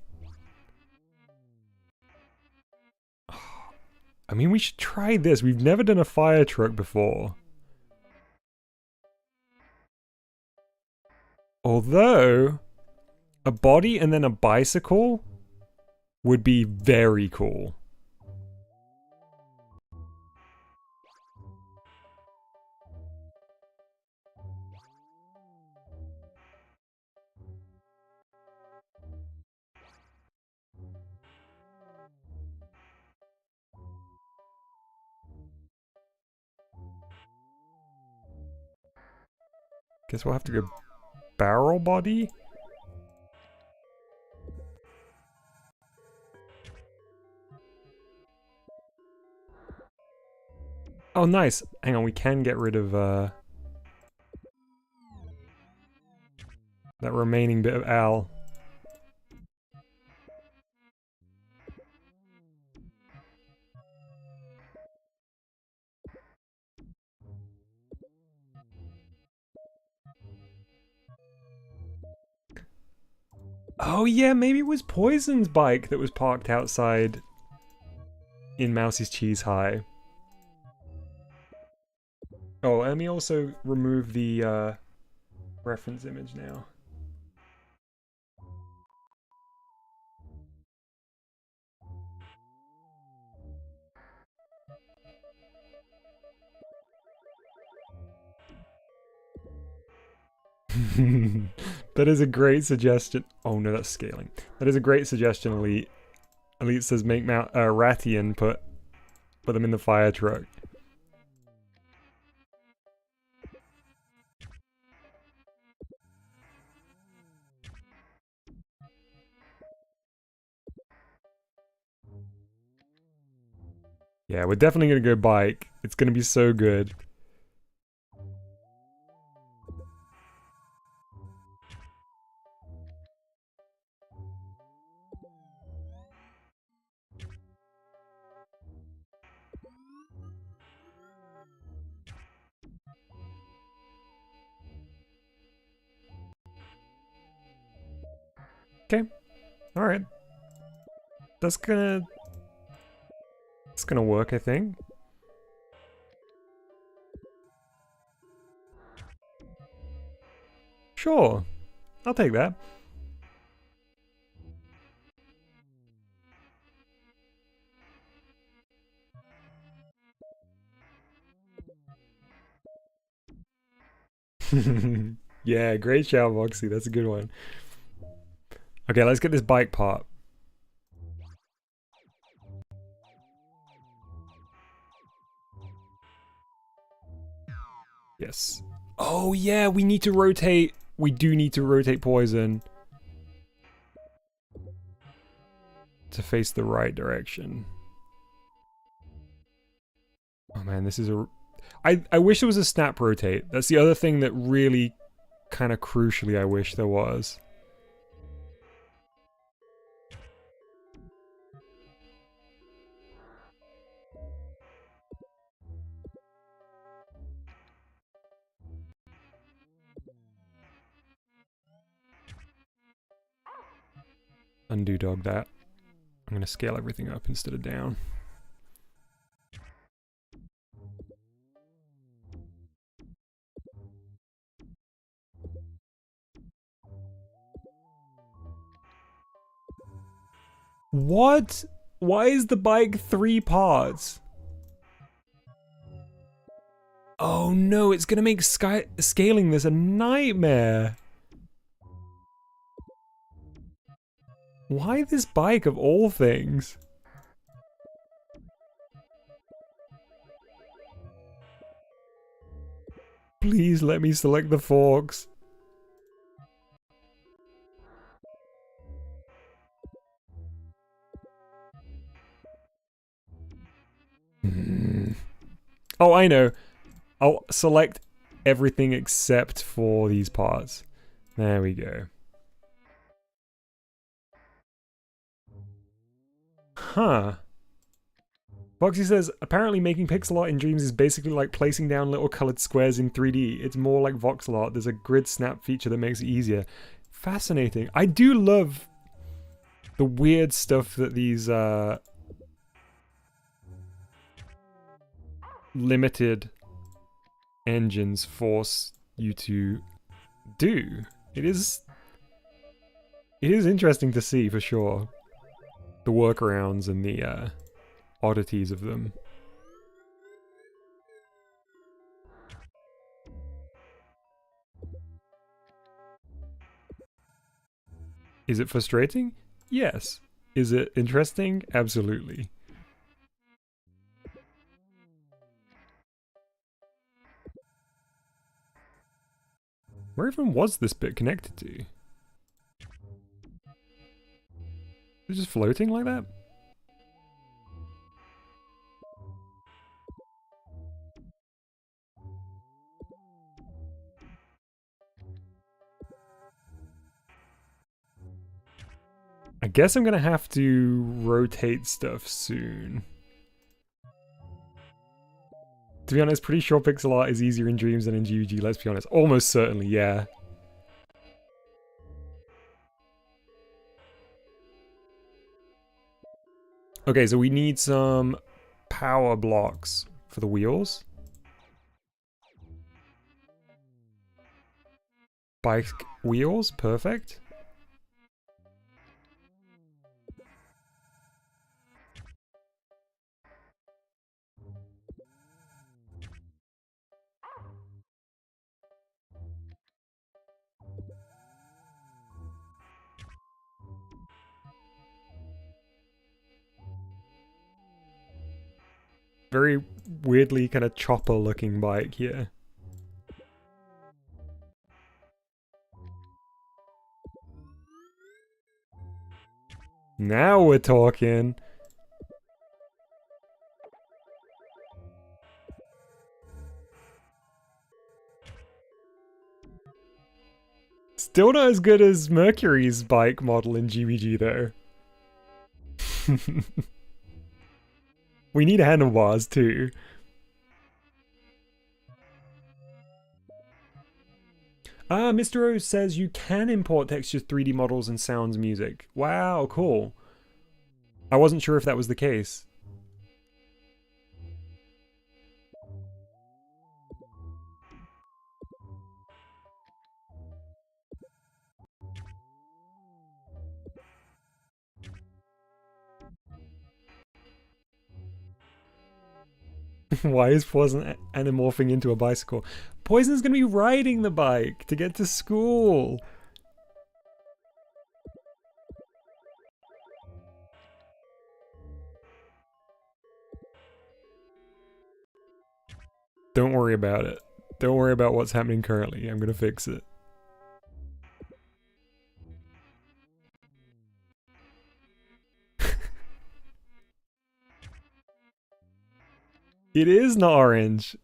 I mean, we should try this. We've never done a fire truck before. Although, a body and then a bicycle would be very cool. Guess we'll have to go barrel body? Oh, nice. Hang on, we can get rid of that remaining bit of Al. Oh yeah, maybe it was Poison's bike that was parked outside in Mousie's Cheese High. Oh, let me also remove the reference image now. That is a great suggestion. Oh no, that's scaling. That is a great suggestion, Elite. Elite says make Ratty and put them in the fire truck. Yeah, we're definitely gonna go bike. It's gonna be so good. Okay. Alright. It's gonna work, I think. Sure. I'll take that. Yeah, great shout, Moxie. That's a good one. Okay, let's get this bike part. Yes. Oh yeah, we need to rotate. We do need to rotate Poison to face the right direction. Oh man, this is a... I wish there was a snap rotate. That's the other thing that really kind of crucially I wish there was. undo dog that. I'm going to scale everything up instead of down. What? Why is the bike 3 parts? Oh no, it's gonna make scaling this a nightmare. Why this bike of all things? Please let me select the forks. Oh, I know. I'll select everything except for these parts. There we go. Huh. Foxy says, apparently making pixel art in Dreams is basically like placing down little colored squares in 3D. It's more like voxel art. There's a grid snap feature that makes it easier. Fascinating. I do love the weird stuff that these limited engines force you to do. It is interesting to see for sure. The workarounds and the oddities of them. Is it frustrating? Yes. Is it interesting? Absolutely. Where even was this bit connected to? Is it just floating like that? I guess I'm gonna have to rotate stuff soon. To be honest, pretty sure pixel art is easier in Dreams than in GVG, let's be honest. Almost certainly, yeah. Okay, so we need some power blocks for the wheels. Bike wheels, perfect. Very weirdly kind of chopper looking bike here. Now we're talking. Still not as good as Mercury's bike model in GVG though. We need handlebars too. Ah, Mr. O says you can import textures, 3D models, and sounds music. Wow, cool. I wasn't sure if that was the case. Why is Poison anamorphing into a bicycle? Poison's gonna be riding the bike to get to school. Don't worry about it. Don't worry about what's happening currently. I'm gonna fix it. It is not orange.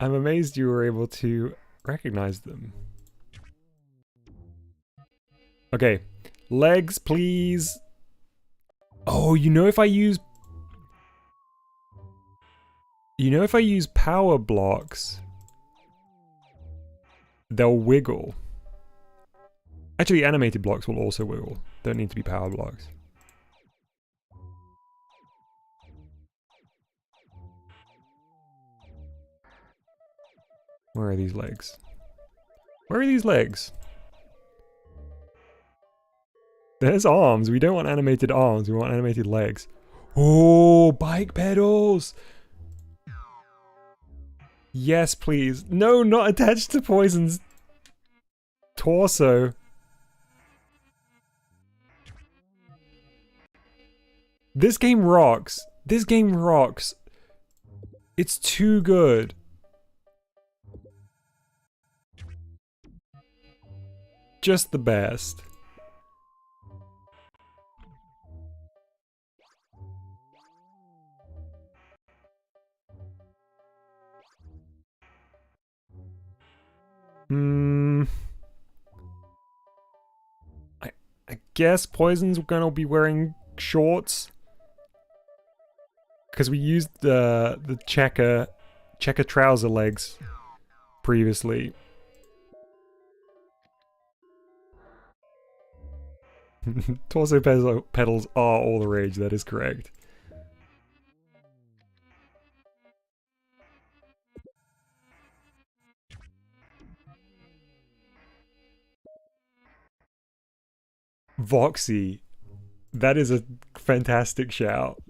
I'm amazed you were able to recognize them. Okay, legs, please. Oh, you know if I use power blocks, they'll wiggle. Actually, animated blocks will also wiggle. Don't need to be power blocks. Where are these legs? Where are these legs? There's arms. We don't want animated arms. We want animated legs. Oh, bike pedals! Yes, please. No, not attached to Poison's torso. This game rocks. This game rocks. It's too good. Just the best. I guess Poison's gonna be wearing shorts. Because we used the checker trouser legs previously. Torso pedals are all the rage, that is correct. Voxy. That is a fantastic shout.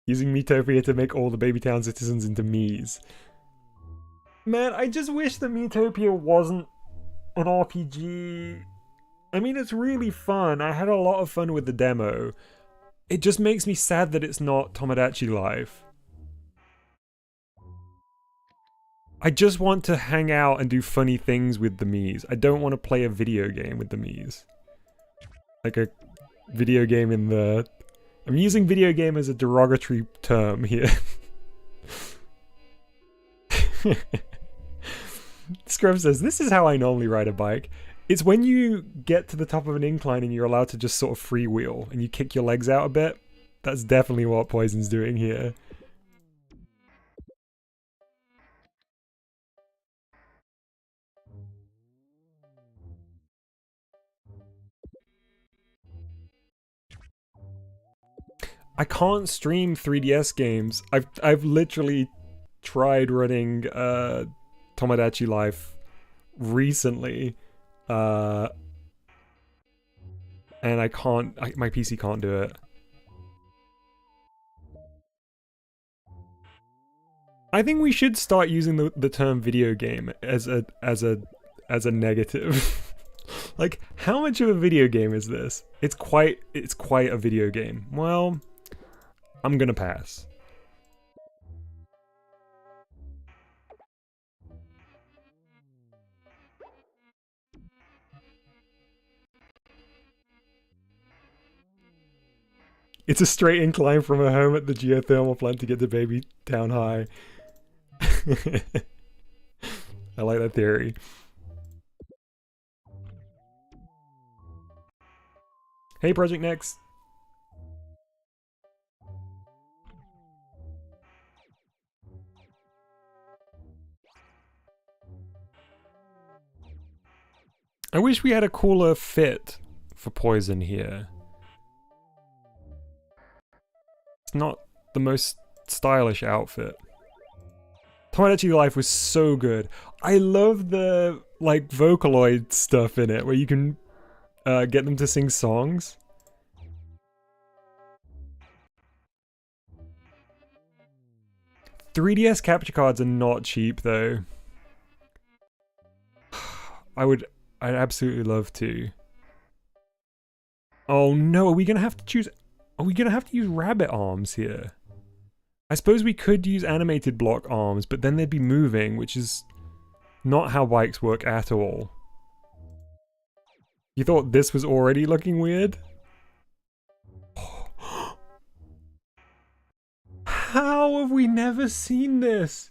Using Metopia to make all the Babytown citizens into Miis. Man, I just wish that Metopia wasn't an RPG. I mean, it's really fun. I had a lot of fun with the demo. It just makes me sad that it's not Tomodachi Life. I just want to hang out and do funny things with the Miis. I don't want to play a video game with the Miis. Like a video game in the... I'm using video game as a derogatory term here. Scrub says, this is how I normally ride a bike. It's when you get to the top of an incline and you're allowed to just sort of freewheel and you kick your legs out a bit. That's definitely what Poison's doing here. I can't stream 3DS games. I've literally tried running Tomodachi Life recently, and I can't. My PC can't do it. I think we should start using the term video game as a negative. Like, how much of a video game is this? It's quite a video game. Well, I'm gonna pass. It's a straight incline from her home at the geothermal plant to get to Babytown High. I like that theory. Hey, Project Next. I wish we had a cooler fit for Poison here. It's not the most stylish outfit. Tomodachi Life was so good. I love the, like, Vocaloid stuff in it, where you can get them to sing songs. "3DS capture cards are not cheap, though. I'd absolutely love to. Oh no, are we gonna have to choose... Are we gonna have to use rabbit arms here? I suppose we could use animated block arms, but then they'd be moving, which is not how bikes work at all. You thought this was already looking weird? How have we never seen this?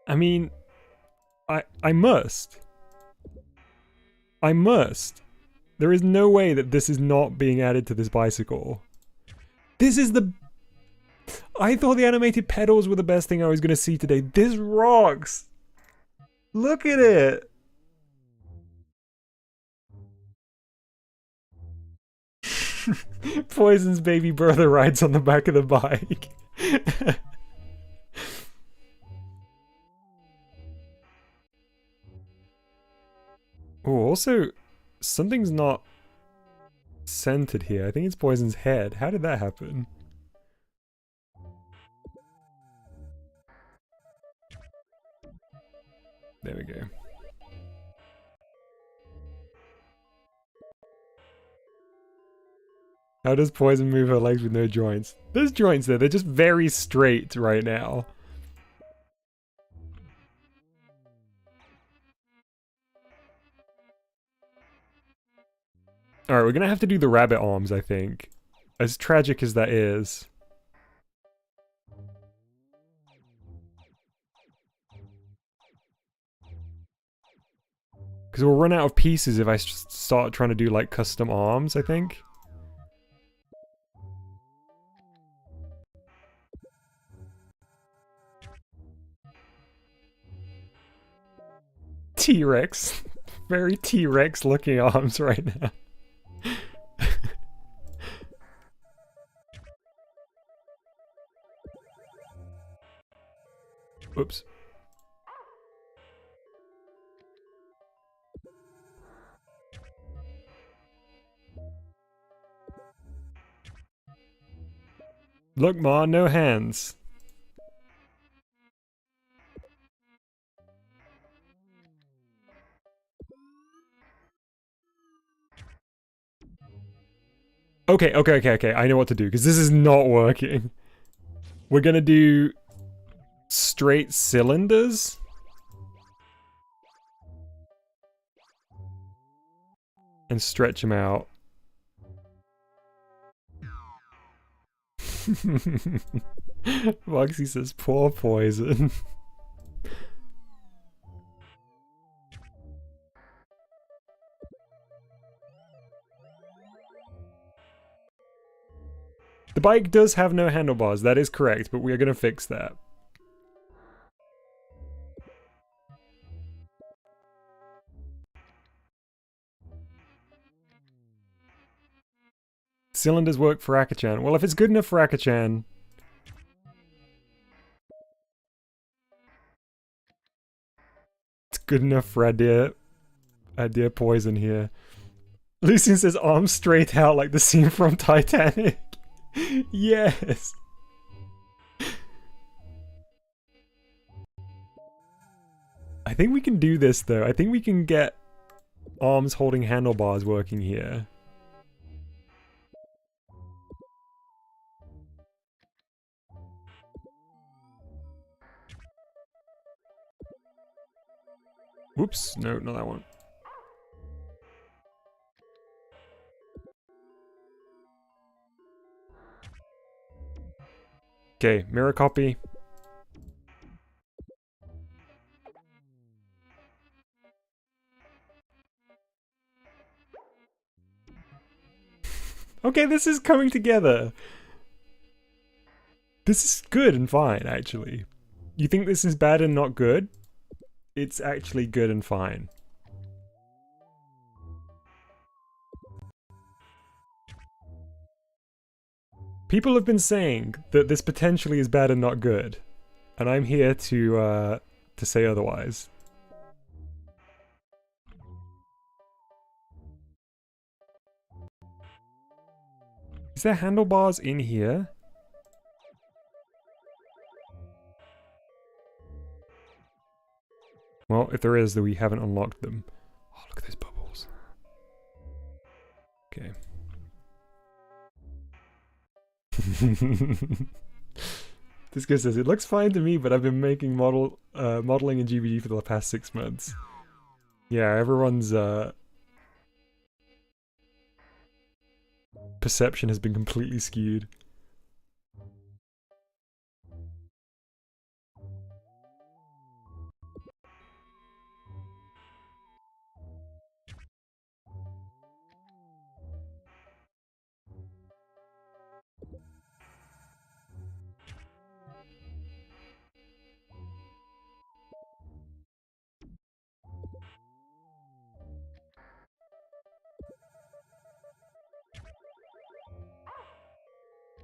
I mean, I must. I must. There is no way that this is not being added to this bicycle. This is the... I thought the animated pedals were the best thing I was going to see today. This rocks! Look at it! Poison's baby brother rides on the back of the bike. Oh, also, something's not centered here. I think it's Poison's head. How did that happen? There we go. How does Poison move her legs with no joints? There's joints there, they're just very straight right now. Alright, we're gonna have to do the rabbit arms, I think. As tragic as that is. Because we'll run out of pieces if I start trying to do like custom arms, I think. T-Rex. Very T-Rex looking arms right now. Oops. Look, Ma, no hands. Okay. I know what to do, because this is not working. We're gonna do straight cylinders. And stretch them out. Moxie says, poor Poison. The bike does have no handlebars, that is correct, but we are going to fix that. Cylinders work for Akachan. Well, if it's good enough for Akachan... It's good enough for our dear Poison here. Lucian says arms straight out like the scene from Titanic. Yes! I think we can do this though. I think we can get arms holding handlebars working here. Whoops, no, not that one. Okay, mirror copy. Okay, this is coming together. This is good and fine, actually. You think this is bad and not good? It's actually good and fine. People have been saying that this potentially is bad and not good, and I'm here to say otherwise. Is there handlebars in here? Well, if there is, then we haven't unlocked them. Oh, look at those bubbles. Okay. This guy says, it looks fine to me, but I've been making modeling in GBG for the past 6 months. Yeah, everyone's perception has been completely skewed.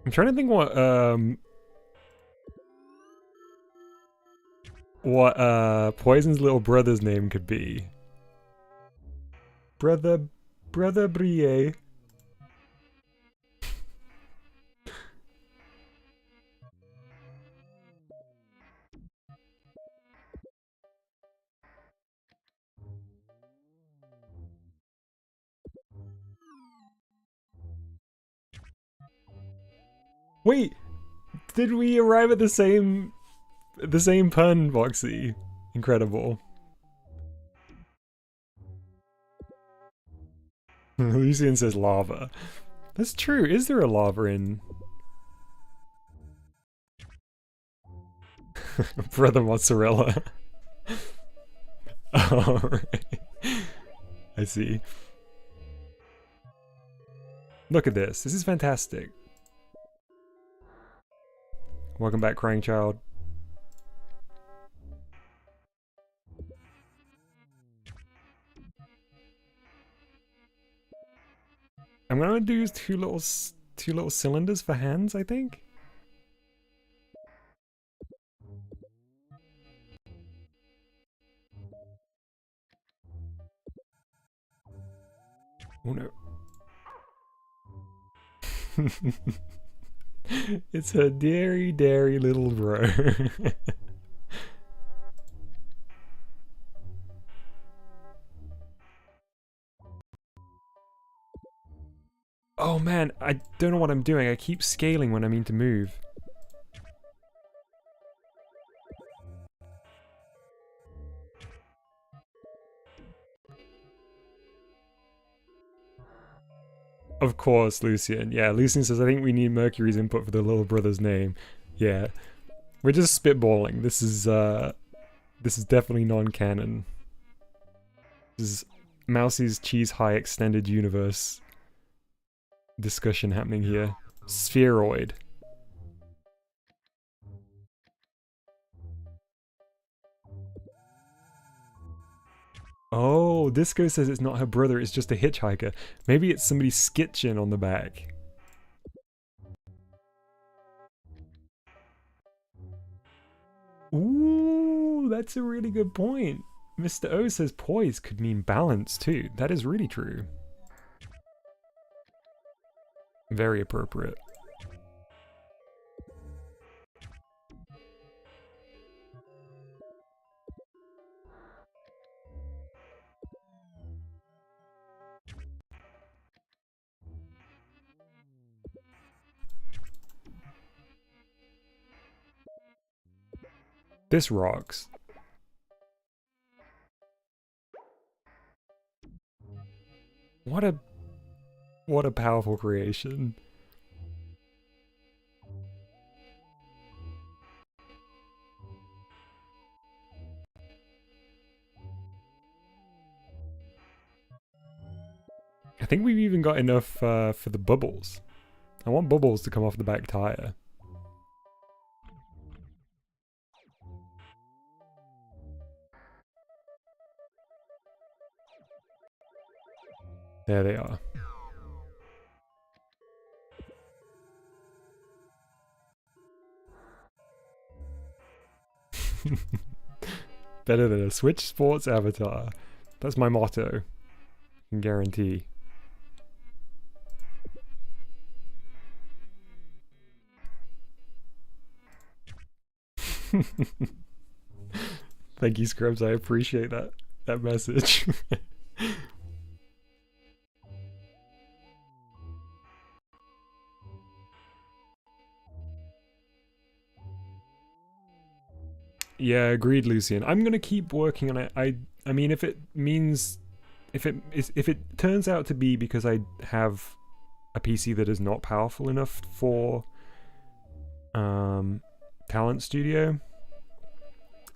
I'm trying to think what Poison's little brother's name could be. Brother Brie. Wait, did we arrive at the same pun, Voxy? Incredible. Lucian says lava. That's true. Is there a lava in Brother Mozzarella? Alright. I see. Look at this. This is fantastic. Welcome back, Crying Child. I'm gonna do two little cylinders for hands, I think. Oh no. It's a dairy little bro. Oh man, I don't know what I'm doing. I keep scaling when I mean to move. Of course, Lucian. Yeah, Lucian says, I think we need Mercury's input for the little brother's name. Yeah. We're just spitballing. This is definitely non-canon. This is Mousie's Cheese High Extended Universe discussion happening here. Spheroid. Oh, Disco says it's not her brother, it's just a hitchhiker. Maybe it's somebody's skitchin on the back. Ooh, that's a really good point. Mr. O says poise could mean balance too. That is really true. Very appropriate. This rocks. What a powerful creation. I think we've even got enough for the bubbles. I want bubbles to come off the back tire. There they are. Better than a Switch Sports avatar. That's my motto. I can guarantee. Thank you, Scrubs. I appreciate that message. Yeah, agreed, Lucian. I'm gonna keep working on it. I mean, if it turns out to be because I have a PC that is not powerful enough for Talent Studio,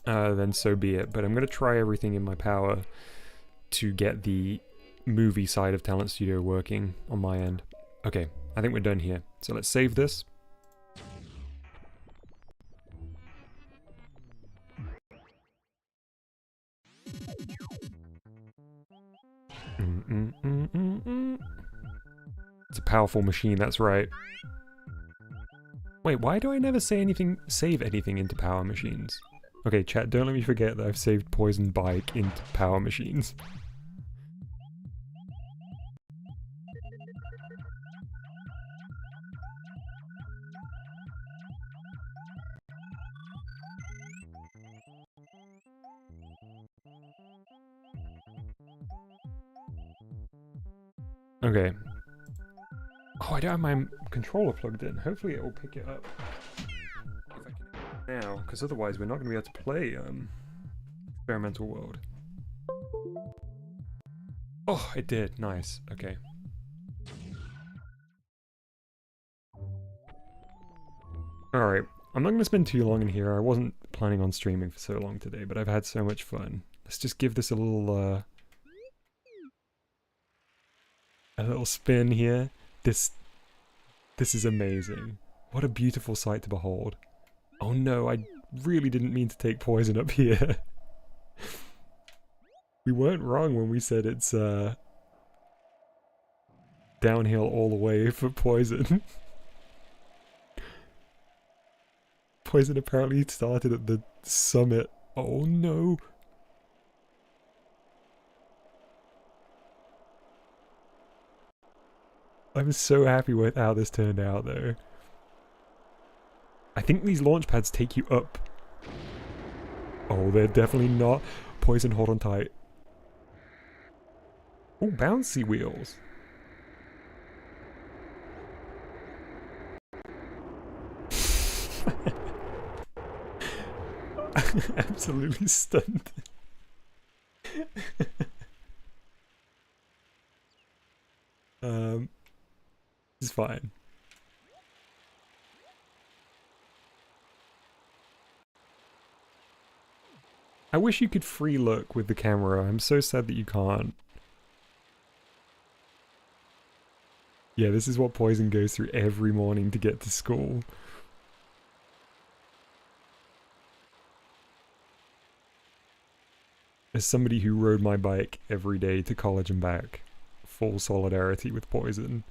then so be it. But I'm gonna try everything in my power to get the movie side of Talent Studio working on my end. Okay, I think we're done here. So let's save this. It's a powerful machine, that's right. Wait, why do I never say anything, save anything into power machines? Okay, chat, don't let me forget that I've saved poison bike into power machines. Okay. Oh, I don't have my controller plugged in. Hopefully it will pick it up. If I can now, because otherwise we're not going to be able to play Experimental World. Oh, it did. Nice. Okay. Alright. I'm not going to spend too long in here. I wasn't planning on streaming for so long today, but I've had so much fun. Let's just give this a little spin here. This is amazing. What a beautiful sight to behold. Oh no, I really didn't mean to take poison up here. We weren't wrong when we said it's downhill all the way for poison. Poison apparently started at the summit. Oh no. I'm so happy with how this turned out though. I think these launch pads take you up. Oh, they're definitely not. Poison, hold on tight. Oh, bouncy wheels. Absolutely stunned. It's fine. I wish you could free look with the camera. I'm so sad that you can't. Yeah, this is what Poison goes through every morning to get to school. As somebody who rode my bike every day to college and back, full solidarity with Poison.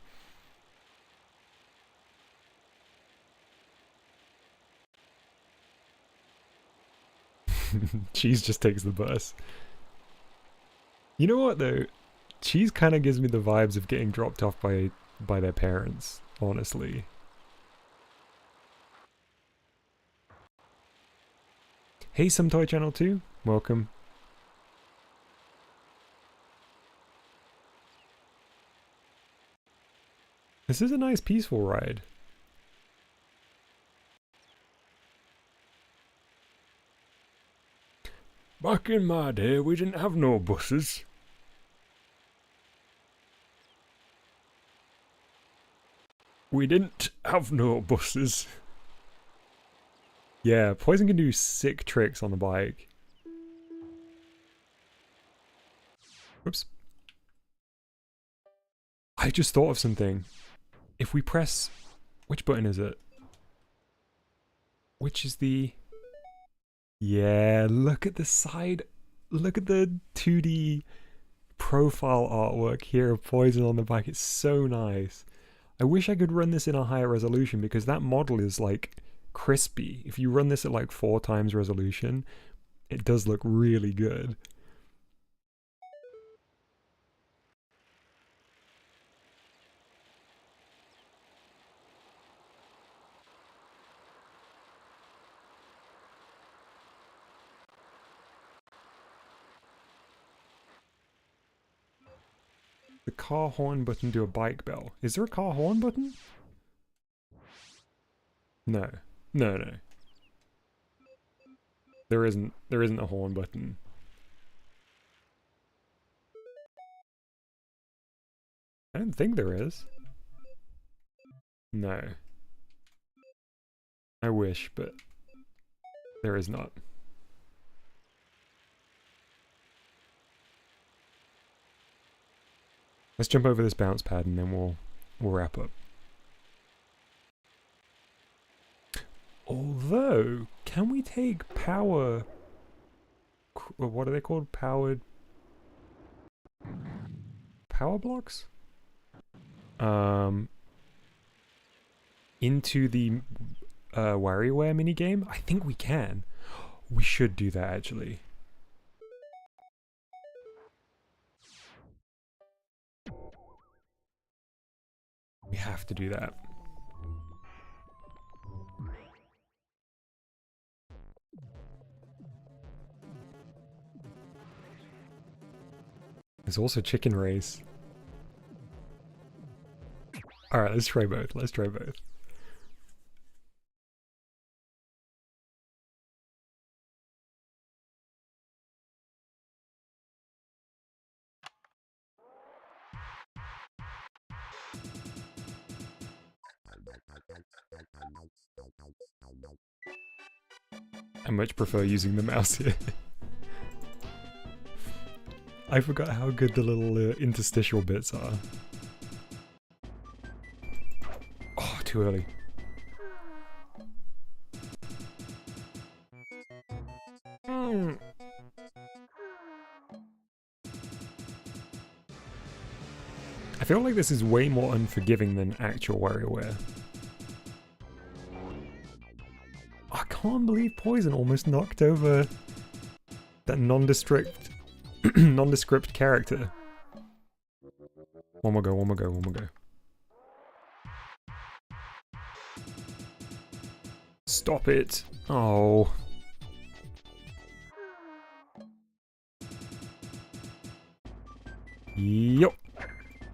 Cheese just takes the bus. You know what though? Cheese kind of gives me the vibes of getting dropped off by their parents, honestly. Hey, Some Toy Channel 2, welcome. This is a nice peaceful ride. Back in my day, we didn't have no buses. We didn't have no buses. Yeah, Poison can do sick tricks on the bike. Whoops. I just thought of something. If we press... Which button is it? Which is the... Yeah, look at the side. Look at the 2D profile artwork here of Poison on the bike. It's so nice. I wish I could run this in a higher resolution because that model is like crispy. If you run this at like 4 times resolution, it does look really good. The car horn button to a bike bell. Is there a car horn button? No. No, no. There isn't a horn button. I don't think there is. No. I wish, but there is not. Let's jump over this bounce pad and then we'll wrap up. Although, can we take power... What are they called? Power blocks? Into the WarioWare minigame? I think we can. We should do that, actually. We have to do that. There's also chicken race. Alright, let's try both. Let's try both. I much prefer using the mouse here. I forgot how good the little interstitial bits are. Oh, too early. I feel like this is way more unforgiving than actual WarioWare. I can't believe Poison almost knocked over that nondescript character. One more go, one more go, one more go. Stop it. Oh. Yup.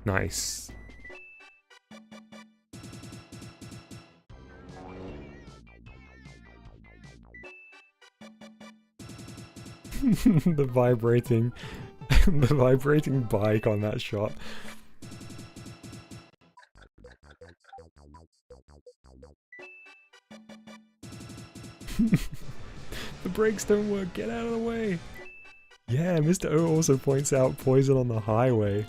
Nice. the vibrating bike on that shot. The brakes don't work, get out of the way. Yeah, Mr. O also points out Poison on the highway.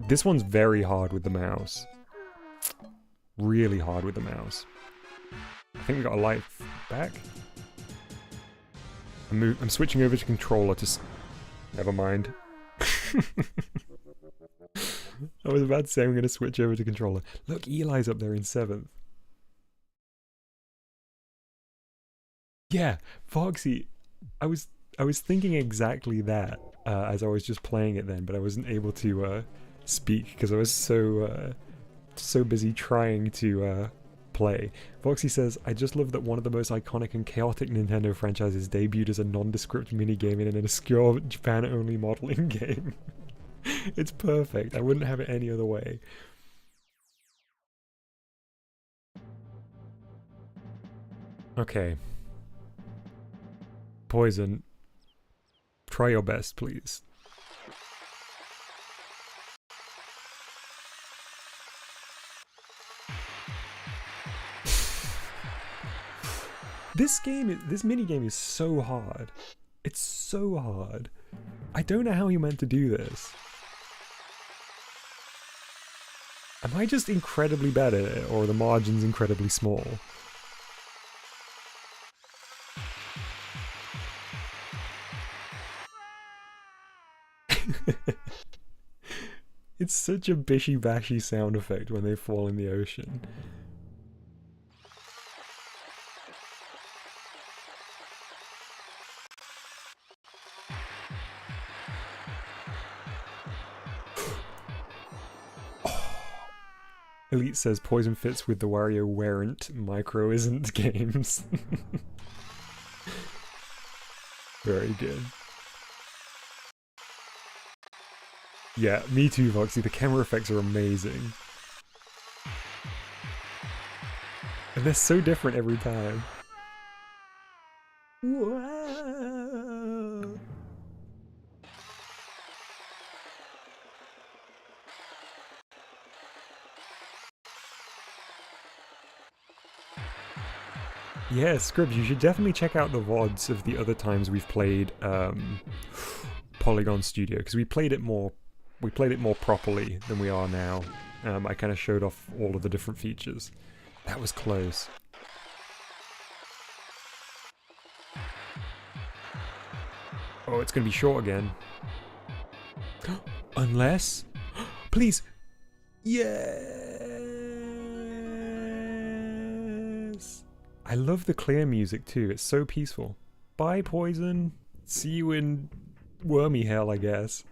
This one's very hard with the mouse. Really hard with the mouse. I think we got a life back. I'm switching over to controller to never mind. I was about to say I'm going to switch over to controller. Look, Eli's up there in 7th. Yeah, Foxy. I was thinking exactly that as I was just playing it then, but I wasn't able to speak because I was so busy trying to play. Foxy says, I just love that one of the most iconic and chaotic Nintendo franchises debuted as a nondescript minigame in an obscure Japan-only modeling game. It's perfect. I wouldn't have it any other way. Okay. Poison. Try your best, please. This minigame is so hard. It's so hard. I don't know how you meant to do this. Am I just incredibly bad at it, or are the margins incredibly small? It's such a bishy-bashy sound effect when they fall in the ocean. Elite says Poison fits with the WarioWare micro isn't games. Very good. Yeah, me too, Voxy. The camera effects are amazing. And they're so different every time. Whoa. Yeah, Scribs, you should definitely check out the VODs of the other times we've played Polygon Studio, because we played it more properly than we are now. I kind of showed off all of the different features. That was close. Oh, it's gonna be short again. Unless... Please! Yes! I love the clear music too, it's so peaceful. Bye, Poison. See you in wormy hell, I guess.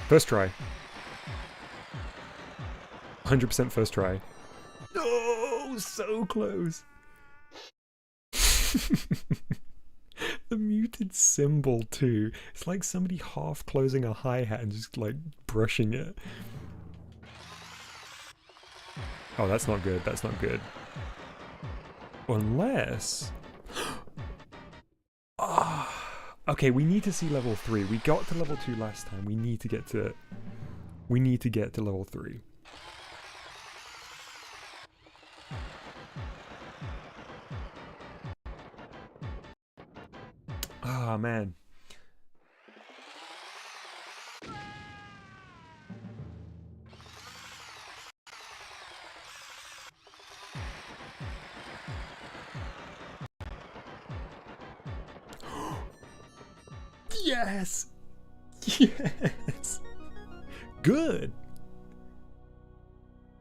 First try. 100% first try. Oh, so close. The muted cymbal too. It's like somebody half closing a hi-hat and just like brushing it. Oh, that's not good. That's not good. Unless... okay, we need to see level 3. We got to level 2 last time. We need to get to... We need to get to level 3. Ah, man. Yes! Yes! Good!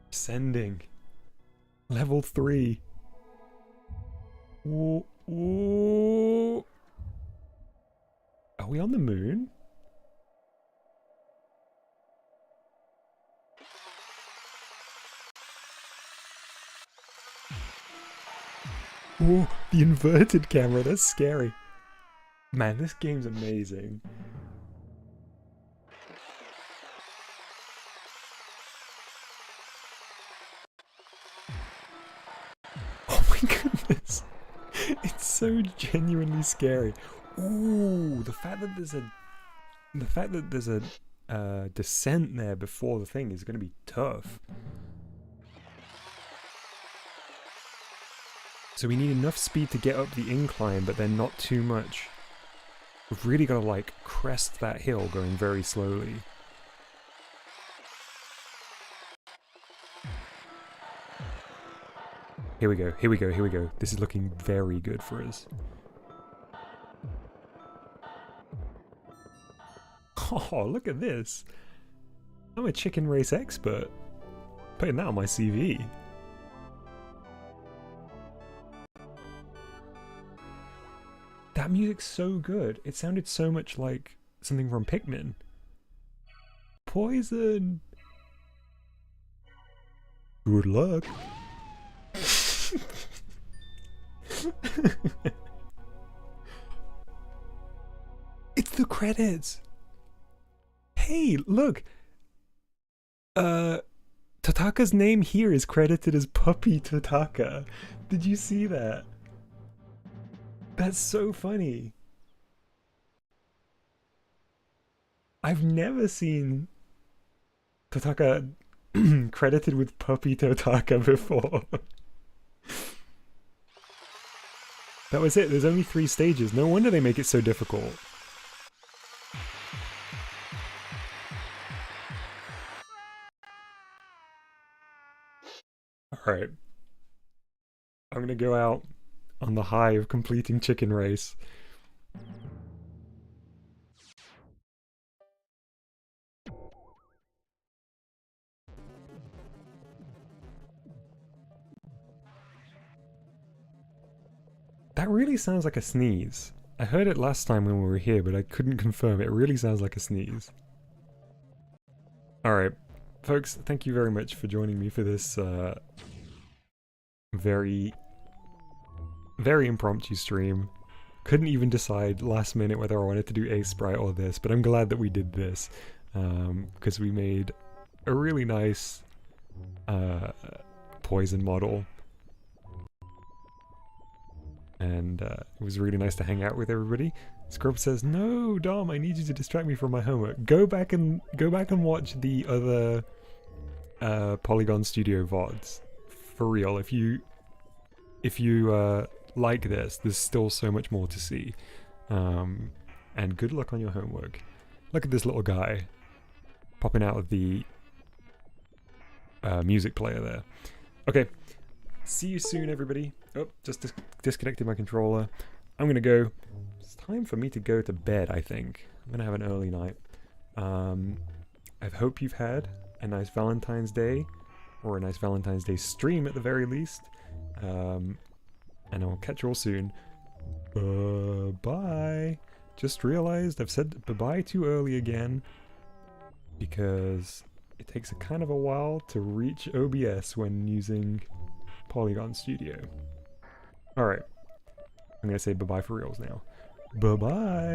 Sending. Level 3. Ooh, ooh. Are we on the moon? Ooh, the inverted camera, that's scary. Man, this game's amazing. Oh my goodness. It's so genuinely scary. Ooh, the fact that there's a descent there before the thing is going to be tough. So we need enough speed to get up the incline, but then not too much. We've really got to like crest that hill going very slowly. Here we go, here we go, here we go. This is looking very good for us. Oh, look at this. I'm a chicken race expert. Putting that on my CV. That music's so good. It sounded so much like something from Pikmin. Poison! Good luck. It's the credits! Hey, look! Totaka's name here is credited as Puppy Totaka. Did you see that? That's so funny. I've never seen Totaka credited with Puppy Totaka before. That was it. There's only 3 stages. No wonder they make it so difficult. Alright. I'm gonna go out on the high of completing Chicken Race. That really sounds like a sneeze. I heard it last time when we were here, but I couldn't confirm. It really sounds like a sneeze. Alright, folks, thank you very much for joining me for this very impromptu stream. Couldn't even decide last minute whether I wanted to do a sprite or this, but I'm glad that we did this, because we made a really nice poison model. And it was really nice to hang out with everybody. Scrub says, "No, Dom, I need you to distract me from my homework." Go back and watch the other Polygon Studio VODs. For real, if you like this, there's still so much more to see. And good luck on your homework. Look at this little guy popping out of the music player there. Okay, see you soon, everybody. Oh, just disconnected my controller. I'm gonna go. It's time for me to go to bed, I think. I'm gonna have an early night. I hope you've had a nice Valentine's Day, or a nice Valentine's Day stream at the very least. And I'll catch you all soon. Bye. Just realized I've said bye-bye too early again, because it takes a kind of a while to reach OBS when using Polygon Studio. Alright, I'm gonna say bye-bye for reals now. Bye-bye!